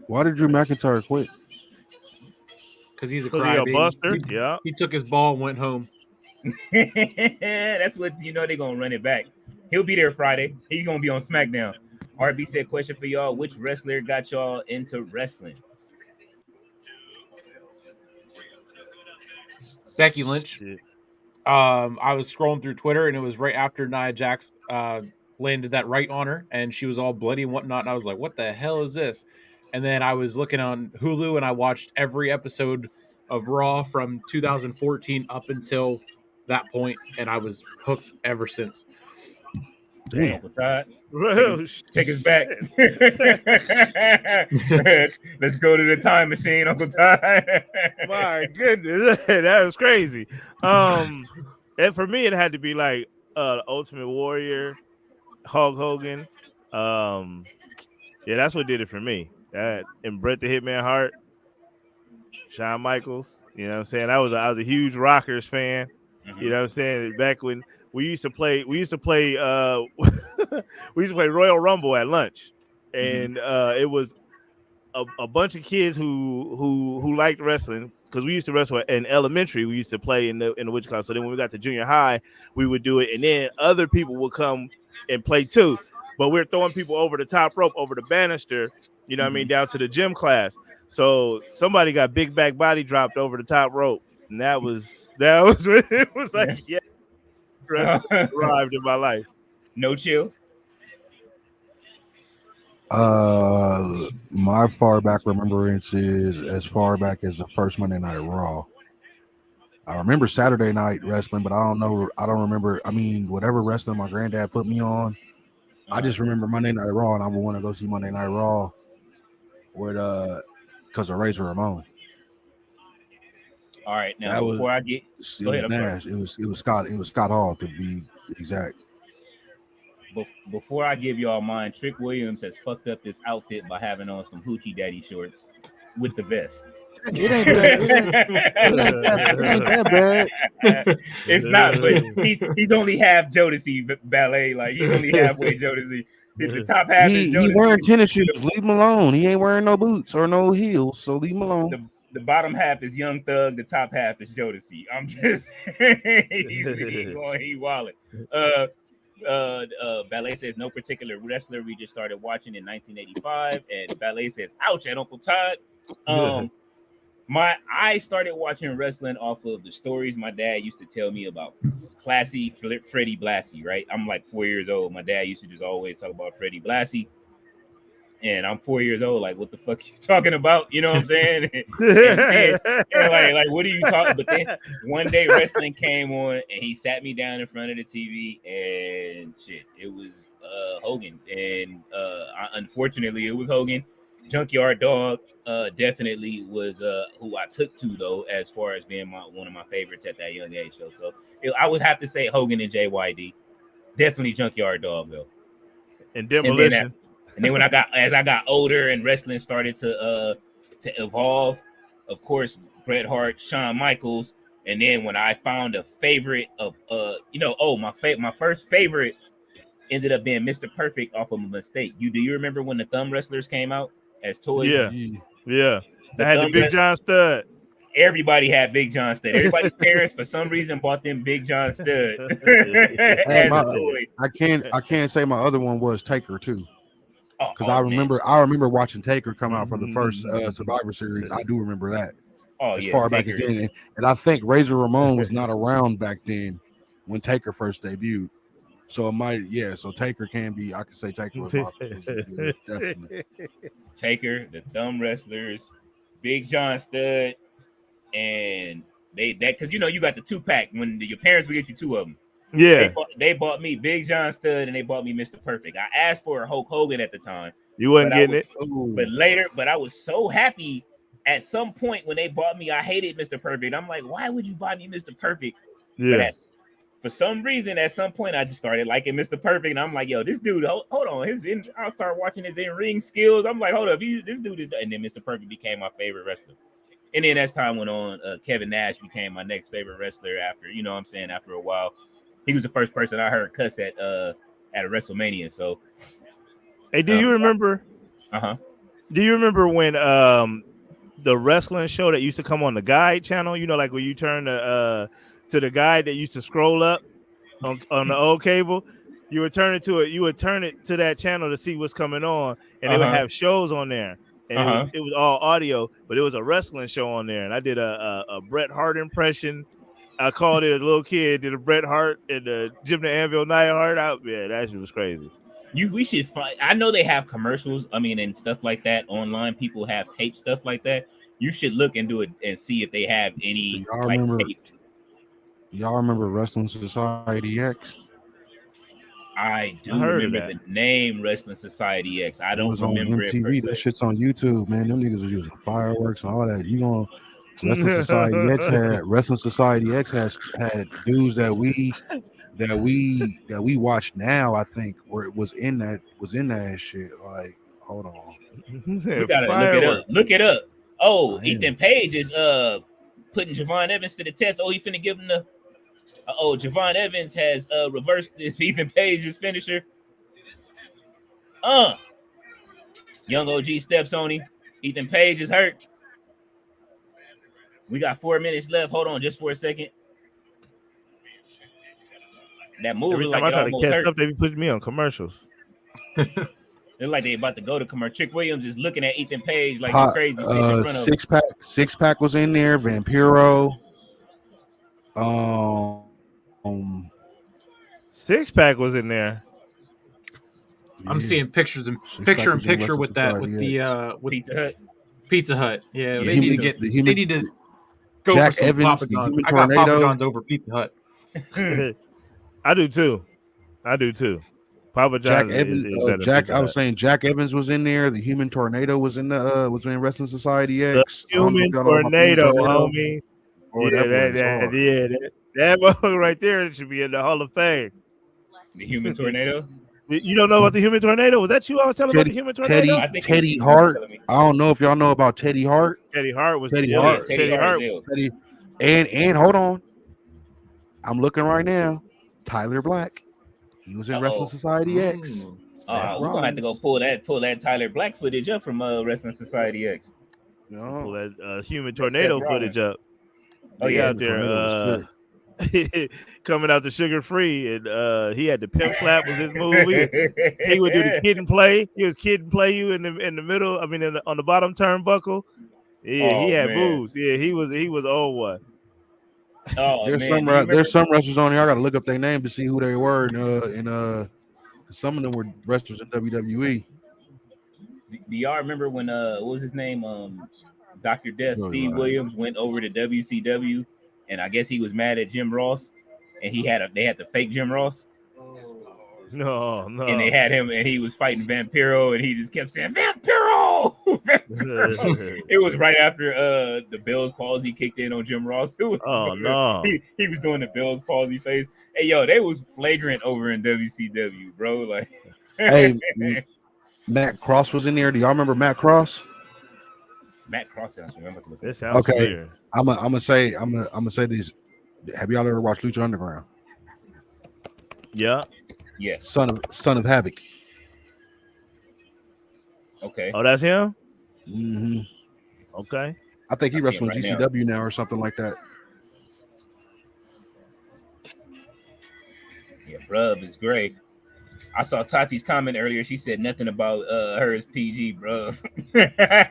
Why did Drew McIntyre quit? Because he's a Was he a crybaby. buster? Yeah. He took his ball and went home. That's what they're gonna run it back. He'll be there Friday. He's gonna be on SmackDown. RB said, question for y'all: which wrestler got y'all into wrestling? Becky Lynch. Yeah. I was scrolling through Twitter and it was right after Nia Jax landed that right on her and she was all bloody and whatnot. And I was like, what the hell is this? And then I was looking on Hulu and I watched every episode of Raw from 2014 up until that point, and I was hooked ever since. Damn. Uncle Todd, Oh, take us back. Let's go to the time machine, Uncle Todd. My goodness, that was crazy. And for me, it had to be like Ultimate Warrior, Hulk Hogan. Yeah, that's what did it for me. That and Bret the Hitman Hart, Shawn Michaels. You know what I'm saying? I was a huge Rockers fan. Mhm. You know what I'm saying? Back when we used to play we used to play Royal Rumble at lunch. And it was a bunch of kids who liked wrestling, because we used to wrestle in elementary. We used to play in the what you call. So then when we got to junior high, we would do it, and then other people would come and play too. But we're throwing people over the top rope, over the banister, you know what I mean, down to the gym class. So somebody got big back body dropped over the top rope, and that was when it was like, yeah, arrived in my life. No chill. My far back remembrance is as far back as the first Monday Night Raw. I remember Saturday night wrestling, but I don't know. I don't remember. I mean, whatever wrestling my granddad put me on, I just remember Monday Night Raw, and I would want to go see Monday Night Raw with because of Razor Ramon. All right, now That was before I get, it go was ahead. I'm sorry. Nash. It was Scott Hall to be exact. Before I give y'all mine, Trick Williams has fucked up this outfit by having on some hoochie daddy shorts with the vest. It ain't that. It ain't that bad. It's not, but he's only half Jodeci ballet. Like he's only halfway Jodeci. The top half is He Jodeci. wearing tennis shoes. Leave him alone. He ain't wearing no boots or no heels, so leave him alone. The bottom half is Young Thug. The top half is Jodeci. I'm just he wallet. Ballet says no particular wrestler. We just started watching in 1985, and Ballet says, "Ouch!" at Uncle Todd. I started watching wrestling off of the stories my dad used to tell me about classy Freddie Blassie. Right, I'm like 4 years old. My dad used to just always talk about Freddie Blassie. And I'm 4 years old. Like, what the fuck you talking about? You know what I'm saying? and like, what are you talking? But then one day wrestling came on, and he sat me down in front of the TV, and shit, it was Hogan, and unfortunately, it was Hogan. Junkyard Dog definitely was who I took to though, as far as being one of my favorites at that young age though. So I would have to say Hogan and JYD. Definitely Junkyard Dog though. And Demolition. And then as I got older and wrestling started to evolve, of course, Bret Hart, Shawn Michaels, and then when I found a favorite of my first favorite ended up being Mr. Perfect off of a mistake. Do you remember when the thumb wrestlers came out as toys? Yeah. I had the Big John Stud. Everybody had Big John Stud. Everybody's parents, for some reason, bought them Big John Stud as a toy. I can't say my other one was Taker too. Because I remember watching Taker come out for the first Survivor Series. I do remember that. Far back as then, and I think Razor Ramon was not around back then when Taker first debuted. So it might, So Taker can be. I could say Taker was my definitely. Taker, the thumb wrestlers, Big John Stud, and because you got the 2-pack when your parents would get you 2 of them. Yeah, they bought me Big John Stud and they bought me Mr. Perfect. I asked for a Hulk Hogan at the time. You wasn't getting it. But I was so happy at some point when they bought me. I hated Mr. Perfect. I'm like, why would you buy me Mr. Perfect? Yeah. But for some reason, at some point, I just started liking Mr. Perfect, and I'm like, yo, this dude, hold on. I'll start watching his in-ring skills. I'm like, hold up, this dude is, and then Mr. Perfect became my favorite wrestler. And then as time went on, Kevin Nash became my next favorite wrestler after a while. He was the first person I heard cuss at a WrestleMania. So, hey, do you remember? Do you remember when the wrestling show that used to come on the Guide channel? You know, like when you turn to the Guide that used to scroll up on the old cable. You would turn it to that channel to see what's coming on, and they would have shows on there. And it was all audio, but it was a wrestling show on there. And I did a Bret Hart impression. I called it a little kid, did a Bret Hart and the Jim the Anvil Neidhart out. Yeah, that shit was crazy. We should find. I know they have commercials. I mean, and stuff like that online. People have tape stuff like that. You should look into it and see if they have any taped. Y'all remember Wrestling Society X? I do remember the name Wrestling Society X. I don't remember it. MTV. That shit's on YouTube, man. Them niggas was using fireworks and all that. You gonna Wrestling Society X had dudes that we watch now. I think where it was in that shit. Like, hold on, we gotta look it up. Oh, Ethan Page is putting Javon Evans to the test. Oh, he finna give him the. Javon Evans has reversed Ethan Page's finisher. Young OG steps on him. Ethan Page is hurt. We got 4 minutes left. Hold on just for a second. That move Every look time like I try it to almost catch hurt. up, they be putting me on commercials. It's like they about to go to commercial. Trick Williams is looking at Ethan Page like he's crazy. In front of six pack was in there. Vampiro. 6-pack was in there. I'm seeing picture in Wrestling picture with that Society, with Pizza Hut. Pizza Hut. Yeah, Yeah, they the need to human- get the they human need to go Jack for some Evans, Papa the John's. human I got Papa tornado. John's over Pizza Hut. I do too. Papa Jack John's Evans, is better. Jack. I was saying Jack Evans was in there. The Human Tornado was in the was in Wrestling Society the X. I don't know if human y'all know about the Human tornado, Tornado. homie. Oh, Yeah, that boy is hard. that motherfucker right there should be in the Hall of Fame. The human tornado. You don't know about the human tornado? Was that you I was telling about the human tornado? I think Teddy you were Hart. telling me. I don't know if y'all know about Teddy Hart. Teddy Hart was Teddy Oh, yeah, Hart. Teddy Hart. is ill. Teddy, and hold on, I'm looking right now. Tyler Black. He was in Uh-oh. Wrestling Society X. We're gonna have to go pull that Tyler Black footage up from Wrestling Society X. pull No. that human tornado Seth footage up. Oh, He yeah. out there Tornado was coming out the sugar free, and he had the pimp slap was his move. He would do the kid and play. He was kid and play you in the middle. I mean, on the bottom turnbuckle. Yeah, he had man. moves. Yeah, he was old one. Oh There's man, there's some wrestlers on here. I gotta look up their name to see who they were. And some of them were wrestlers in WWE. Do y'all remember when what was his name? Dr. Death, Oh, Steve right. Williams went over to WCW, and I guess he was mad at Jim Ross, and they had to fake Jim Ross. No. And they had him, and he was fighting Vampiro, and he just kept saying Vampiro. Vampiro. It was right after the Bell's palsy kicked in on Jim Ross. No. He was doing the Bell's palsy face. Hey, yo, they was flagrant over in WCW, bro. Like, Hey, Matt Cross was in there. Do y'all remember Matt Cross? Matt Cross sounds familiar. This sounds Okay. familiar. I'm gonna say these. Have y'all ever watched Lucha Underground? Yeah. Yes. Son of Havoc. Okay. Oh, that's him. Mm-hmm. Okay. I think he I see wrestling him right GCW now or something like that. Yeah, bruv is great. I saw Tati's comment earlier. She said nothing about her as PG, bro. Yeah,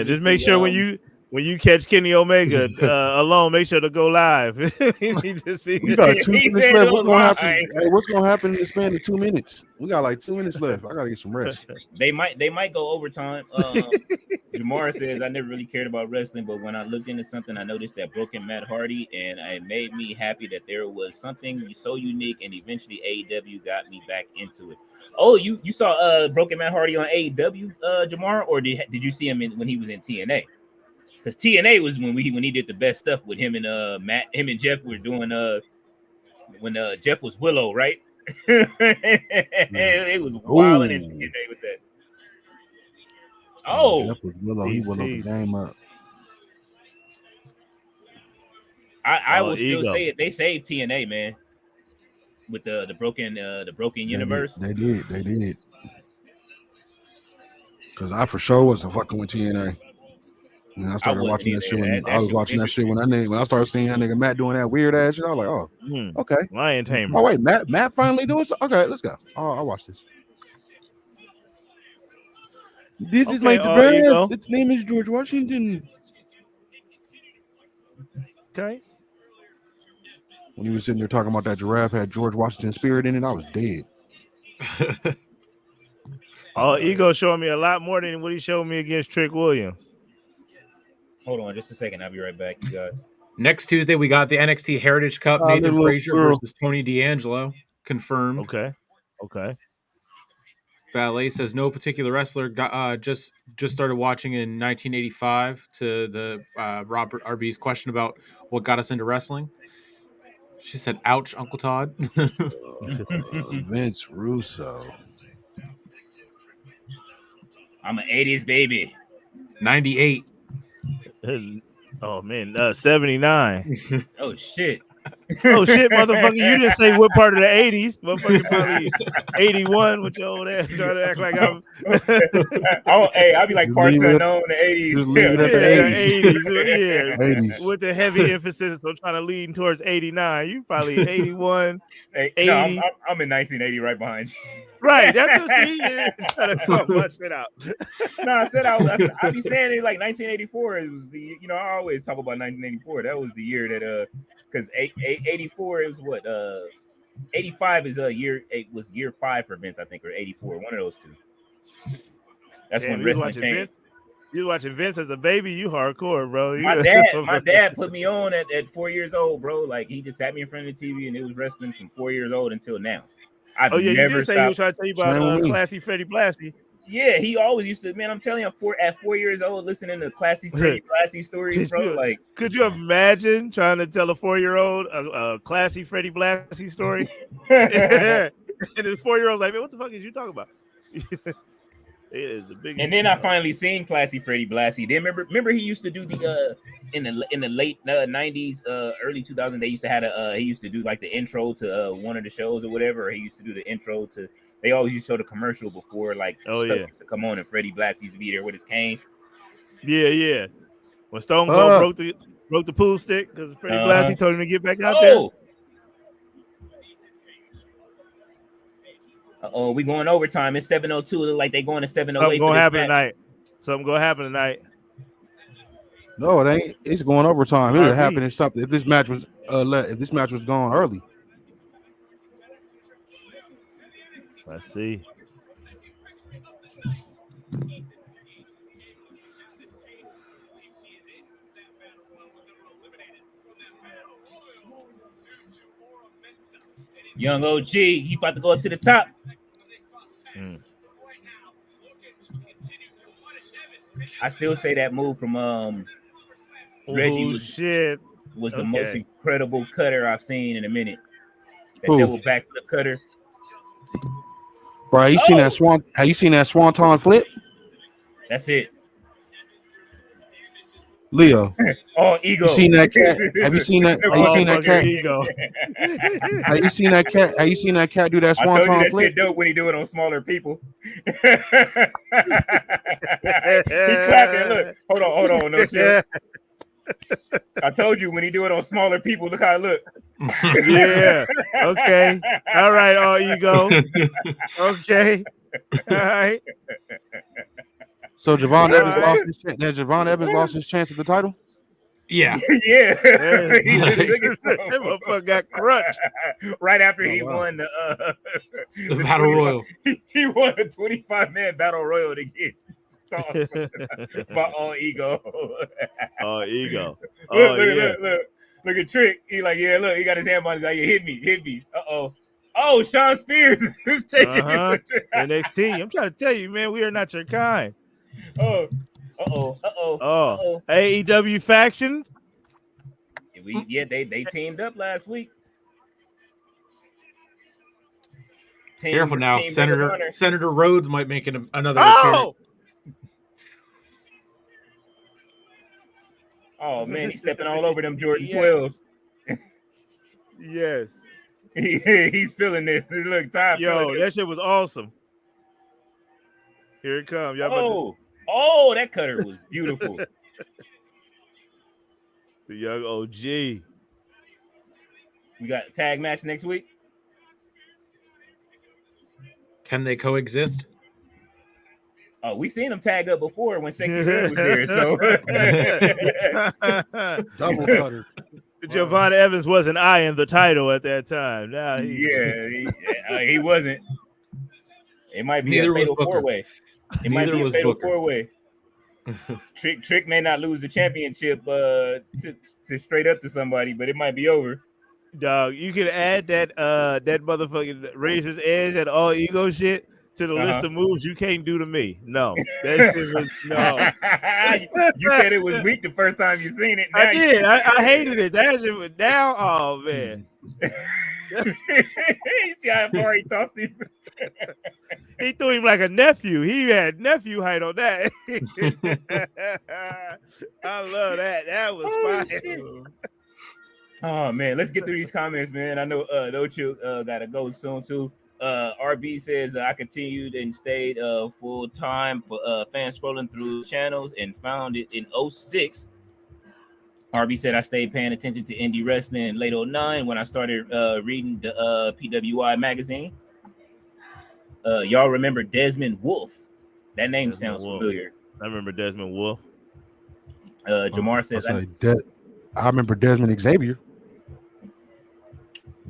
just make sure when you catch Kenny Omega alone, make sure to go live. You need to see. We got 2 He minutes said left. it What's was gonna live. happen? Hey, what's gonna happen in the span of 2 minutes? We got like 2 minutes left. I gotta get some rest. They might go overtime. Jamar says I never really cared about wrestling, but when I looked into something, I noticed that broken Matt Hardy, and it made me happy that there was something so unique, and eventually AEW got me back into it. Oh, you saw broken Matt Hardy on AEW, Jamar, or did you see him when he was in TNA? Because TNA was when he did the best stuff with him and him and Jeff were doing when Jeff was Willow, right? It was wild in TNA with that. Oh, Jeff was Willow. He willowed the game up. I will still say it. They saved TNA, man, with the broken universe. They did. Because I for sure wasn't fucking with TNA. And I started watching that shit when I was watching that shit when I started seeing that nigga Matt doing that weird ass shit. I was like, oh, okay. Lion Tamer. Oh wait, Matt finally doing something. Okay, let's go. I'll watch this. This is my dress. Its name is George Washington. Okay. When he was sitting there talking about that giraffe had George Washington spirit in it, I was dead. Ego showing me a lot more than what he showed me against Trick Williams. Hold on just a second. I'll be right back, you guys. Next Tuesday, we got the NXT Heritage Cup. Nathan Frazier versus Tony D'Angelo. Confirmed. Okay. Ballet says no particular wrestler. Just started watching in 1985 to the Robert RB's question about what got us into wrestling. She said, ouch, Uncle Todd. Vince Russo. I'm an 80s baby. 98. Oh, man. 79. Oh, shit. Oh, shit, motherfucker. You didn't say what part of the 80s. Motherfucker probably 81 with your old ass trying to act like I'm. I'll be like parts unknown in the 80s. Just leave it at the 80s. 80s. With the heavy emphasis, so trying to lean towards 89. You probably 81, 80. No, I'm in 1980 right behind you. Right. That's what see. Trying to cut my shit out. No, I said I be saying it like 1984 is the I always talk about 1984. That was the year that because 84 is what 85 is was year 5 for Vince, I think, or 84, one of those two. That's Damn, when you was wrestling watching changed. Vince. You was watching Vince as a baby. You hardcore, bro. My dad put me on at 4 years old, bro. Like he just sat me in front of the TV and it was wrestling from 4 years old until now. I've You never did say he was stopped. trying to tell you about Classy Freddie Blassie. Yeah, he always used to. Man, I'm telling you, at 4 years old, listening to Classy Freddie Blassie stories, bro. Could you imagine trying to tell a 4-year-old a Classy Freddie Blassie story? And the 4-year-old's like, man, what the fuck is you talking about? It is the biggest. And then I finally seen Classy Freddie Blassie. Then remember he used to do the in the late 90s, early 2000s. They used to have he used to do like the intro to one of the shows or whatever. Or he used to do the intro to. They always used to show the commercial before like stuff used to come on, and Freddie Blassie used to be there with his cane. Yeah. When Stone Cold broke the pool stick because Freddie Blassie told him to get back out there. We going overtime. It's 7:02. Look like they going to 7:08. Something gonna happen tonight. Something gonna happen tonight. No, it ain't. It's going overtime. It would happen if something. If this match was going early. Let's see. Young OG, he about to go up to the top. I still say that move from Reggie was the most incredible cutter I've seen in a minute. That double backflip cutter. Bro, have you seen that swan? Have you seen that swanton flip? That's it. Leo. Ego. You seen that cat? Have you seen that? Have you seen that cat? Ego. Have you seen that cat? Have you seen that cat do that swanton flip? Shit dope when he do it on smaller people. He clapping. Look, hold on, no shit. I told you when he do it on smaller people. Look how it look. Yeah. Okay. All right. All ego. Okay. All right. So Javon Evans lost his chance. Javon Evans lost his chance at the title. Yeah. Yeah. That motherfucker got crushed right after he won the Battle Royal. He won a 25-man Battle Royal to get by All Ego. All Ego. Look at Trick. He like, yeah, look, he got his hand on his like, yeah, hit me. Oh, Sean Spears is taking NXT. I'm trying to tell you, man, we are not your kind. AEW faction. They teamed up last week. Careful now, Senator Rhodes might make another appearance. Oh man, he's stepping all over them Jordan 12s. Yes. He's feeling this. Look, time. Yo, that shit was awesome. Here it comes. Oh, that cutter was beautiful. The young OG. We got a tag match next week. Can they coexist? Oh, we seen them tag up before when Sexy Red was there. So double cutter. Javon Evans wasn't eyeing the title at that time. Now he wasn't. It might be Neither a fatal four-way. It might be a fatal four-way. Trick may not lose the championship to straight up to somebody, but it might be over. Dog, you can add that motherfucking Razor's Edge and All Ego shit to the list of moves you can't do to me. No. That shit was no. You said it was weak the first time you seen it. Now I did. I hated it. That shit was down. Oh man. You see how far he tossed him? He threw him like a nephew. He had nephew height on that. I love that. That was fire. Oh man, let's get through these comments, man. I know Dochu gotta go soon too. RB says I continued and stayed full time for fan scrolling through channels and found it in 06. RB said I stayed paying attention to indie wrestling in late 09 when I started reading the PWI magazine. Y'all remember Desmond Wolfe? That name sounds familiar. I remember Desmond Wolfe. Jamar says I remember Desmond Xavier.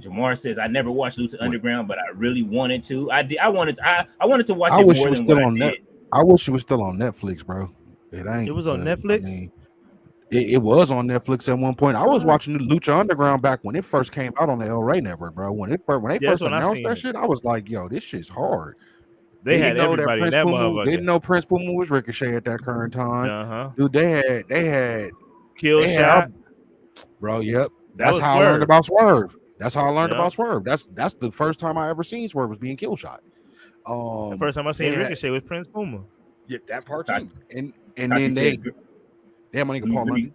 Jamar says I never watched Lucha Underground, but I really wanted to. I wanted to watch I it wish more it was than still what I on net. did. I wish it was still on Netflix, bro. It ain't. It was on but, Netflix? I mean, it was on Netflix at one point. I was watching the Lucha Underground back when it first came out on the El Rey Network, bro. When they That's first when I announced seen that it. shit, I was like, yo, this shit's hard. They had didn't know that everybody in Prince that Puma motherfucker. didn't know Prince Puma was Ricochet at that current time. Uh-huh. Dude, they had Kill shot. bro. Yep. That That's was how I Swerve. learned about Swerve. That's how I learned Yeah. about Swerve. That's the first time I ever seen Swerve was being kill shot. The first time I seen they had- Ricochet was Prince Puma. Yeah, that part Tati- too. And Tati then they says, damn, my nigga Paul London.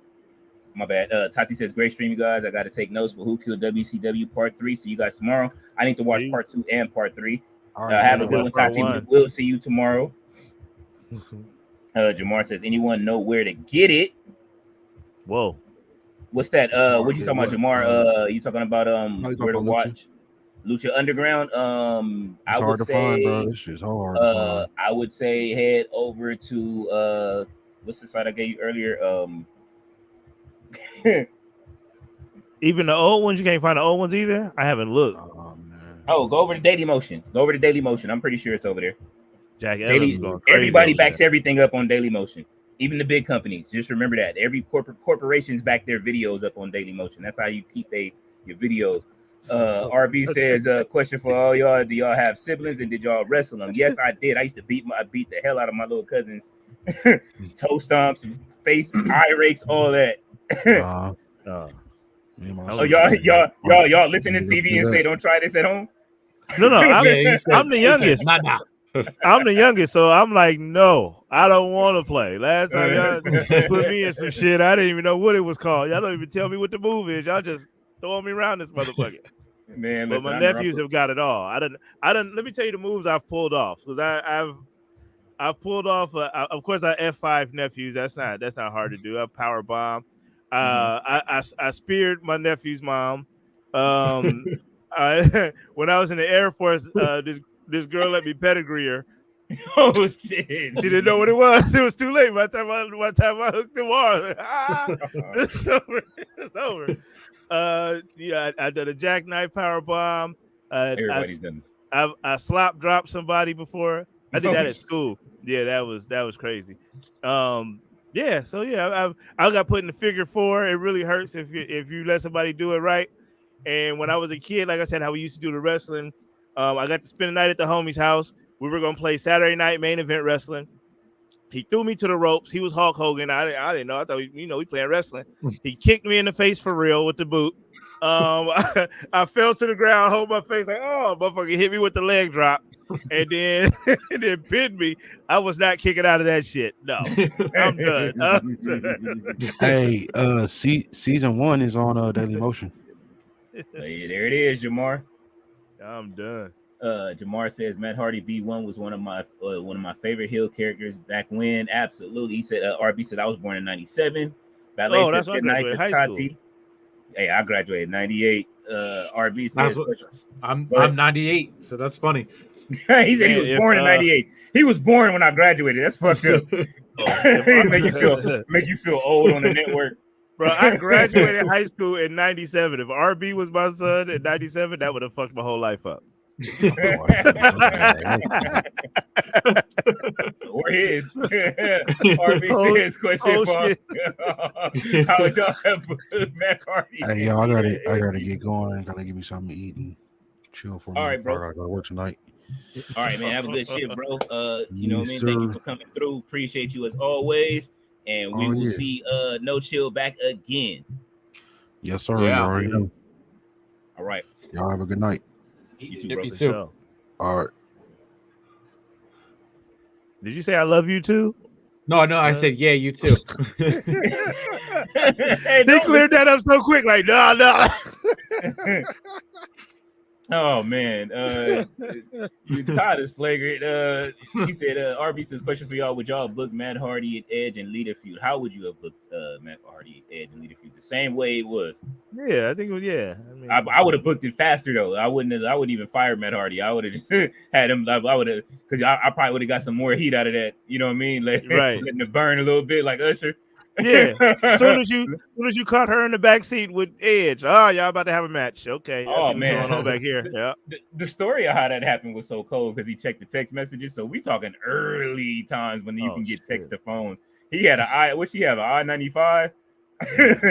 my bad. Tati says, great stream, you guys. I got to take notes for Who Killed WCW Part 3. See you guys tomorrow. I need to watch See? Part 2 and Part 3. All right, Have a man, good watch one, Part Tati. 1. We'll see you tomorrow. Jamar says, anyone know where to get it? Whoa. What's that? What you talking about, Jamar? You talking about where to watch Lucha Underground? It's I hard would to say find, bro. This shit's hard to find. I would say head over to what's the site I gave you earlier? Even the old ones, you can't find the old ones either. I haven't looked. Oh, go over to Daily Motion. Go over to Daily Motion. I'm pretty sure it's over there. Jack Daily, Evans going crazy everybody over backs there. everything up on Daily Motion. Even the big companies. Just remember that. Every corporations back their videos up on Daily Motion. That's how you keep your videos. RB says, question for all y'all. Do y'all have siblings and did y'all wrestle them? Yes, I did. I used to beat the hell out of my little cousins. Toe stomps, face, eye rakes, all that. Oh, y'all listen to TV and say, don't try this at home? No, I'm the He youngest. said, not now. I'm the youngest, so I'm like, no, I don't want to play. Last time y'all put me in some shit, I didn't even know what it was called. Y'all don't even tell me what the move is. Y'all just throwing me around this motherfucker. Man, but my nephews have got it all. I didn't. Let me tell you the moves I've pulled off, because I've pulled off. Of course, I F5 nephews. That's not hard to do. I power bomb. I speared my nephew's mom. When I was in the Air Force, this girl let me pedigree her. Oh shit! She didn't know what it was. It was too late. By the time I hooked them on, it's over. It's over. Yeah, I did a jackknife power bomb. Everybody's done. I slop dropped somebody before. I did that at school. Yeah, that was crazy. Yeah. So yeah, I got put in the figure 4. It really hurts if you let somebody do it right. And when I was a kid, like I said, how we used to do the wrestling, I got to spend the night at the homie's house. We were gonna play Saturday night main event wrestling. He threw me to the ropes. He was Hulk Hogan. I didn't know. I thought we playing wrestling. He kicked me in the face for real with the boot. I fell to the ground, hold my face like, oh, motherfucker hit me with the leg drop, and then pinned me. I was not kicking out of that shit. No, I'm done. Hey, season 1 is on Daily Motion. Hey, there it is, Jamar. I'm done. Jamar says Matt Hardy V1 was one of my favorite heel characters back when. Absolutely. He said RB said I was born in 97. Ballet that's said when I graduated high school. Hey, I graduated in 98. RB says I'm 98, so that's funny. he said he was born in 98. He was born when I graduated. That's fucked up. make you feel old on the network. Bro, I graduated high school in 97. If RB was my son in 97, that would have fucked my whole life up. Or his. RB says question for how would y'all have Matt Hardy? Hey, y'all, I gotta get going. Gotta give me something to eat and chill for me. All right, bro. I gotta go to work tonight. All right, man. Have a good shit, bro. You know what I mean? Sir. Thank you for coming through. Appreciate you as always. And we will see No Chill back again. Yes, sir. Yeah. You already know. All right. Y'all have a good night. You too, Yep, bro. you too. All right. Did you say I love you too? No, I said yeah, you too. Hey, They cleared that up so quick, like no. Oh man, Todd is flagrant. He said, RB says question for y'all: would y'all book Matt Hardy at Edge and Leader feud? How would you have booked Matt Hardy at Edge and Leader feud? The same way it was. Yeah, I think it was. Yeah, I would have booked it faster though. I wouldn't even fire Matt Hardy. I would have had him. I would have, because I probably would have got some more heat out of that. You know what I mean? Like, right. letting it burn a little bit, like Usher. Yeah. As soon as you caught her in the back seat with Edge, oh, y'all about to have a match. Okay, I Oh, see what's man. going on back here. Yeah. The story of how that happened was so cold because he checked the text messages. So we talking early times when you can get text to phones. He had what she have, an I-95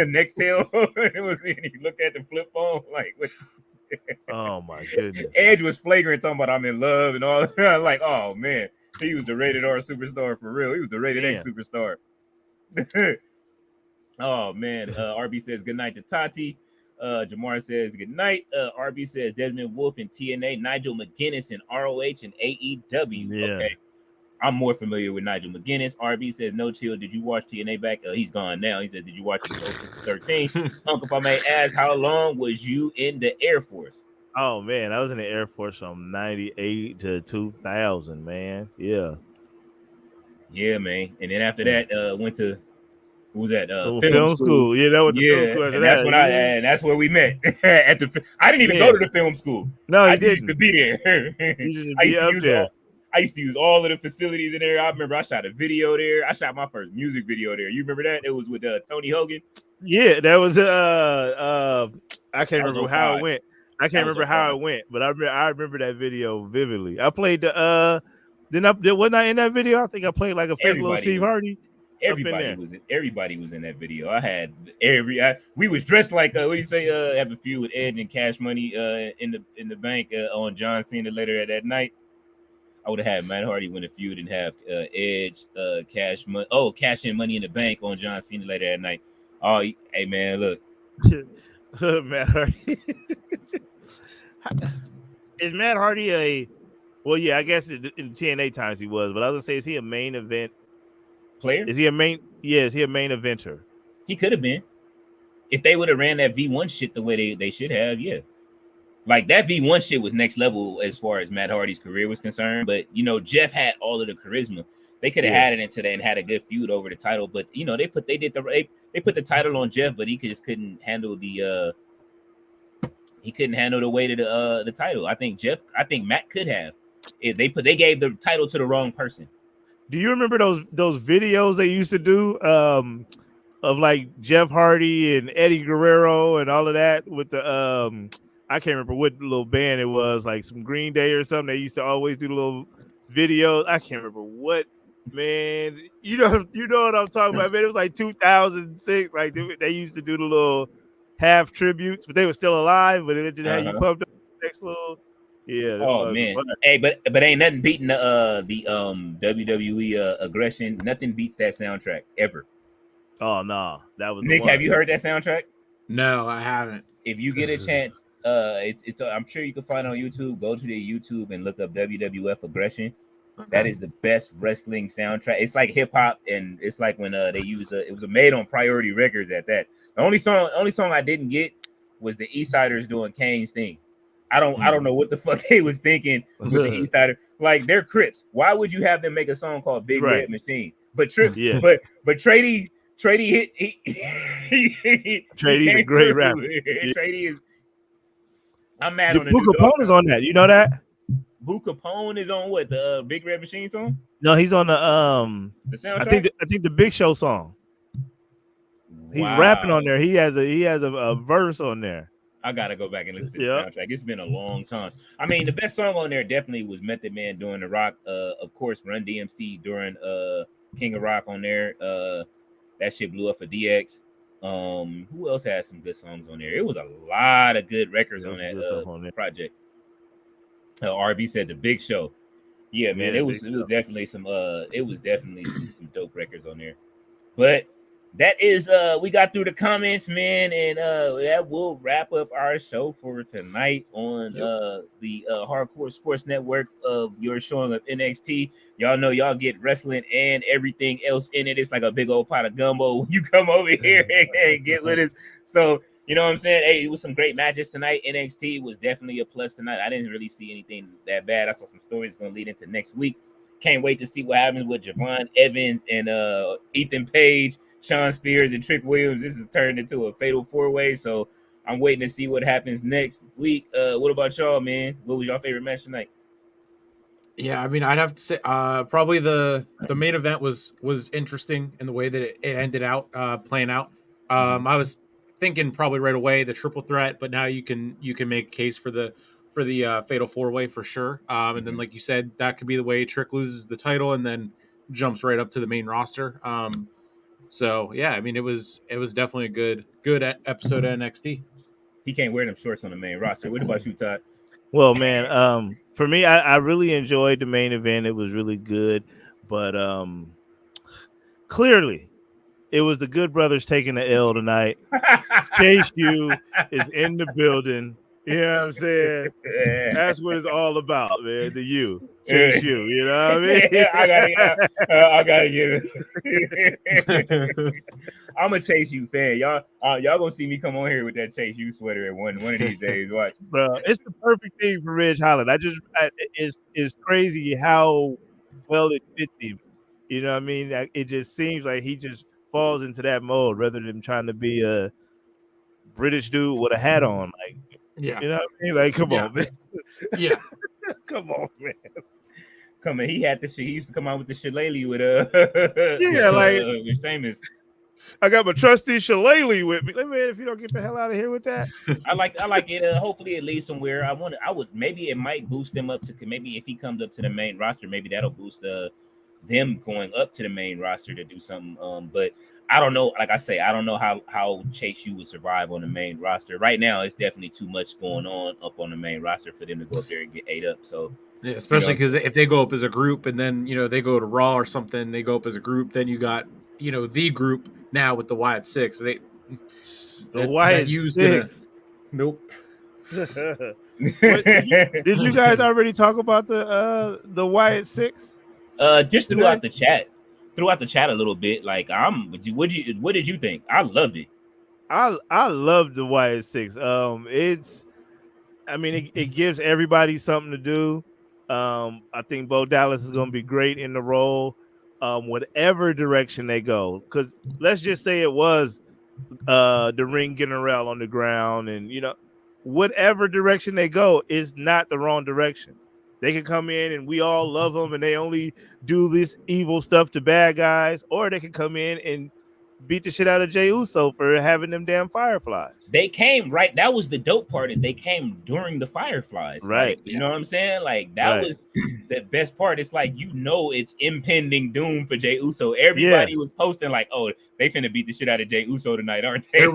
next tail. It was, and he looked at the flip phone like, what? Oh my goodness. Edge was flagrant talking about I'm in love and all. Like, oh man, he was the rated R superstar for real. He was the rated X superstar. Oh man. RB says good night to Tati. Jamar says good night. RB says Desmond Wolf in TNA, Nigel McGuinness in ROH and AEW. Yeah. Okay. I'm more familiar with Nigel McGuinness. RB says no chill. Did you watch TNA back? He's gone now. He said, did you watch it in 13? Uncle, if I may ask, how long was you in the Air Force? Oh man, I was in the Air Force from 98 to 2000, man. Yeah. Yeah, man. And then after that, went to what was that? Film school. Yeah, that was the film school. And that's when and that's where we met. At the I didn't even go to the film school. No, I didn't. used to be there. I used to use all of the facilities in there. I remember I shot a video there. I shot my first music video there. You remember that? It was with Tony Hogan. Yeah, that was I can't remember how it went. I can't remember how it went, but I remember that video vividly. I played the wasn't I in that video? I think I played like a fake little Steve Hardy. Everybody was in that video. I had we was dressed like what do you say? Have a feud with Edge and Cash Money in the bank on John Cena later that night. I would have had Matt Hardy win a feud and have Edge, Cash in Money in the Bank on John Cena later that night. Oh, hey man, look, Matt Hardy. Is Matt Hardy a? Well, yeah, I guess in TNA times he was, but I was gonna say, is he a main event player? Is he a main? Yeah, is he a main eventer? He could have been if they would have ran that V1 shit the way they should have. Yeah. Like that V1 shit was next level as far as Matt Hardy's career was concerned. But Jeff had all of the charisma. They could have had it into that and had a good feud over the title. But they put the title on Jeff, but he just couldn't handle the weight of the title. I think Matt could have. If they gave the title to the wrong person. Do you remember those videos they used to do of like Jeff Hardy and Eddie Guerrero and all of that with the I can't remember what little band it was, like some Green Day or something. They used to always do the little videos. I can't remember what, man. You know what I'm talking about, man. It was like 2006. Like they used to do the little half tributes, but they were still alive. But it just had you pumped up next little. Yeah. Oh man. Hey, but ain't nothing beating the WWE aggression. Nothing beats that soundtrack ever. Oh no, that was Nick. Have you heard that soundtrack? No, I haven't. If you get a chance, it's I'm sure you can find it on YouTube. Go to the YouTube and look up WWF aggression. Okay. That is the best wrestling soundtrack. It's like hip hop, and it's like when they use it was made on Priority Records at that. The only song I didn't get was the Eastsiders doing Kane's thing. I don't know what the fuck they was thinking with the Eastsider. Like they're Crips. Why would you have them make a song called Big Red Machine? But but Trady Trady's a great rapper. Trady is. I'm mad on the Boo Capone is on that. You know that? Boo Capone is on what, the Big Red Machine song? No, he's on the soundtrack? I think the Big Show song. He's rapping on there. He has a verse on there. I gotta go back and listen to the soundtrack. It's been a long time. I mean, the best song on there definitely was Method Man during the Rock. Of course, Run DMC during King of Rock on there. That shit blew up for DX. Who else had some good songs on there? It was a lot of good records on that project. RB said the Big Show. Yeah, man, it was definitely some dope records on there. But that is we got through the comments, man, and that will wrap up our show for tonight on the Hardcore Sports Network of your showing of NXT. Y'all know y'all get wrestling and everything else in it. It's like a big old pot of gumbo when you come over here and get with us. So you know what I'm saying? Hey, it was some great matches tonight. NXT was definitely a plus tonight. I didn't really see anything that bad. I saw some stories going to lead into next week. Can't wait to see what happens with Javon Evans and Ethan Page, Sean Spears, and Trick Williams. This is turned into a fatal four-way, so I'm waiting to see what happens next week. What about y'all, man? What was your favorite match tonight? Yeah, I mean, I'd have to say probably the main event was interesting in the way that it ended out playing out. I was thinking probably right away the triple threat, but now you can make a case for the fatal four way for sure. And then like you said, that could be the way Trick loses the title and then jumps right up to the main roster. So yeah, I mean, it was definitely a good episode of NXT. He can't wear them shorts on the main roster. What about you, Todd? Well, man, for me, I really enjoyed the main event. It was really good, but clearly it was the Good Brothers taking the L tonight. Chase U is in the building. You know what I'm saying? That's what it's all about, man. The U, Chase U. You know what I mean? I gotta give it. I'm a Chase U fan. Y'all gonna see me come on here with that Chase U sweater at one of these days. Watch, Bro, it's the perfect thing for Ridge Holland. It's crazy how well it fits him. You know what I mean? It just seems like he just falls into that mode rather than trying to be a British dude with a hat on. Like, Yeah, you know what I mean? Like, come on, man. yeah. Come on, man. come on. He had the shit. He used to come out with the shillelagh with Yeah, like with Sheamus. I got my trusty shillelagh with me. Like, man, if you don't get the hell out of here with that. I like it. Hopefully it leads somewhere. I would maybe it might boost them up to maybe if he comes up to the main roster, maybe that'll boost them going up to the main roster to do something. But I don't know. Like I say, I don't know how Chase U would survive on the main roster. Right now, it's definitely too much going on up on the main roster for them to go up there and get ate up. So yeah, especially because if they go up as a group and then they go to Raw or something, they go up as a group, then you got the group now with the Wyatt Six. The Wyatt Six. Nope. Did you guys already talk about the Wyatt Six? Just throughout the chat a little bit. Like what did you think? I loved it. I love the Wyatt Six. It gives everybody something to do. I think Bo Dallas is going to be great in the role, whatever direction they go. Because let's just say it was the ring general on the ground, and whatever direction they go is not the wrong direction. They can come in and we all love them, and they only do this evil stuff to bad guys, or they can come in and beat the shit out of Jey Uso for having them damn Fireflies. They came right. That was the dope part, is they came during the Fireflies. Right. Like, you know what I'm saying? Like that was the best part. It's like, it's impending doom for Jey Uso. Everybody was posting like, oh, they finna beat the shit out of Jey Uso tonight, aren't they?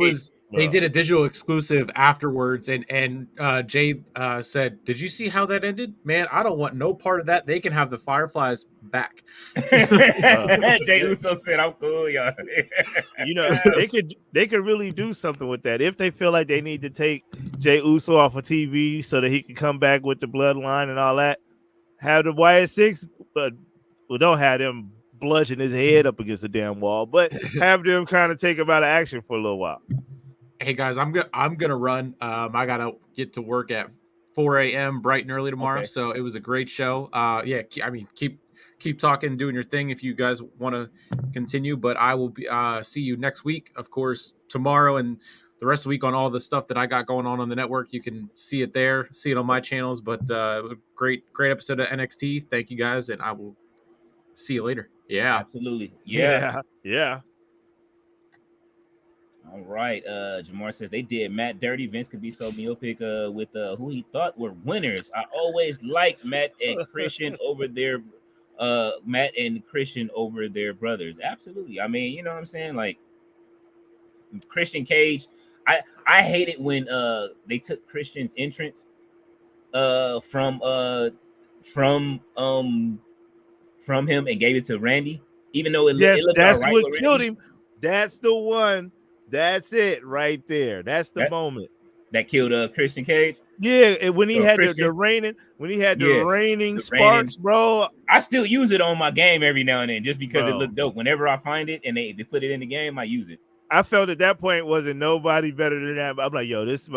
They did a digital exclusive afterwards, and Jay said, "Did you see how that ended? Man, I don't want no part of that. They can have the Fireflies back." Jey Uso said, "I'm cool, y'all." They could really do something with that if they feel like they need to take Jey Uso off of TV so that he can come back with the bloodline and all that. Have the Wyatt Six, but don't have them bludgeon his head up against the damn wall, but have them kind of take him out of action for a little while. Hey guys, I'm gonna run. I gotta get to work at 4 a.m. bright and early tomorrow. Okay. So it was a great show. Keep talking, doing your thing if you guys want to continue. But I will be see you next week, of course, tomorrow and the rest of the week on all the stuff that I got going on the network. You can see it there, see it on my channels. But great episode of NXT. Thank you guys, and I will see you later. Yeah, absolutely. Yeah. All right. Jamar says they did Matt dirty. Vince could be so myopic with who he thought were winners. I always liked Matt and Christian over their brothers. Absolutely. I mean, you know what I'm saying? Like Christian Cage. I hate it when they took Christian's entrance from him and gave it to Randy, even though it looked that's all right. What killed him. That's the one. That's it right there. That's the moment that killed Christian Cage. Yeah, when he had the raining sparks, bro. I still use it on my game every now and then just because it looked dope. Whenever I find it and they put it in the game, I use it. I felt at that point wasn't nobody better than that. I'm like, yo, this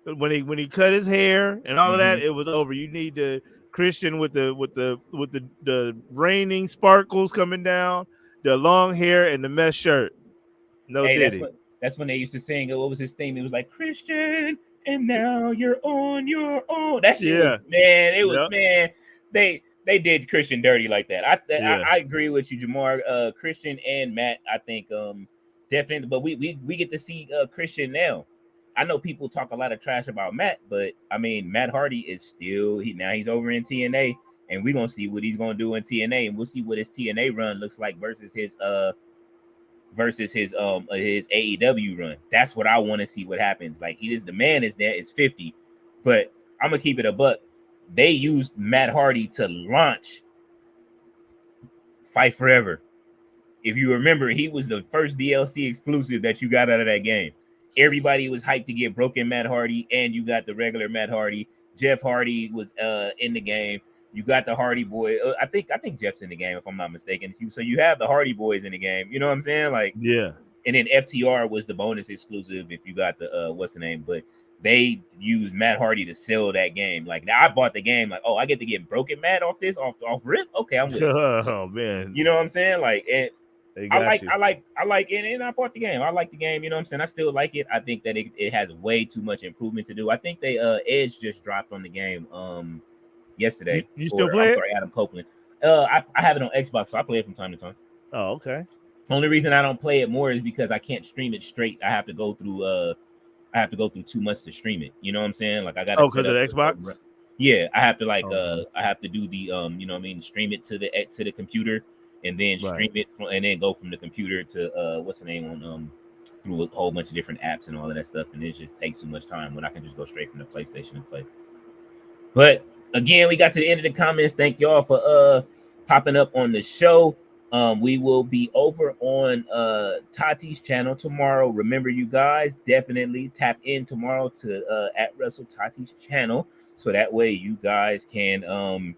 when he cut his hair and all of that, it was over. You need the Christian with the raining sparkles coming down, the long hair and the mesh shirt. That's when they used to sing. What was his theme? It was like Christian, and now you're on your own. That shit, man. It was man. they did Christian dirty like that. Yeah. I agree with you, Jamar. Christian and Matt, I think definitely. But we get to see Christian now. I know people talk a lot of trash about Matt, but I mean Matt Hardy is still he's over in TNA, and we're gonna see what he's gonna do in TNA, and we'll see what his TNA run looks like versus his AEW run. That's what I want to see what happens. Like the man is there, is 50, but I'm gonna keep it a buck. They used Matt Hardy to launch Fight Forever. If you remember, he was the first DLC exclusive that you got out of that game. Everybody was hyped to get Broken Matt Hardy, and you got the regular Matt Hardy. Jeff Hardy was in the game. You got the Hardy Boy. I think Jeff's in the game, if I'm not mistaken. So you have the Hardy Boys in the game. You know what I'm saying? Like, yeah. And then FTR was the bonus exclusive if you got the what's the name, but they used Matt Hardy to sell that game. Like now I bought the game, like, oh, I get to get Broken Matt off rip. Okay, I'm with it. Oh man. You know what I'm saying? Like, and I like it, and I bought the game. I like the game, you know what I'm saying? I still like it. I think that it has way too much improvement to do. I think they Edge just dropped on the game yesterday. You still play it? Sorry, Adam Copeland. I have it on Xbox, so I play it from time to time. Oh, okay. Only reason I don't play it more is because I can't stream it straight. I have to go through too much to stream it. You know what I'm saying? Like I got because of the Xbox. Yeah, I have to I have to do the you know what I mean, stream it to the computer and then stream it and then go from the computer to what's the name on through a whole bunch of different apps and all of that stuff, and it just takes too much time when I can just go straight from the PlayStation and play. But again, we got to the end of the comments. Thank y'all for popping up on the show. We will be over on Tati's channel tomorrow. Remember, you guys, definitely tap in tomorrow to at Russell Tati's channel, so that way you guys can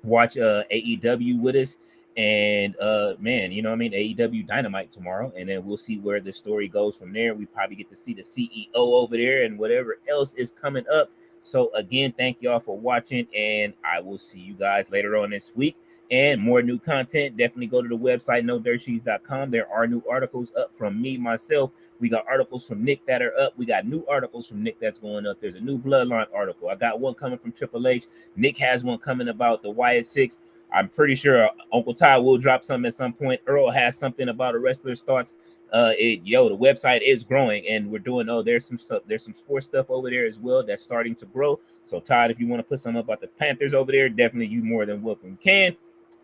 watch AEW with us. And man, you know what I mean, AEW Dynamite tomorrow, and then we'll see where the story goes from there. We probably get to see the CEO over there and whatever else is coming up. So again, thank y'all for watching, and I will see you guys later on this week. And more new content, definitely go to the website, nodirtsheets.com. There are new articles up from me, myself. We got articles from Nick that are up. We got new articles from Nick that's going up. There's a new Bloodline article. I got one coming from Triple H. Nick has one coming about the Wyatt Six. I'm pretty sure Uncle Ty will drop something at some point. Earl has something about a wrestler's thoughts. The website is growing, and we're doing, there's some sports stuff over there as well that's starting to grow. So Todd, if you want to put something about the Panthers over there, definitely you more than welcome. You can.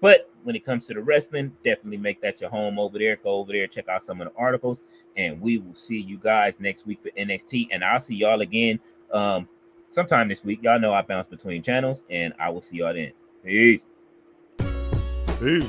But when it comes to the wrestling, definitely make that your home over there. Go over there, check out some of the articles, and we will see you guys next week for NXT. And I'll see y'all again sometime this week. Y'all know I bounce between channels, and I will see y'all then. Peace. Peace.